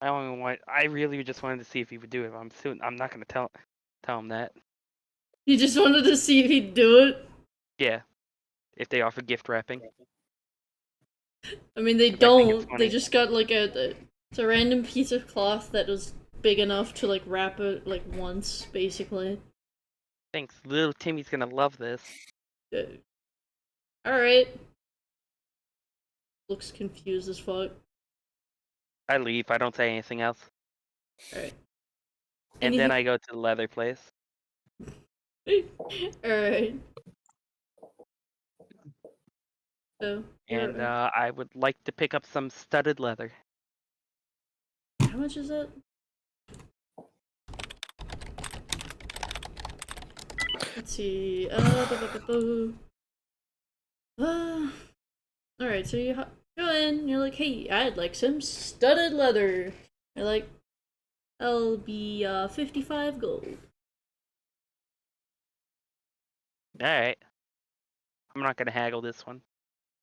I really just wanted to see if he would do it. I'm not gonna tell him that. You just wanted to see if he'd do it? Yeah. If they offer gift wrapping. I mean, they 'Cause I think it's don't. They funny. just got like it's a random piece of cloth that was big enough to like wrap it like once, basically. Thanks. Little Timmy's gonna love this. Alright. Looks confused as fuck. I leave. I don't say anything else. Alright. And then I go to the leather place. Alright. So, And I would like to pick up some studded leather. how much is it? Let's see. Alright, so you go in, you're like, hey, I'd like some studded leather. You're like, I'll be 55 gold. Alright. I'm not gonna haggle this one.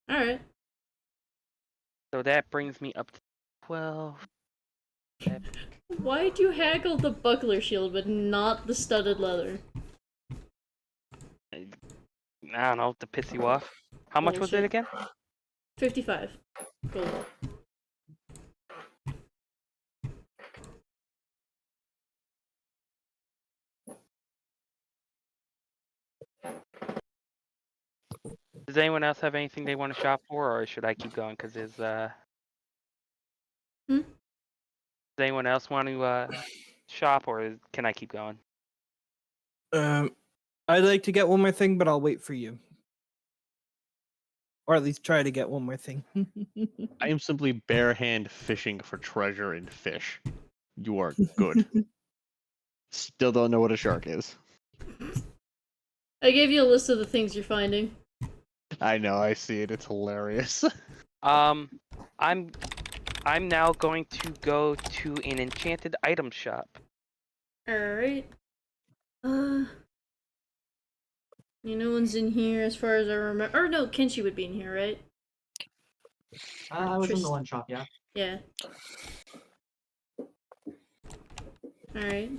Alright. So that brings me up to 12. Why'd you haggle the buckler shield but not the studded leather? I don't know, to piss you off. How much was it Bullshit. again? 55 gold. Does anyone else have anything they want to shop for, or should I keep going? Because there's Hmm? Does anyone else want to shop, or can I keep going? I'd like to get one more thing, but I'll wait for you. Or at least try to get one more thing. I am simply bare hand fishing for treasure and fish. You are good. Still don't know what a shark is. I gave you a list of the things you're finding. I know, I see it. It's hilarious. I'm now going to go to an enchanted item shop. Alright. No one's in here as far as I remember. Or no, Kenshi would be in here, right? I was in the Trist- lunch shop, yeah. Yeah. Alright.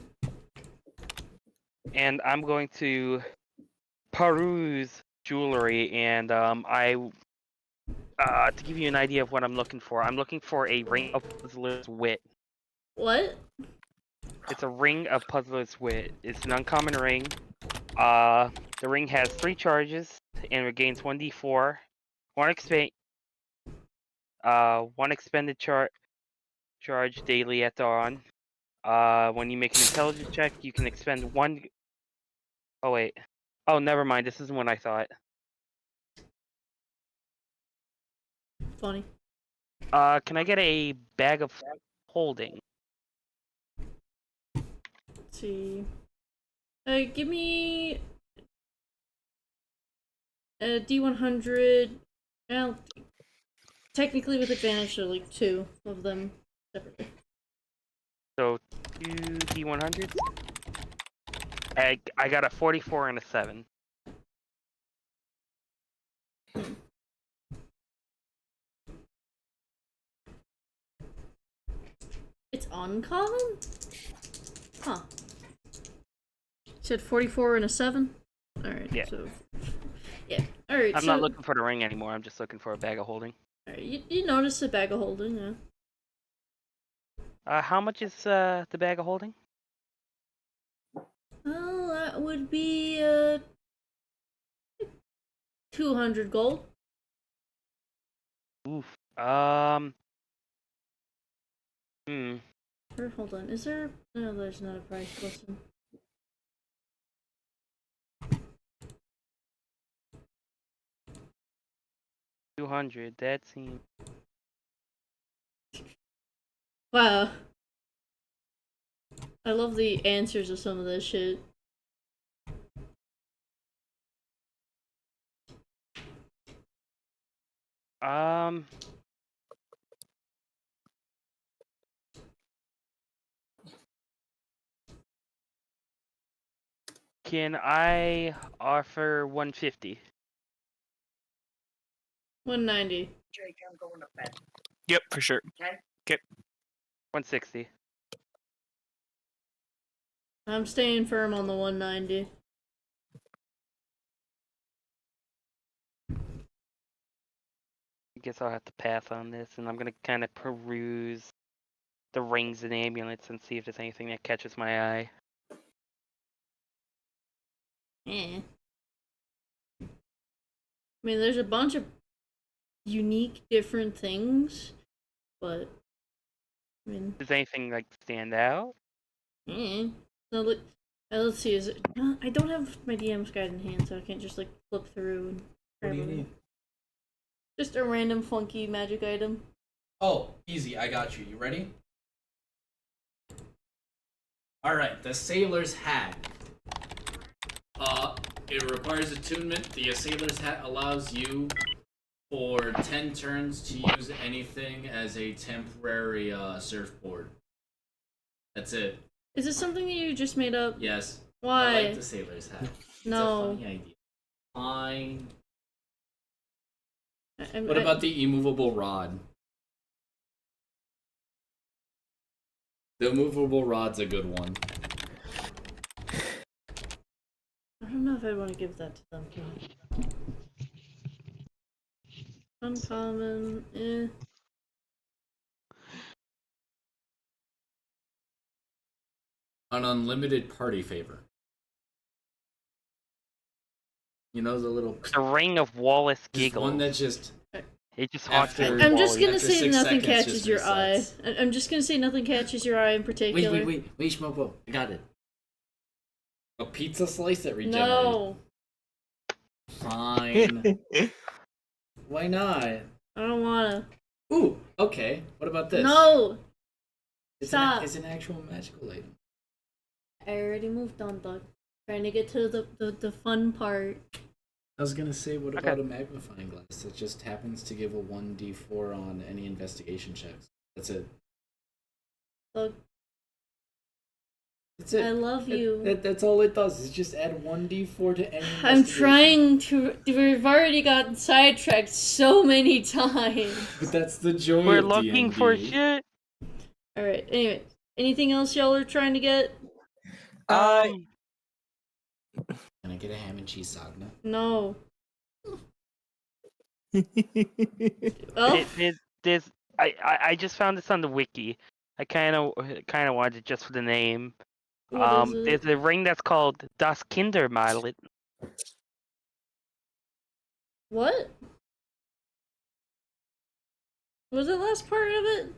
And I'm going to peruse jewelry, and to give you an idea of what I'm looking for, I'm looking for a ring of puzzler's wit. What? It's a ring of puzzler's wit. It's an uncommon ring. The ring has 3 charges and regains 1d4. One expended charge daily at dawn. When you make an intelligence check, you can expend 1. Oh wait. Oh, never mind. This isn't what I thought. Funny. Can I get a bag of holding? Let's see. Give me a D100. Well, technically with advantage, so like 2 of them separately. So 2 D100s. I got a 44 and a 7. It's uncommon? Huh. You said 44 and a 7? Alright, Yeah. so... Yeah, alright, I'm so... not looking for the ring anymore. I'm just looking for a bag of holding. Alright, you notice a bag of holding, yeah. How much is the bag of holding? Well, that would be, 200 gold. Oof. Or, hold on, is there... No, there's not a price listed. $200. That seems. Wow. I love the answers of some of this shit. Can I offer 150? 190. Yep, for sure. 160. I'm staying firm on the 190. I guess I'll have to pass on this, and I'm gonna kind of peruse the rings and amulets and see if there's anything that catches my eye. Eh. I mean, there's a bunch of unique, different things, but I mean, Does anything like stand out? So let's see. Is it? I don't have my DM's guide in hand, so I can't just like flip through and What grab do you it. need? Just a random funky magic item. Oh, easy. I got you. You ready? Alright, the Sailor's Hat. It requires attunement. The Sailor's Hat allows you for 10 turns to use anything as a temporary surfboard. That's it. Is this something that you just made up? Yes. Why? I like the Sailor's Hat. It's No. a funny idea. Fine. I'm- What about the immovable rod? The immovable rod's a good one. I don't know if I'd want to give that to them. Uncommon, eh. An unlimited party favor. You know the little The Ring of Wallace There's Giggles. one that just It just haunts after- me. I'm just gonna After say 6 nothing seconds, catches just your eye. resets. I'm just gonna say nothing catches your eye in particular. wait, Shmopo, I got it. A pizza slice that regenerates. No, Fine. Why not? I don't wanna. Ooh, okay. What about this? No, it's stop. It's an actual magical item. I already moved on, Doug. Trying to get to the fun part. I was gonna say, what Okay. about a magnifying glass that just happens to give a 1d4 on any investigation checks? That's it. Doug, That's it. I love you. That's all it does. Is just add 1d4 to any. I'm investigation. trying to. We've already gotten sidetracked so many times. But that's the joy We're of looking for D&D. shit. Alright, anyway. Anything else y'all are trying to get? Can I get a ham and cheese sagna? No. Well, I just found this on the wiki. I kind of wanted it just for the name. what is it? There's a ring that's called Das Kindermallet. What? What was the last part of it?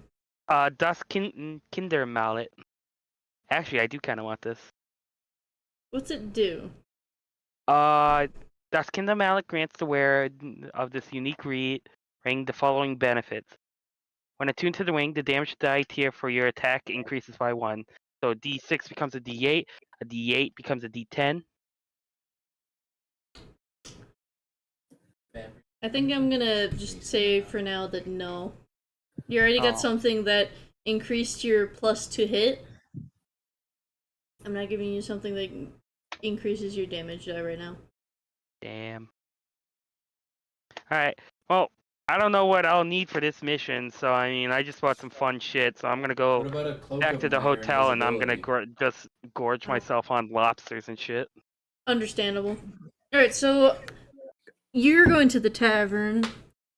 Das Kindermallet. Actually, I do kind of want this. What's it do? Das Kindermallet grants the wearer of this unique ring the following benefits. When attuned to the ring, the damage die tier for your attack increases by 1. So D6 becomes a D8, a D8 becomes a D10. I think I'm gonna just say for now that no. You already got Oh. something that increased your plus to hit. I'm not giving you something that increases your damage die right now. Damn. Alright, well, I don't know what I'll need for this mission, so I mean, I just bought some fun shit, so I'm gonna What go about a cloak back of to the minor hotel and I'm gonna invisibility? just gorge myself on lobsters and shit. Understandable. Alright, so you're going to the tavern.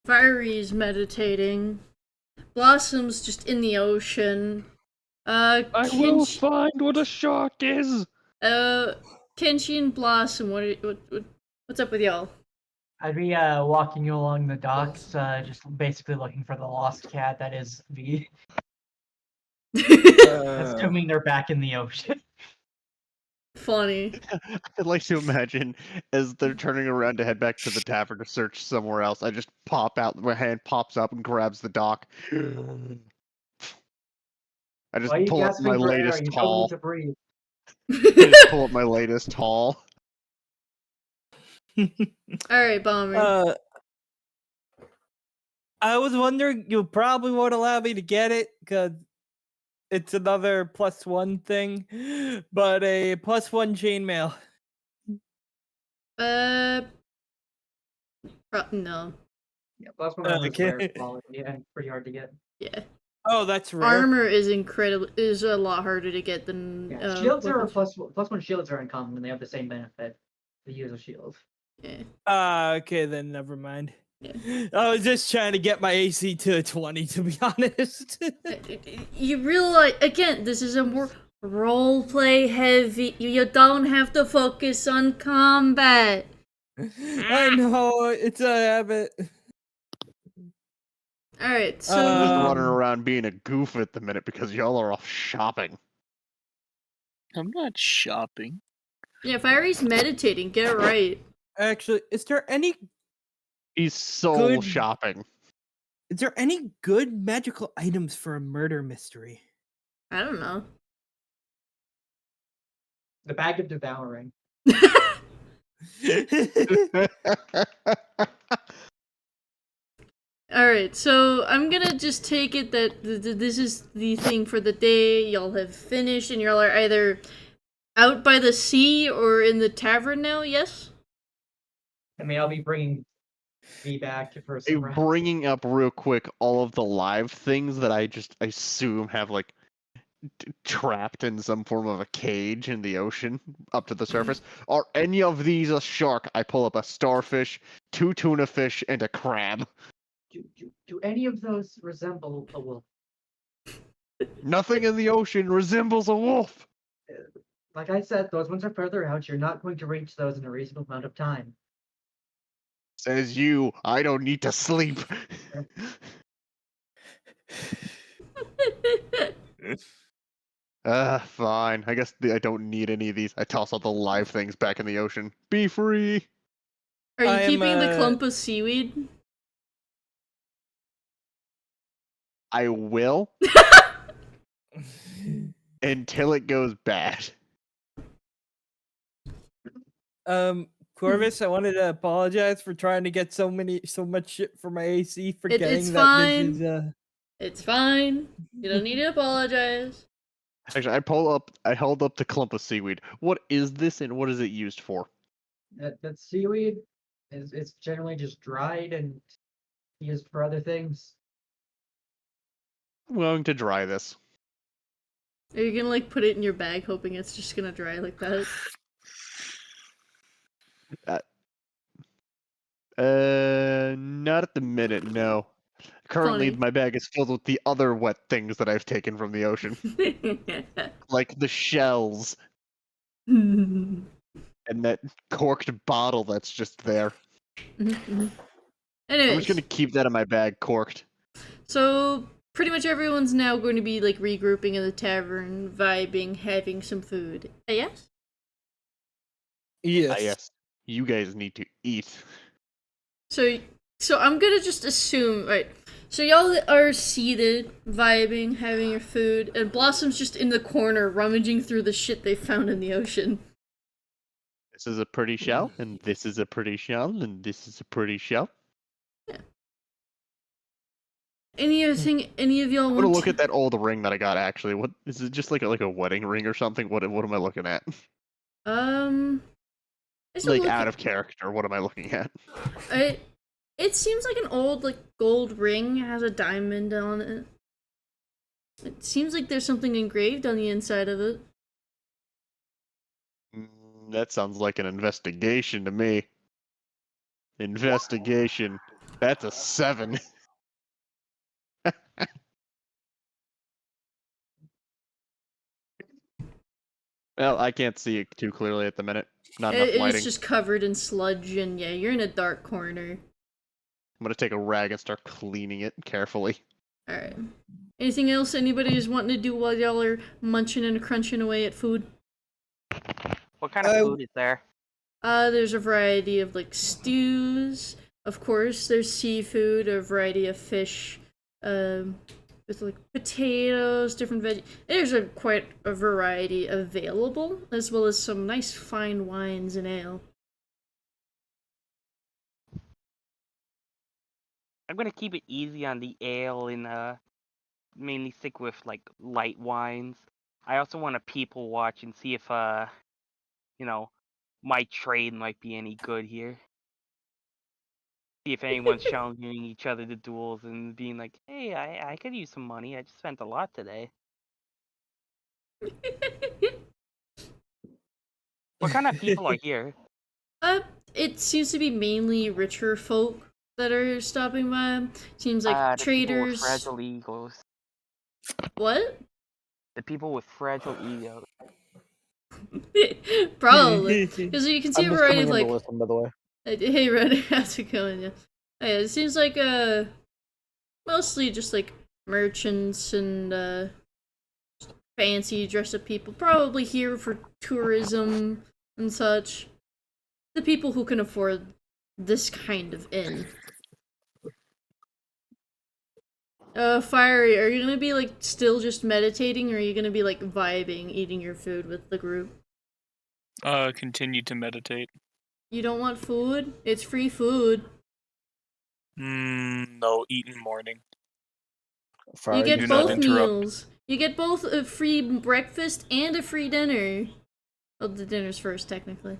Fiery's meditating. Blossom's just in the ocean. find what a shark is. Kenshi and Blossom, what's up with y'all? I'd be walking along the docks, just basically looking for the lost cat that is V. Assuming they're back in the ocean. Funny. I'd like to imagine as they're turning around to head back to the tavern to search somewhere else, I just pop out, my hand pops up and grabs the dock. I just Why are you pull up gasping my for air? latest You don't haul. need to breathe. I just pull up my latest haul. Alright, Bomber. I was wondering, you probably won't allow me to get it because it's another +1 thing, but a +1 chainmail. No. Yeah, plus one armor is Okay. rare quality and pretty hard to get. Yeah. Oh, that's rare. Armor is a lot harder to get than Yeah, shields are weapons. plus one shields are uncommon and they have the same benefit. The use of shields. Yeah. Okay, then never mind. Yeah. I was just trying to get my AC to a 20, to be honest. You realize, again, this is a more roleplay heavy. You don't have to focus on combat. I know, it's a habit. Alright, so. I'm just running around being a goof at the minute because y'all are off shopping. I'm not shopping. Yeah, Fiery's meditating, get it right. Actually, is there any He's soul Good. shopping. Is there any good magical items for a murder mystery? I don't know. The bag of devouring. Alright, so I'm gonna just take it that this is the thing for the day. Y'all have finished, and y'all are either out by the sea or in the tavern now, yes? I mean, I'll be bringing V back for Hey, some rest. bringing up real quick all of the live things that I assume have like trapped in some form of a cage in the ocean up to the surface. Are any of these a shark? I pull up a starfish, 2 tuna fish, and a crab. Do any of those resemble a wolf? Nothing in the ocean resembles a wolf. Like I said, those ones are further out. You're not going to reach those in a reasonable amount of time. Says you. I don't need to sleep. Fine. I guess I don't need any of these. I toss all the live things back in the ocean. Be free. Are you I am, keeping the clump of seaweed? I will until it goes bad. Corvus, I wanted to apologize for trying to get so much shit for my AC, forgetting it's that fine. this is It's fine. You don't need to apologize. Actually, I held up the clump of seaweed. What is this, and what is it used for? That seaweed is it's generally just dried and used for other things. I'm going to dry this. Are you gonna like put it in your bag, hoping it's just gonna dry like that? Not at the minute, no. Currently, Funny. my bag is filled with the other wet things that I've taken from the ocean, like the shells and that corked bottle that's just there. I'm Anyways, just gonna keep that in my bag, corked. so pretty much everyone's now going to be like regrouping in the tavern, vibing, having some food. Yes? Yes. Ah, yes. You guys need to eat. So I'm gonna just assume, right? So y'all are seated, vibing, having your food, and Blossom's just in the corner rummaging through the shit they found in the ocean. This is a pretty shell, and this is a pretty shell, and this is a pretty shell. Any of y'all I'm want gonna look at that old ring that I got. Actually, what is it? Just like a wedding ring or something? What am I looking at? It's Like out of character. What am I looking at? It seems like an old like gold ring. It has a diamond on it. It seems like there's something engraved on the inside of it. That sounds like an investigation to me. Investigation. That's a 7. Well, I can't see it too clearly at the minute. Not enough lighting. It's just covered in sludge, and yeah, you're in a dark corner. I'm gonna take a rag and start cleaning it carefully. Alright. Anything else anybody is wanting to do while y'all are munching and crunching away at food? What kind of food is there? There's a variety of like stews. Of course, there's seafood, a variety of fish, with like potatoes, different veg. There's quite a variety available, as well as some nice fine wines and ale. I'm gonna keep it easy on the ale and mainly stick with like light wines. I also want to people watch and see if my trade might be any good here. See if anyone's challenging each other to duels and being like, hey, I could use some money. I just spent a lot today. What kind of people are here? It seems to be mainly richer folk that are stopping by. Seems like The people with traders. fragile egos. What? The people with fragile egos. Probably, because you can see a variety of like. Listen, by the way. Hey, Red, how's it going? Yeah, hey, it seems like mostly just like merchants and fancy dress-up people, probably here for tourism and such. The people who can afford this kind of inn. Fiery, are you gonna be like still just meditating, or are you gonna be like vibing, eating your food with the group? Continue to meditate. You don't want food? It's free food. No, eat in morning. You get both meals. You get both a free breakfast and a free dinner. Well, the dinner's first, technically.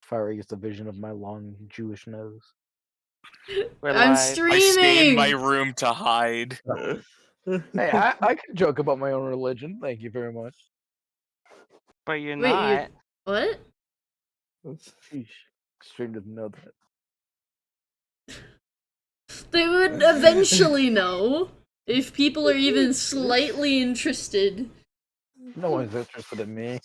Fiery gets a vision of my long Jewish nose. I'm streaming! I stay in my room to hide. Hey, I can joke about my own religion. Thank you very much. But you're Wait, not. What? Sheesh. Stream doesn't know that. They would eventually know if people are even slightly interested. No one's interested in me.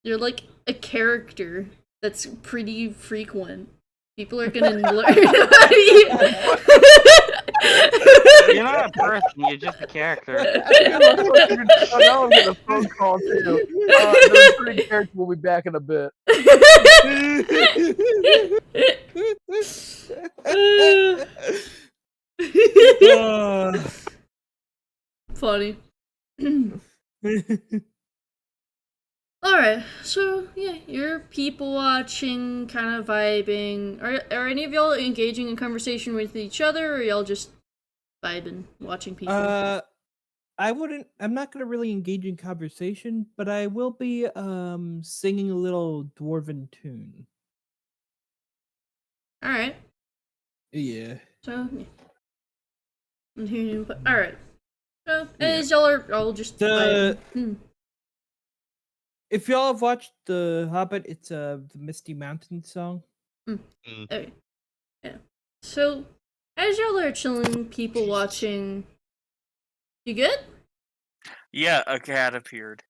You're like a character that's pretty frequent. People are gonna learn. You're not a person, you're just a character. Now I'm getting a phone call too. The pretty character will be back in a bit. Funny. Alright, so yeah, you're people watching, kind of vibing. Are any of y'all engaging in conversation with each other, or y'all just vibing, watching people? I'm not gonna really engage in conversation, but I will be singing a little dwarven tune. All right. Yeah. So, all right. So, as y'all are all just If y'all have watched The Hobbit, it's the Misty Mountain song. Okay. Yeah. So, as y'all are chilling, people watching. You good? Yeah, a cat appeared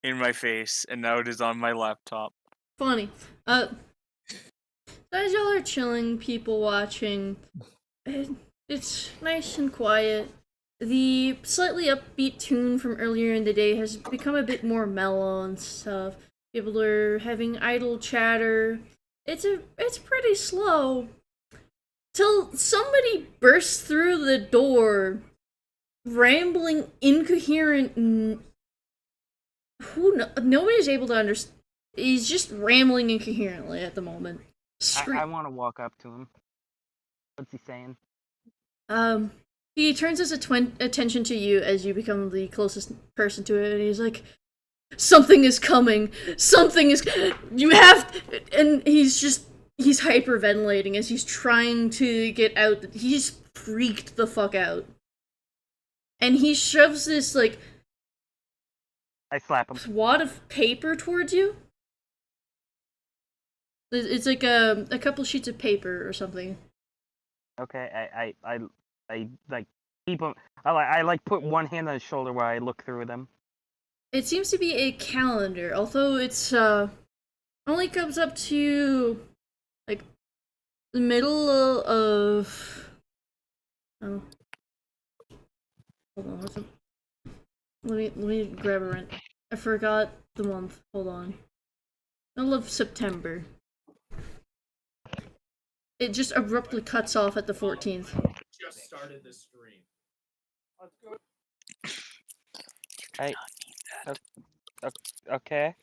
in my face, and now it is on my laptop. Funny. As y'all are chilling, people watching, it's nice and quiet. The slightly upbeat tune from earlier in the day has become a bit more mellow and stuff. People are having idle chatter. It's pretty slow. Till somebody bursts through the door, rambling, incoherent. Nobody's able to understand. He's just rambling incoherently at the moment. I want to walk up to him. What's he saying? He turns his attention to you as you become the closest person to it, and he's like, "Something is coming. Something is. You have." And he's hyperventilating as he's trying to get out. He's freaked the fuck out, and he shoves this like. I slap him. Wad of paper towards you. It's like a couple sheets of paper or something. Okay, I like keep him. I like put one hand on his shoulder while I look through them. It seems to be a calendar, although it's only comes up to like the middle of. Oh, hold on. Let me grab a rent. I forgot the month. Hold on. Middle of September. It just abruptly cuts off at the 14th. Just started the stream. Let's go. Okay.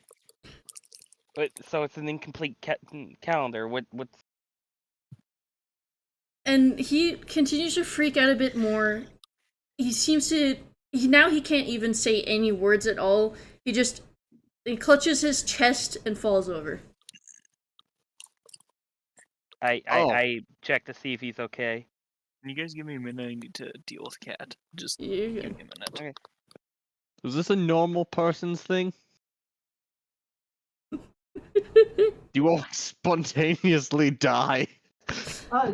But so it's an incomplete calendar. What's? And he continues to freak out a bit more. He seems to. He can't even say any words at all. He clutches his chest and falls over. I check to see if he's okay. Can you guys give me a minute? I need to deal with cat. Just give me a minute. Okay. Was this a normal person's thing? Do you all spontaneously die?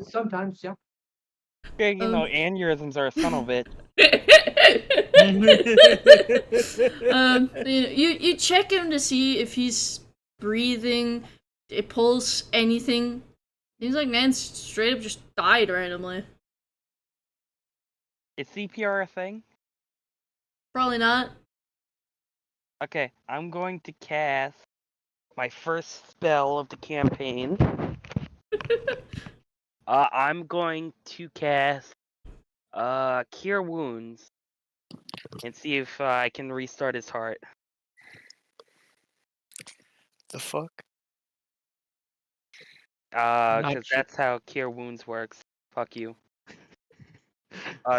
Sometimes, yeah. Okay, aneurysms are a son of it. You check him to see if he's breathing, a pulse, anything. He's like, man, straight up just died randomly. Is CPR a thing? Probably not. Okay, I'm going to cast my first spell of the campaign. I'm going to cast Cure Wounds and see if I can restart his heart. The fuck? Because that's how Cure Wounds works. Fuck you.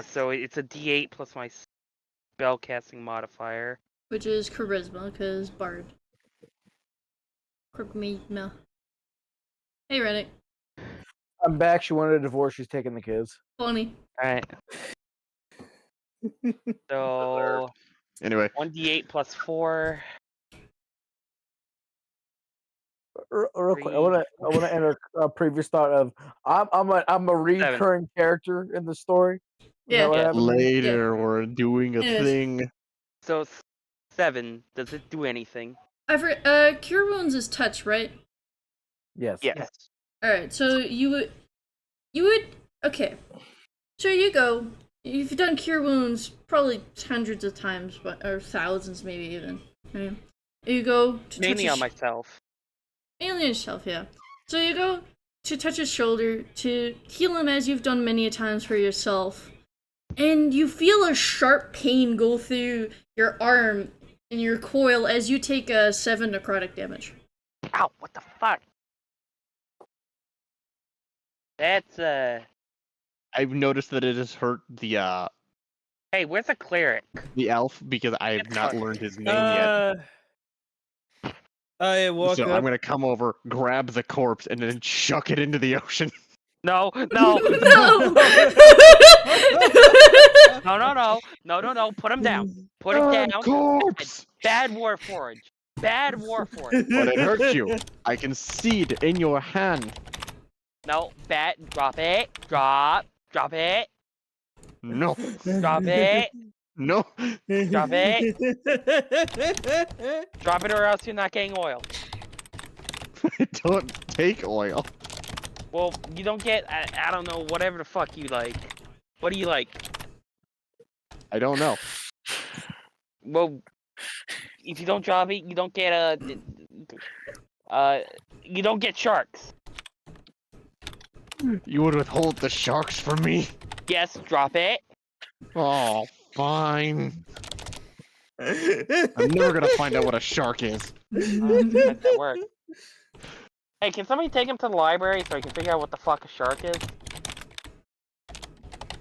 So it's a D8 plus my spell casting modifier. Which is charisma, because bard. Charisma. Hey, Rennick. I'm back. She wanted a divorce. She's taking the kids. Funny. Alright. So Anyway. 1d8 plus 4. Real quick, I want to enter a previous thought of I'm a recurring character in the story. Yeah. Later, we're doing a thing. So 7. Does it do anything? Cure Wounds is touch, right? Yes. Yes. Alright, so you would okay. So you go. You've done Cure Wounds probably hundreds of times, or thousands maybe even. Right? You go to Mainly touch on myself. Mainly on yourself, yeah. So you go to touch his shoulder, to heal him as you've done many a times for yourself. And you feel a sharp pain go through your arm and your coil as you take 7 necrotic damage. Ow, what the fuck? That's I've noticed that it has hurt the Hey, where's a cleric? The elf, because I have not learned his name yet. I walk So up. I'm gonna come over, grab the corpse, and then chuck it into the ocean. No. No. No. Put him down. Put it down. Corpse! Bad Warforged. Bad Warforged. But it hurts you. I can see it in your hand. No, bad. Drop it. Drop it. No. Drop it. No. Drop it. Drop it or else you're not getting oil. I don't take oil. Well, you don't get, I don't know, whatever the fuck you like. What do you like? I don't know. Well, if you don't drop it, you don't get, you don't get sharks. You would withhold the sharks from me? Yes, drop it. Oh, fine. I'm never gonna find out what a shark is. That work. Hey, can somebody take him to the library so I can figure out what the fuck a shark is? I'm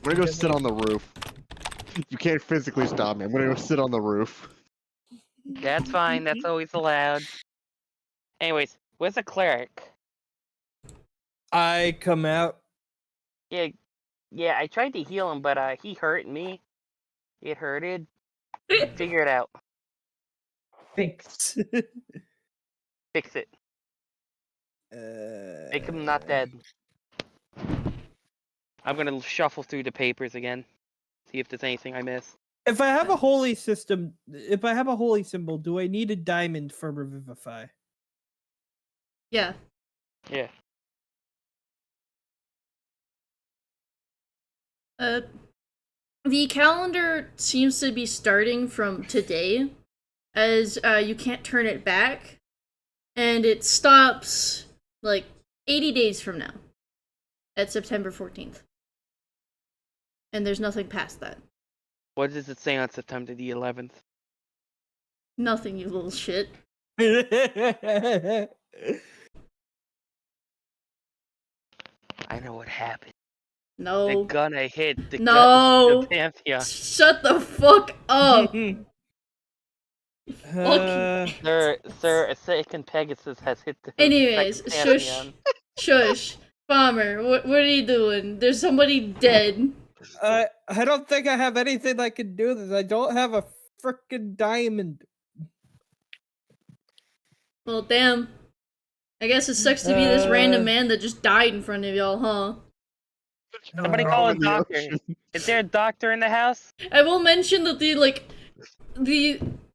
gonna go sit on the roof. You can't physically stop me. I'm gonna go sit on the roof. That's fine, that's always allowed. Anyways, where's the cleric? I come out. Yeah, I tried to heal him, but he hurt me. It hurted. Figure it out. Fix. Fix it. Make him not dead. I'm gonna shuffle through the papers again. See if there's anything I missed. If I have a holy system, if I have a holy symbol, do I need a diamond for Revivify? Yeah. Yeah. The calendar seems to be starting from today, as you can't turn it back, and it stops like 80 days from now, at September 14th. And there's nothing past that. What does it say on September the 11th? Nothing, you little shit. I know what happened. No. They're gonna hit the No. the Pantheon. Shut the fuck up. Sir, a second Pegasus has hit the Anyways, second shush. Pantheon. Shush. Bomber, what are you doing? There's somebody dead. I don't think I have anything that can do this. I don't have a frickin' diamond. Well, damn. I guess it sucks to be this random man that just died in front of y'all, huh? Somebody call a doctor. Is there a doctor in the house? I will mention that the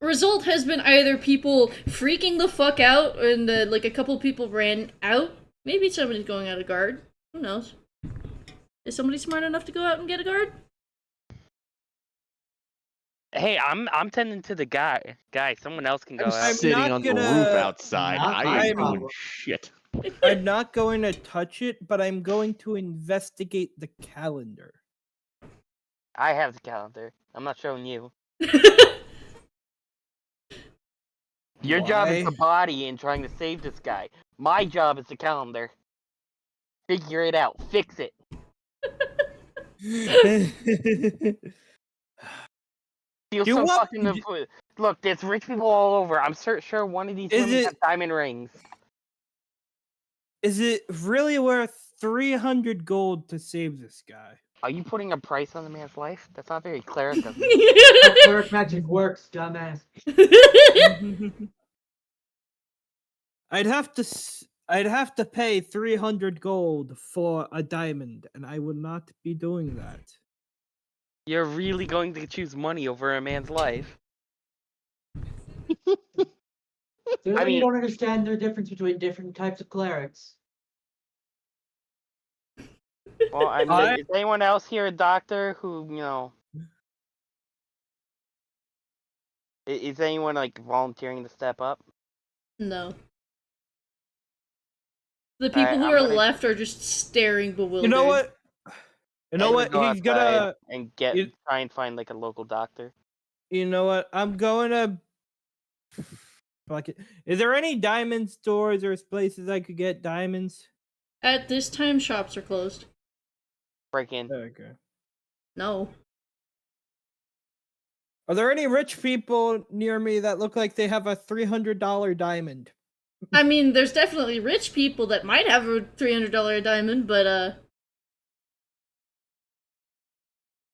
result has been either people freaking the fuck out and a couple people ran out. Maybe somebody's going out of guard. Who knows? Is somebody smart enough to go out and get a guard? Hey, I'm tending to the guy. Guy, someone else can go out. Sitting on the roof outside. I ain't doing shit. I'm not going to touch it, but I'm going to investigate the calendar. I have the calendar. I'm not showing you. Your job is the body and trying to save this guy. My job is the calendar. Figure it out. Fix it. Feel so fucking. Look, there's rich people all over. I'm sure one of these women have diamond rings. Is it really worth 300 gold to save this guy? Are you putting a price on the man's life? That's not very cleric of you. How cleric magic works, dumbass. I'd have to pay 300 gold for a diamond, and I would not be doing that. You're really going to choose money over a man's life? I mean, you don't understand the difference between different types of clerics. Well, I mean, is anyone else here a doctor who, is anyone, like, volunteering to step up? No. The people who are left are just staring bewildered. You know what? He's gonna and try and find like a local doctor. You know what? I'm going to. Fuck it. Is there any diamond stores or places I could get diamonds? At this time, shops are closed. Break in. Okay. No. Are there any rich people near me that look like they have a $300 diamond? I mean, there's definitely rich people that might have a $300 diamond, but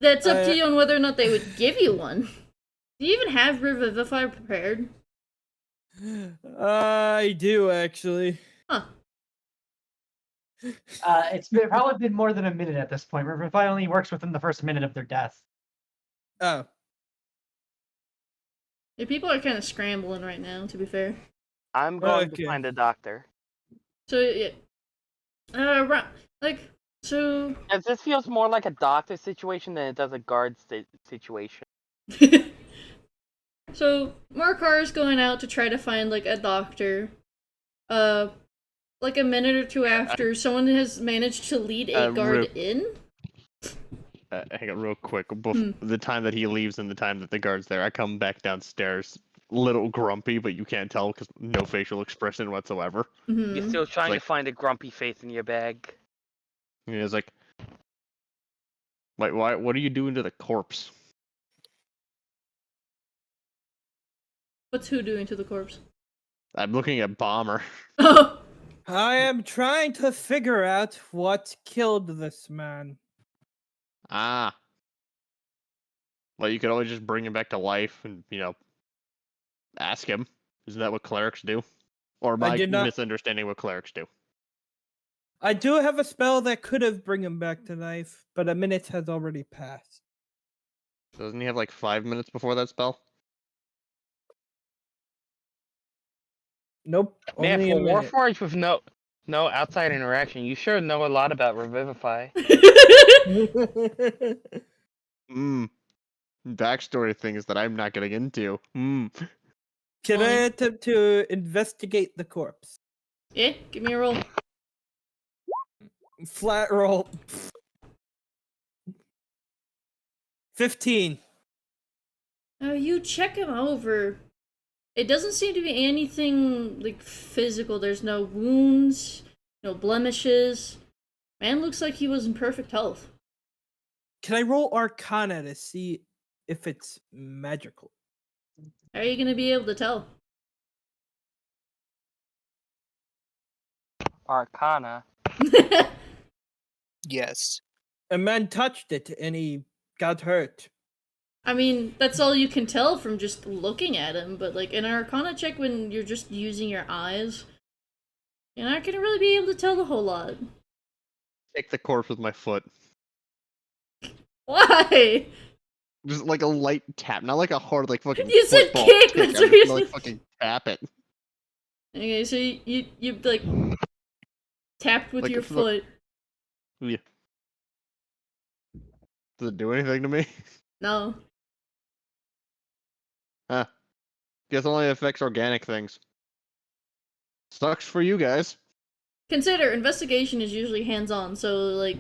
that's up to you on whether or not they would give you one. Do you even have Revivify prepared? I do, actually. Huh. Probably been more than a minute at this point. Revivify only works within the first minute of their death. Oh. Yeah, people are kind of scrambling right now, to be fair. I'm going to find a doctor. So, yeah. So... As this feels more like a doctor situation than it does a guard situation. So, Markar is going out to try to find, like, a doctor. Like a minute or two after, someone has managed to lead a guard in. Hang on real quick. The time that he leaves and the time that the guard's there, I come back downstairs, little grumpy, but you can't tell because no facial expression whatsoever. You're still trying to find a grumpy face in your bag. And he's like, "Wait, why? What are you doing to the corpse?" What's who doing to the corpse? I'm looking at Bomber. Oh. I am trying to figure out what killed this man. Ah. Well, you could always just bring him back to life and, ask him. Isn't that what clerics do? Or am I misunderstanding what clerics do? I do have a spell that could have bring him back to life, but a minute has already passed. Doesn't he have like 5 minutes before that spell? Nope. Man, only for a minute. Warforged with no outside interaction, you sure know a lot about Revivify. Backstory things that I'm not getting into. Can I attempt to investigate the corpse? Yeah, give me a roll. Flat roll. 15. You check him over. It doesn't seem to be anything, like, physical. There's no wounds, no blemishes. Man looks like he was in perfect health. Can I roll Arcana to see if it's magical? How are you gonna be able to tell? Arcana. Yes. A man touched it and he got hurt. I mean, that's all you can tell from just looking at him, but like an Arcana check when you're just using your eyes, you're not gonna really be able to tell a whole lot. Take the corpse with my foot. Why? Just like a light tap, not like a hard like fucking You said football kick, kick. that's I'm what you just gonna, like said. fucking tap it. Okay, so you like tapped with Like your it's the- foot. Yeah. Does it do anything to me? No. Huh. Guess it only affects organic things. Sucks for you guys. Consider investigation is usually hands-on, so like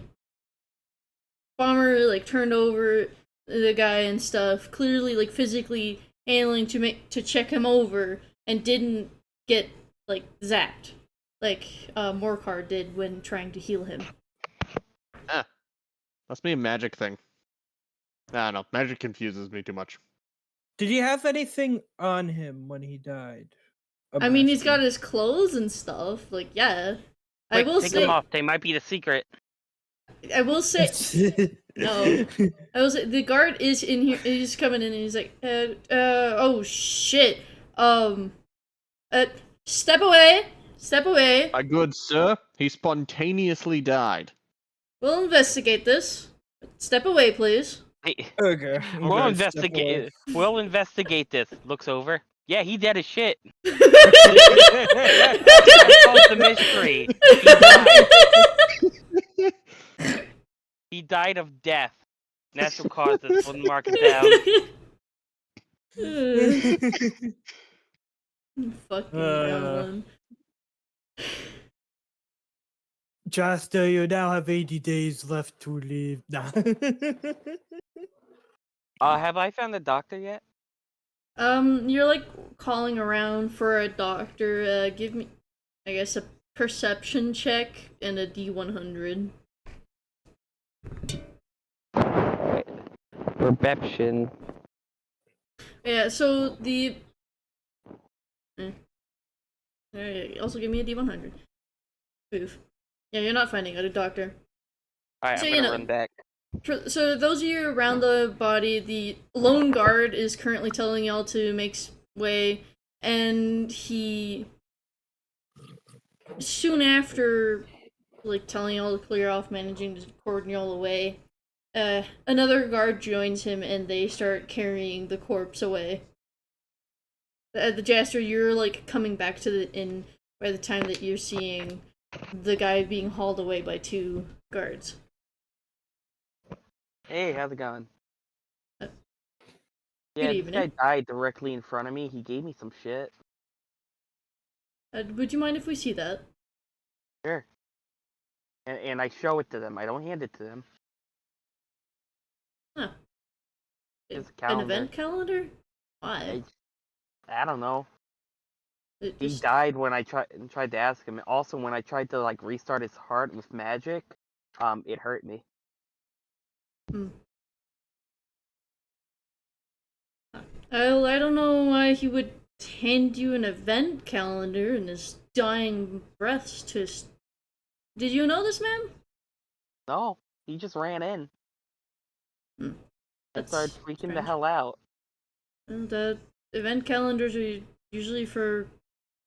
Bomber like turned over the guy and stuff, clearly like physically handling to check him over and didn't get like zapped like Morcar did when trying to heal him. Ah. Must be a magic thing. I don't know. Magic confuses me too much. Did he have anything on him when he died? I mean, he's got his clothes and stuff. Like, yeah. I will take say them off. They might be the secret. I will say no. I will say the guard is in here. He's coming in and he's like, oh shit. Step away. Step away. My good sir, he spontaneously died. We'll investigate this. Step away, please. Okay. We'll investigate. We'll investigate this. Looks over. Yeah, he dead as shit. That's the mystery. He died of death. Natural causes. We'll mark it down. Fucking Alan. Jasta, you now have 80 days left to live. Nah. Have I found the doctor yet? You're like calling around for a doctor. Give me, I guess, a perception check and a D100. Perception. Yeah, so the... Also give me a D100. Oof. Yeah, you're not finding out a doctor. Alright, So, I'm you gonna know, run back. So those of you around the body, the lone guard is currently telling y'all to make way, and he soon after, like, telling y'all to clear off, managing to cordon y'all away, another guard joins him and they start carrying the corpse away. The Jaster, you're like coming back to the inn by the time that you're seeing the guy being hauled away by 2 guards. Hey, how's it going? Good Yeah, this evening. guy died directly in front of me. He gave me some shit. Would you mind if we see that? Sure. And I show it to them. I don't hand it to them. Huh. It's a An calendar. event calendar? Why? I don't know. It He just... died when I tried to ask him. Also, when I tried to like restart his heart with magic, it hurt me. Oh, I don't know why he would hand you an event calendar in his dying breaths to... Did you know this man? No, he just ran in. I That's started freaking the strange. hell out. And event calendars are usually for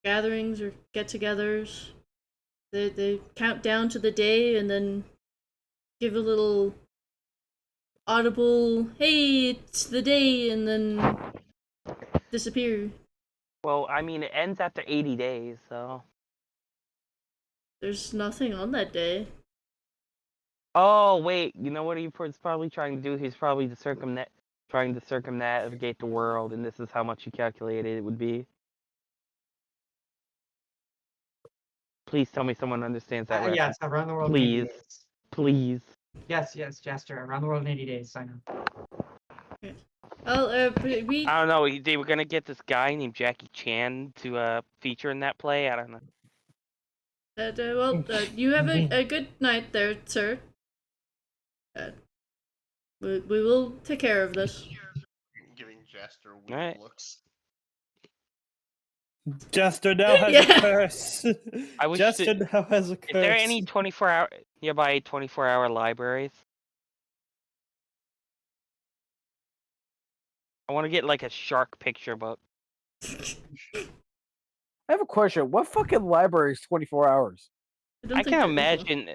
gatherings or get-togethers. They count down to the day and then give a little audible, hey, it's the day, and then disappear. Well, I mean, it ends after 80 days, so... There's nothing on that day. Oh, wait, you know what he's probably trying to do? He's probably trying to circumnavigate the world, and this is how much he calculated it would be. Please tell me someone understands that reference. Yes, around the world in 80 Please. days. Please. Yes, Jaster, around the world in 80 days, I know. Well, I don't know, they were gonna get this guy named Jackie Chan to feature in that play, I don't know. You have a good night there, sir. We will take care of this. Giving Jaster weird Alright. looks. Jester now has Yeah. a curse. I wish Jester that- now has a curse. Is there any nearby 24-hour libraries? I want to get like a shark picture book. I have a question. What fucking library is 24 hours? I can imagine.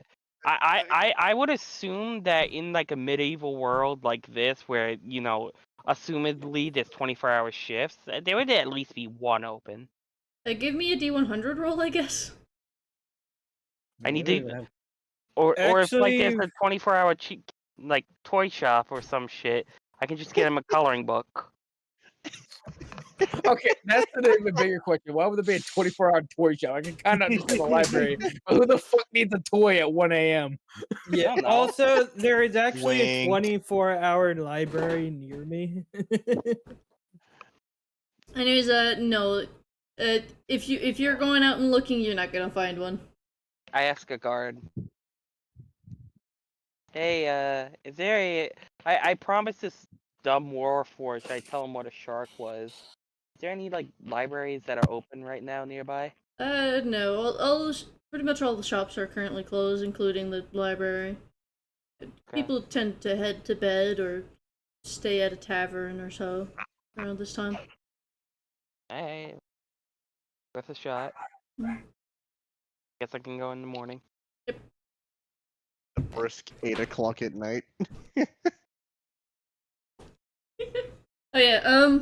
I would assume that in like a medieval world like this, where assumedly there's 24-hour shifts, there would at least be one open. Give me a D100 roll, I guess. I need to, or if like there's a 24-hour like toy shop or some shit, I can just get him a coloring book. Okay, that's the even bigger question. Why would there be a 24-hour toy shop? I can kind of understand the library, but who the fuck needs a toy at 1 a.m.? Yeah. Also, there is actually a Wink. 24-hour library near me. Anyways, no. If you're going out and looking, you're not gonna find one. I ask a guard. Hey, is there a... I promised this dumb warforged I tell him what a shark was. Is there any, like, libraries that are open right now nearby? No. Pretty much all the shops are currently closed, including the library. People tend to head to bed or stay at a tavern or so around this time. Hey, worth a shot. Guess I can go in the morning. A brisk 8 o'clock at night. Oh yeah,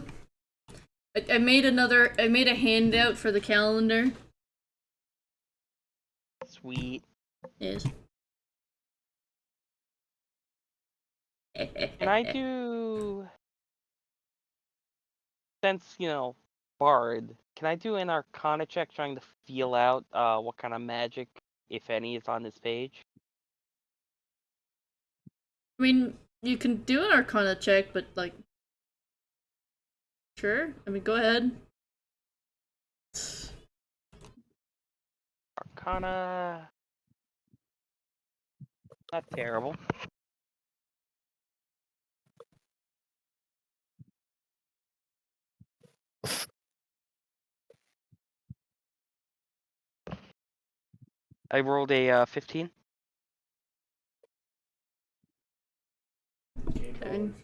I made a handout for the calendar. Sweet. Yes. Can I do... Since, Bard, can I do an Arcana check trying to feel out what kind of magic, if any, is on this page? I mean, you can do an Arcana check, but like, sure. I mean, go ahead. Arcana... Not terrible. I rolled a 15. Seven.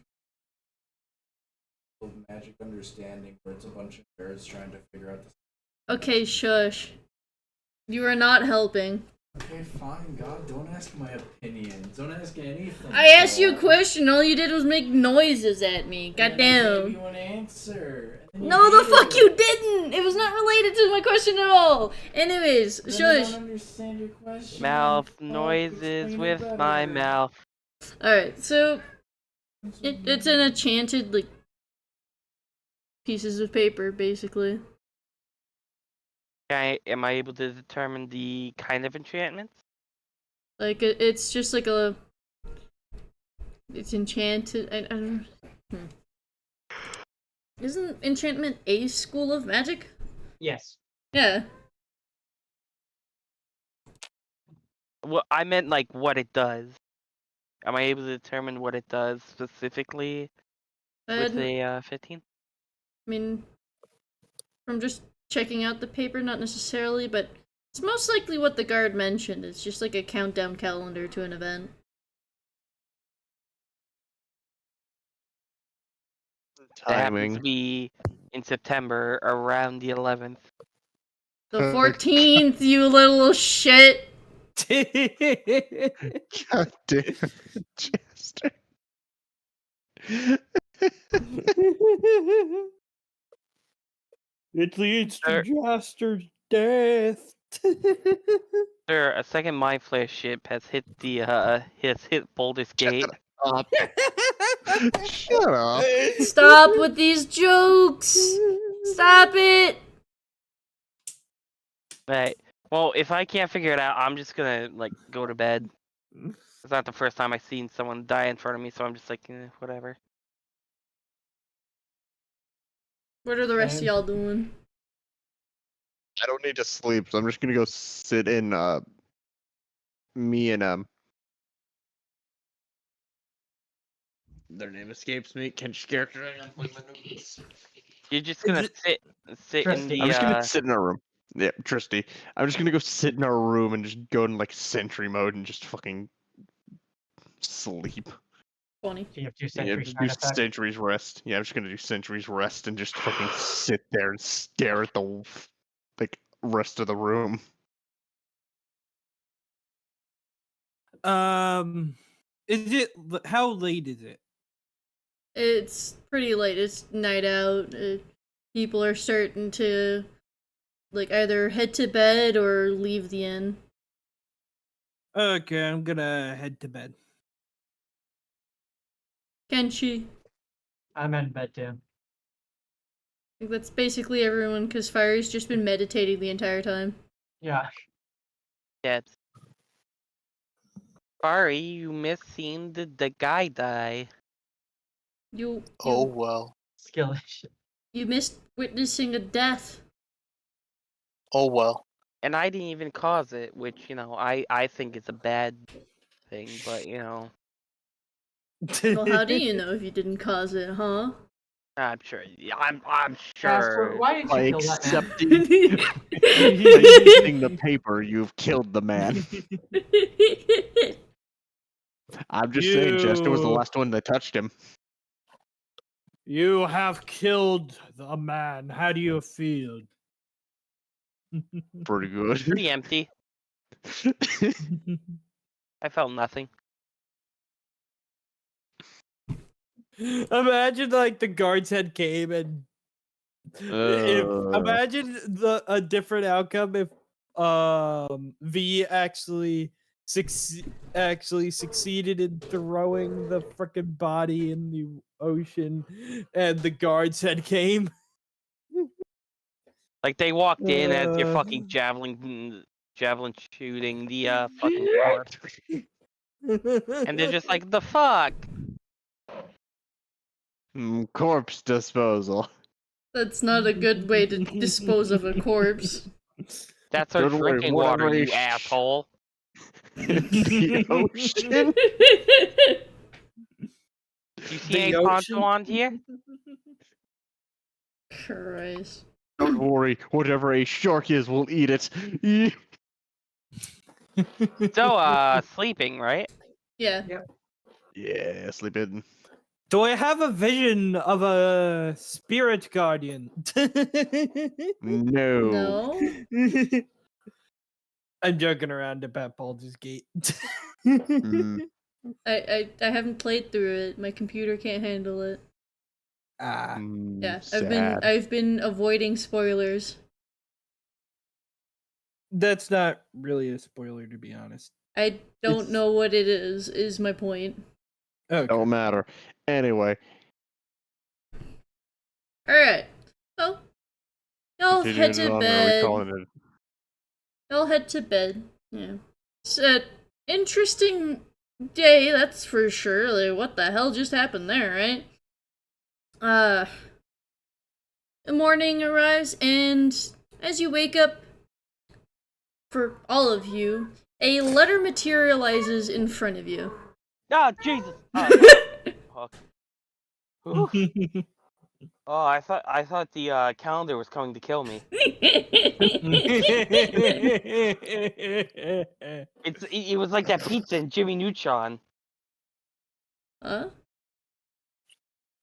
Magic understanding, where it's a bunch of nerds trying to figure out the. Okay, shush. You are not helping. Okay, fine, God, don't ask my opinions. Don't ask anything. I asked you a God. question. All you did was make noises at me. And then I gave Goddamn. you an answer. and then No, the hated fuck it. you didn't. It was not related to my question at all. Anyways, Then I shush. don't understand your question. Mouth Fuck, noises explain with it my better. mouth. Alright, so it's an enchanted, like, pieces of paper, basically. Am I able to determine the kind of enchantments? Like, it's just like a... It's enchanted... I don't... Isn't enchantment a school of magic? Yes. Yeah. Well, I meant like what it does. Am I able to determine what it does specifically with a 15? I mean, from just checking out the paper, not necessarily, but it's most likely what the guard mentioned. It's just like a countdown calendar to an event. It happens Timing. to be in September around the 11th. The 14th, you little shit! God damn, Chester. It leads to Sir. Jaster's death. Sir, a second mind flash ship has hit the has hit Boulder's Gate. Up. Shut up. Stop with these jokes! Stop it! Right. Well, if I can't figure it out, I'm just gonna like go to bed. It's not the first time I've seen someone die in front of me, so I'm just like, whatever. What are the rest of y'all doing? I don't need to sleep, so I'm just gonna go sit in me and their name escapes me. Ken's character. You're just gonna sit in Tristy. the I'm just gonna sit in our room. Yeah, Tristy. I'm just gonna go sit in our room and just go in like sentry mode and just fucking sleep. Funny. So you have 2 Yeah, centuries. just do sentries rest. Yeah, I'm just gonna do sentries rest and just fucking sit there and stare at the like rest of the room. Is it? How late is it? It's pretty late. It's night out. People are starting to, like, either head to bed or leave the inn. Okay, I'm gonna head to bed. Kenshi. I'm in bed too. I think that's basically everyone, because Fiery's just been meditating the entire time. Yeah. Yes. Sorry, you missed seeing the guy die. You Oh well. Skill. you missed witnessing a death. Oh well. And I didn't even cause it, which, I think is a bad thing, but, Well, how do you know if you didn't cause it, huh? I'm sure. Yeah, I'm Casper, sure. why did By you kill that man? accepting, by using the paper, you've killed the man. I'm just saying, Chester was the You- last one that touched him. You have killed the man. How do you feel? Pretty good. Pretty empty. I felt nothing. Imagine like the guard's head came and imagine a different outcome if V actually succeeded in throwing the freaking body in the ocean and the guard's head came. Like they walked in as you're Uh. fucking javelin shooting the fucking corpse, and they're just like, the fuck. Corpse disposal. That's not a good way to dispose of a corpse. That's our Don't worry, drinking whatever water, you he- asshole. The ocean. You see The any poncho ocean? on here? Christ. Don't worry, whatever a shark is, we'll eat it. So, sleeping, right? Yeah. Yeah, sleeping. Do I have a vision of a spirit guardian? No. No. I'm joking around about Baldur's Gate. Mm. I haven't played through it. My computer can't handle it. Ah, Yeah, Sad. I've been avoiding spoilers. that's not really a spoiler, to be honest. I don't It's- know what it is my point. Okay. Don't matter. Anyway, Alright. Well, y'all head continuing to on, are we bed. calling it? Y'all head to bed. Yeah. It's an interesting day, that's for sure. Like, what the hell just happened there, right? The morning arrives, and as you wake up, for all of you, a letter materializes in front of you. Ah, Jesus! Fuck. Oof. Oh, I thought the calendar was coming to kill me. It was like that pizza in Jimmy Neutron. Huh?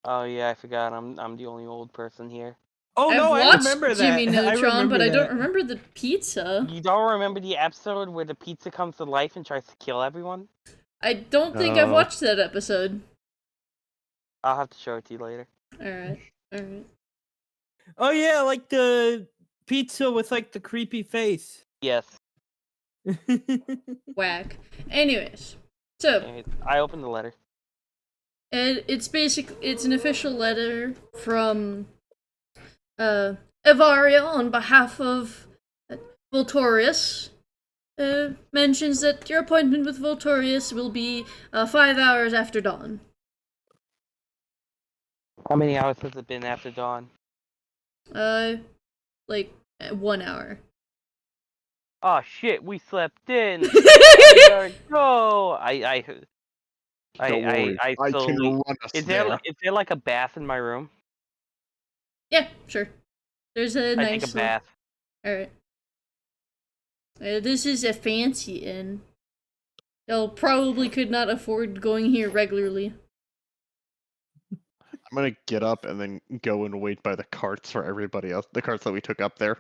Oh yeah, I forgot. I'm the only old person here. Oh I've no, I watched remember Jimmy that. Neutron, but I don't that. remember the pizza. You don't remember the episode where the pizza comes to life and tries to kill everyone? I don't think I've No. watched that episode. I'll have to show it to you later. Alright. Oh yeah, like the pizza with like the creepy face. Yes. Whack. Anyways, so Anyways, I opened the letter. it's an official letter from Evaria on behalf of Voltorius. Mentions that your appointment with Voltorius will be 5 hours after dawn. How many hours has it been after dawn? Like 1 hour. Oh shit, we slept in. We gotta go. I Don't worry, I can slowly. run us Is there. there like a bath in my room? Yeah, sure. There's a I nice take a bath. Alright. This is a fancy inn. Y'all probably could not afford going here regularly. I'm gonna get up and then go and wait by the carts for everybody else. The carts that we took up there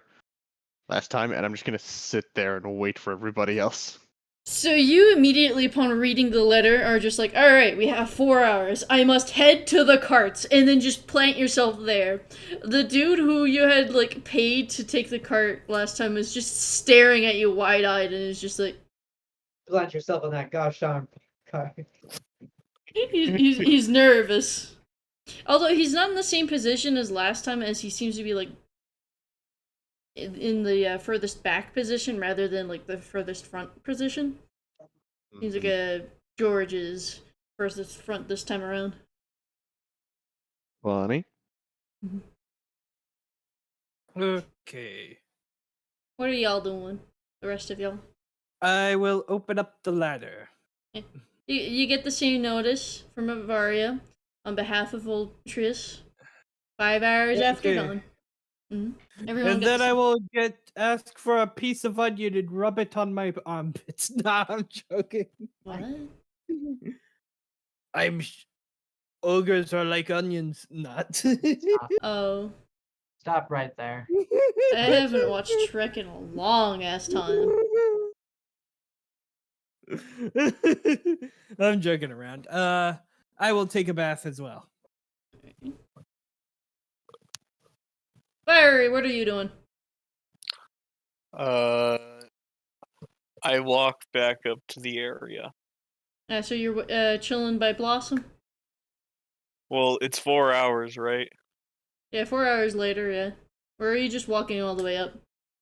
last time, and I'm just gonna sit there and wait for everybody else. So you immediately, upon reading the letter, are just like, alright, we have 4 hours. I must head to the carts, and then just plant yourself there. The dude who you had, like, paid to take the cart last time is just staring at you wide-eyed, and is just like... Plant yourself on that gosh darn car. He's nervous. Although he's not in the same position as last time, as he seems to be, like, in the furthest back position rather than, like, the furthest front position. He's like a George's furthest front this time around. Funny. Okay. What are y'all doing? The rest of y'all? I will open up the ladder. You get the same notice from Avaria on behalf of Voltrius. 5 hours after Okay. dawn. Everyone And gets then I will ask for a piece of onion and rub it on my armpits. Nah, I'm joking. What? Ogres are like onions, not. Oh. Stop right there. I haven't watched Shrek in a long ass time. I'm joking around. I will take a bath as well. Fiery, what are you doing? I walk back up to the area. So you're chilling by Blossom? Well, it's 4 hours, right? Yeah, 4 hours later, yeah. Or are you just walking all the way up?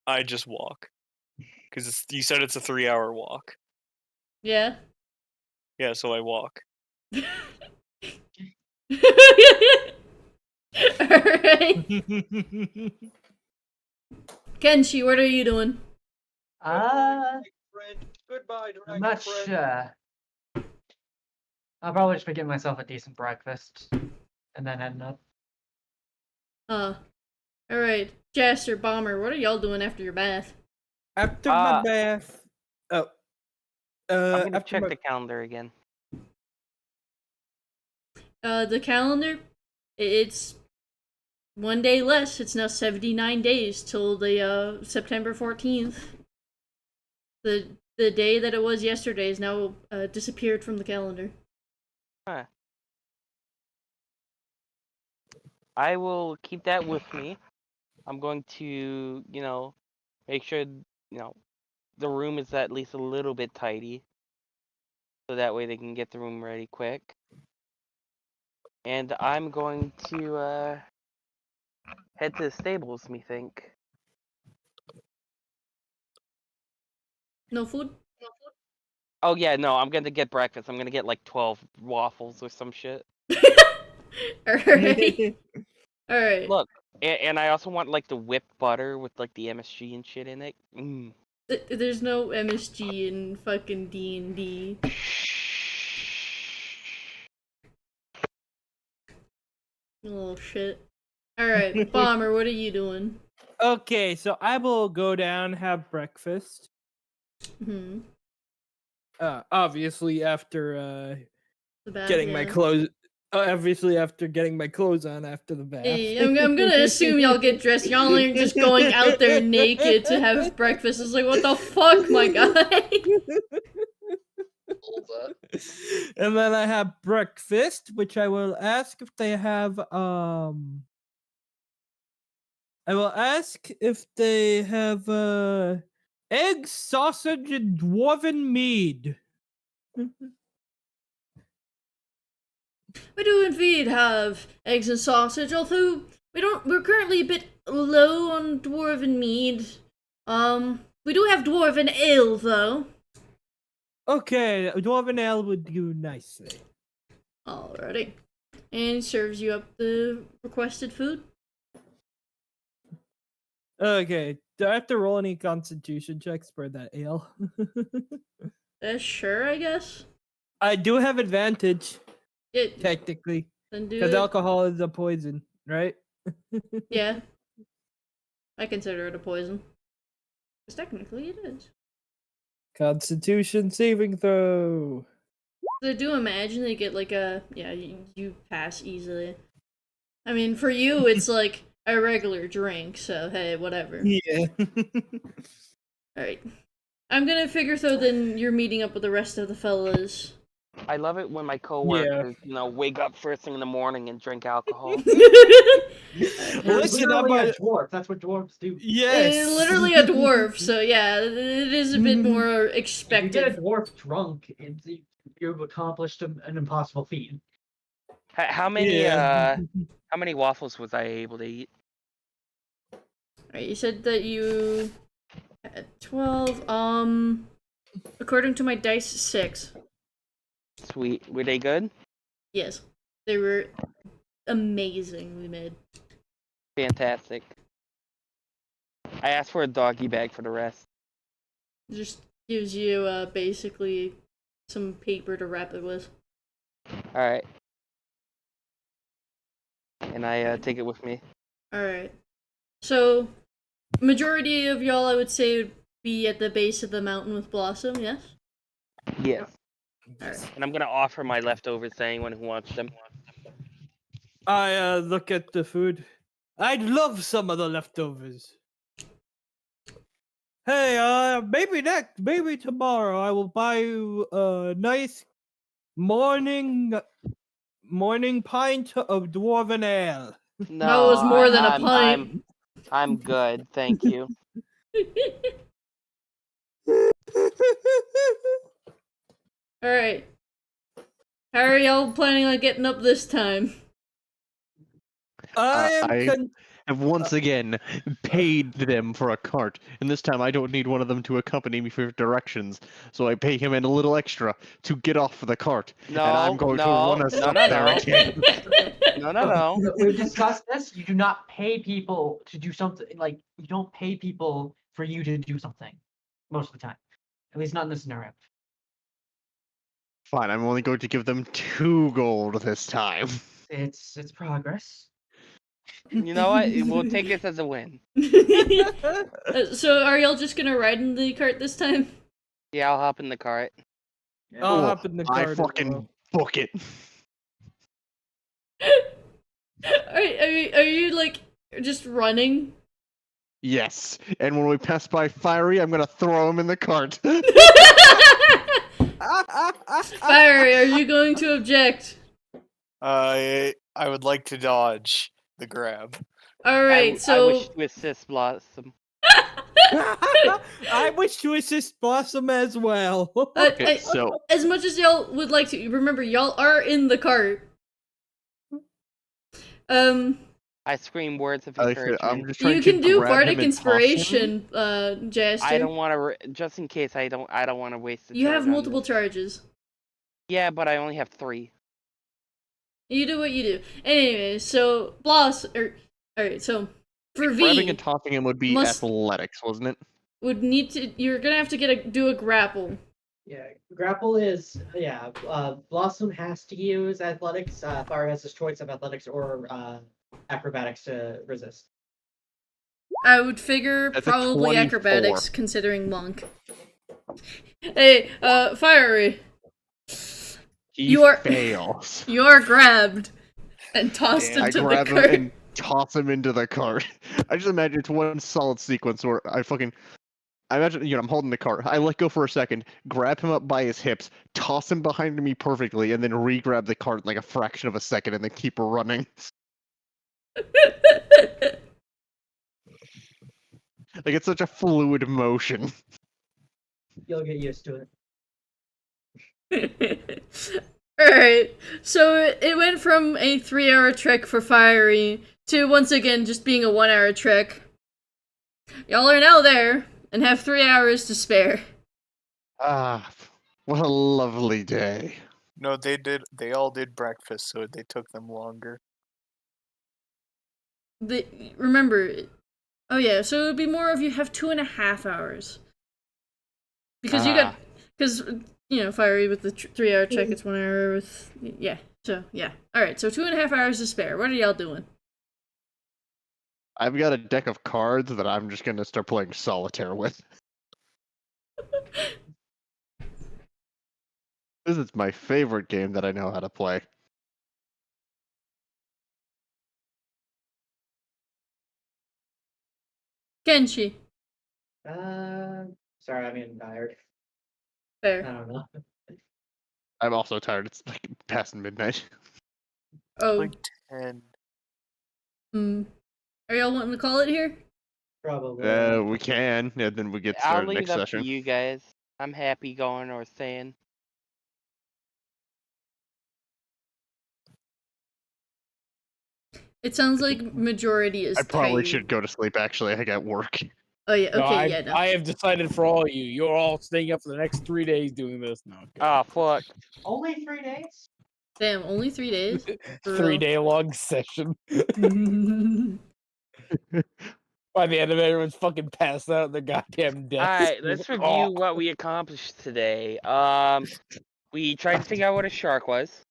I just walk. Because you said it's a 3-hour walk. Yeah. Yeah, so I walk. Alright. Kenshi, what are you doing? Goodbye, I'm not sure. I'll probably just be getting myself a decent breakfast and then heading up. Alright. Jaster, Bomber, what are y'all doing after your bath? After my bath. Oh, I'm gonna after check my- the calendar again. The calendar, it's one day less. It's now 79 days till the September 14th. The day that it was yesterday is now disappeared from the calendar. Huh. I will keep that with me. I'm going to, make sure, the room is at least a little bit tidy. So that way they can get the room ready quick. And I'm going to head to the stables, me think. No food? Oh yeah, no, I'm gonna get breakfast. I'm gonna get like 12 waffles or some shit. Alright. Alright. Look, and I also want like the whipped butter with like the MSG and shit in it. Mm. There's no MSG in fucking D&D. Oh shit. Alright, Bomber, what are you doing? Okay, so I will go down, have breakfast. Hmm. Obviously after The bath, getting my yeah. clothes. Obviously after getting my clothes on after the bath. Hey, I'm gonna assume y'all get dressed. Y'all aren't just going out there naked to have breakfast. It's like, what the fuck, my guy? And then I have breakfast, which I will ask if they have I will ask if they have eggs, sausage, and dwarven mead. We do indeed have eggs and sausage, although we're currently a bit low on dwarven mead. We do have dwarven ale though. Okay, dwarven ale would do nicely. Alrighty. And he serves you up the requested food. Okay, do I have to roll any constitution checks for that ale? Sure, I guess. I do have advantage, It, technically, then do because it. alcohol is a poison, right? Yeah. I consider it a poison. Because technically it is. Constitution saving throw. So I do imagine they get like a... Yeah, you pass easily. I mean, for you, it's like a regular drink, so hey, whatever. Yeah. Alright. I'm gonna figure so then you're meeting up with the rest of the fellas. I love it when my coworkers, wake up first thing in the morning and drink alcohol. They're Listen, I'm literally a a- dwarf. That's what dwarves do. Yes. Literally a dwarf, so yeah, it is a bit more If you expected. get a dwarf drunk, you've accomplished an impossible feat. How many Yeah. how many waffles was I able to eat? Alright, you said that you had 12. According to my dice, 6. Sweet. Were they good? Yes. They were amazingly made. Fantastic. I asked for a doggy bag for the rest. It just gives you basically some paper to wrap it with. Alright. And I take it with me. Alright. So, majority of y'all, I would say, would be at the base of the mountain with Blossom, yes? Yes. Alright. And I'm gonna offer my leftovers to anyone who wants them. I look at the food. I'd love some of the leftovers. Hey, maybe tomorrow I will buy you a nice morning pint of dwarven ale. No, was more than a pint. I'm good, thank you. Alright. How are y'all planning on getting up this time? I have once again paid them for a cart, and this time I don't need one of them to accompany me for directions, so I pay him in a little extra to get off the cart, No, and I'm going to run us up there again. No. We've discussed this. You do not pay people to do something. Like, you don't pay people for you to do something. Most of the time. At least not in this scenario. Fine, I'm only going to give them 2 gold this time. It's progress. You know what? We'll take this as a win. So are y'all just gonna ride in the cart this time? Yeah, I'll hop in the cart. I'll hop in the I cart as fucking well. book it. Are you like just running? Yes. And when we pass by Fiery, I'm gonna throw him in the cart. Fiery, are you going to object? I would like to dodge the grab. Alright, I so wish to assist Blossom. I wish to assist Blossom as well. Okay, so as much as y'all would like to, remember y'all are in the cart. I scream words of like I said, encouragement. I'm just trying You to can do grab bardic him and toss him. inspiration, Jaster. I don't want to. Just in case, I don't want to waste the You charge have on multiple this. charges. Yeah, but I only have 3. You do what you do. Anyway, so alright, so for V, Grabbing and tossing him would be must- athletics, wasn't it? would need to. You're gonna have to do a grapple. Yeah, grapple is Blossom has to use athletics. Fire has his choice of athletics or acrobatics to resist. I would figure That's a probably 24. acrobatics, considering monk. Hey, Fiery, He You are- fails. you are grabbed and tossed Damn. I into the grab him cart. and toss him into the cart. I just imagine it's one solid sequence where I imagine, I'm holding the cart. I let go for a second, grab him up by his hips, toss him behind me perfectly, and then re-grab the cart in like a fraction of a second, and then keep running. Like it's such a fluid motion. You'll get used to it. Alright, so it went from a 3-hour trek for Fiery to once again just being a 1-hour trek. Y'all are now there and have 3 hours to spare. Ah, what a lovely day. No, they all did breakfast, so they took them longer. Remember, oh yeah, so it would be more of you have 2.5 hours. Because Fiery with the 3-hour trek, it's 1 hour with, yeah, so, yeah. Alright, so 2.5 hours to spare. What are y'all doing? I've got a deck of cards that I'm just gonna start playing solitaire with. This is my favorite game that I know how to play. Kenshi. Sorry, I'm getting tired. I Fair. don't know. I'm also tired. It's like past midnight. Oh, Like 10. are y'all wanting to call it here? Probably. We can, and then we get I'll started leave next it up session. to you guys. I'm happy going or staying. It sounds like majority is I probably tired. should go to sleep. Actually, I got work. Oh yeah, No, okay, yeah, no. I have decided for all of you. You're all staying up for the next 3 days doing this now. Oh, fuck. Only 3 days? Damn, only 3 days? For 3 real. day long session. By the end of it, everyone's fucking passed out at their goddamn desks. Alright, let's review what we accomplished today. We tried to figure out what a shark was.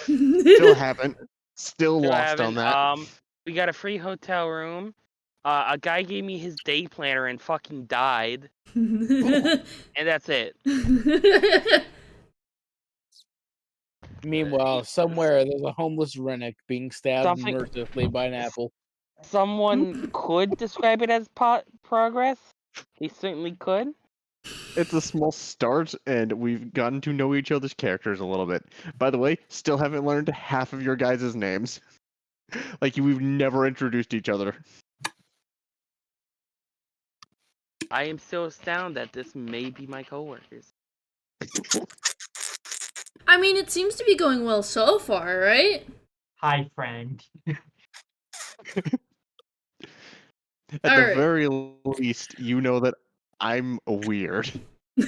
Still haven't. Still Still lost on haven't. that. We got a free hotel room. A guy gave me his day planner and fucking died. And that's it. Meanwhile, somewhere there's a homeless Rennick being stabbed Something- mercilessly by an apple. Someone could describe it as progress. They certainly could. It's a small start, and we've gotten to know each other's characters a little bit. By the way, still haven't learned half of your guys' names. Like, we've never introduced each other. I am still astounded that this may be my coworkers. I mean, it seems to be going well so far, right? Hi, friend. At the Alright. very least, you know that I'm weird. You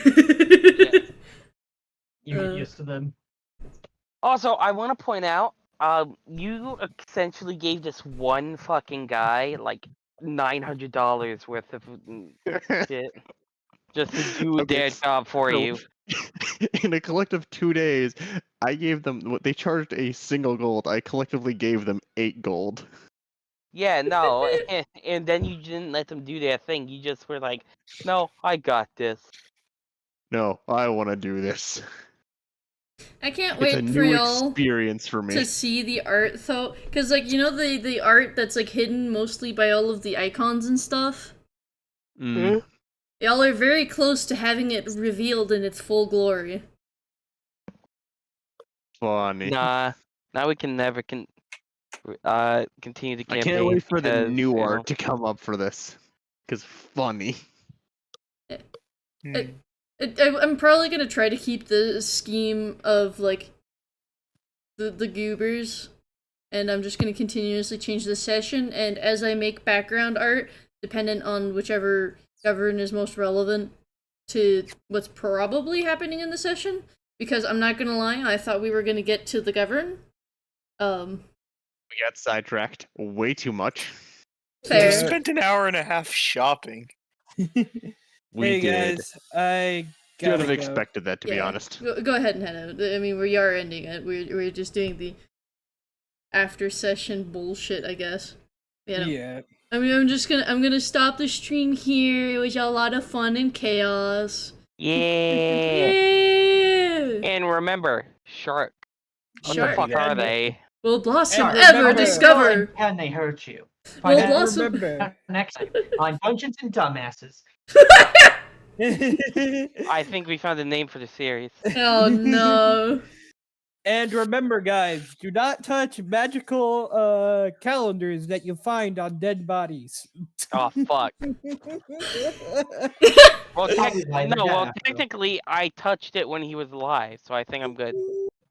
get used to them. Also, I want to point out, you essentially gave this one fucking guy like $900 worth of shit just to do Okay, their job for so- you. In a collective 2 days, I gave them what they charged a single gold. I collectively gave them 8 gold. Yeah, no, and then you didn't let them do their thing. You just were like, "No, I got this." No, I want to do this. I can't It's a wait for new y'all experience for me. to see the art though, because like you know the art that's like hidden mostly by all of the icons and stuff. Mm. Y'all are very close to having it revealed in its full glory. Funny. Nah, now we can never continue the I campaign. can't wait for the because, new you art know, to come up for this. Cause funny. I'm probably gonna try to keep the scheme of like the goobers, and I'm just gonna continuously change the session. And as I make background art, dependent on whichever govern is most relevant to what's probably happening in the session, because I'm not gonna lie, I thought we were gonna get to the govern. We got sidetracked way too much. We spent an hour and a half shopping. We Hey did. guys, I Should gotta have go. expected that, to be honest. Go ahead and head out. I mean, we are ending it. We're just doing the after session bullshit, I guess. Yeah. I mean, I'm gonna stop the stream here. It was a lot of fun and chaos. Yeah. Yeah. And remember, shark. What Shark. the fuck are they? Will Blossom And ever remember, discover? Can they hurt you? Will Find out Blossom? next time on Dungeons and Dumbasses. I think we found a name for the series. Oh no. And remember, guys, do not touch magical calendars that you find on dead bodies. Oh fuck. Well, technically, I touched it when he was alive, so I think I'm good.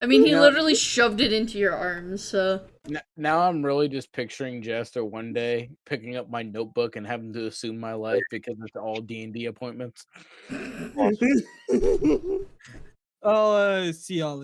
I mean, he Yeah. literally shoved it into your arms, so. Now I'm really just picturing Jester one day picking up my notebook and having to assume my life because it's all D&D appointments. I'll see y'all later.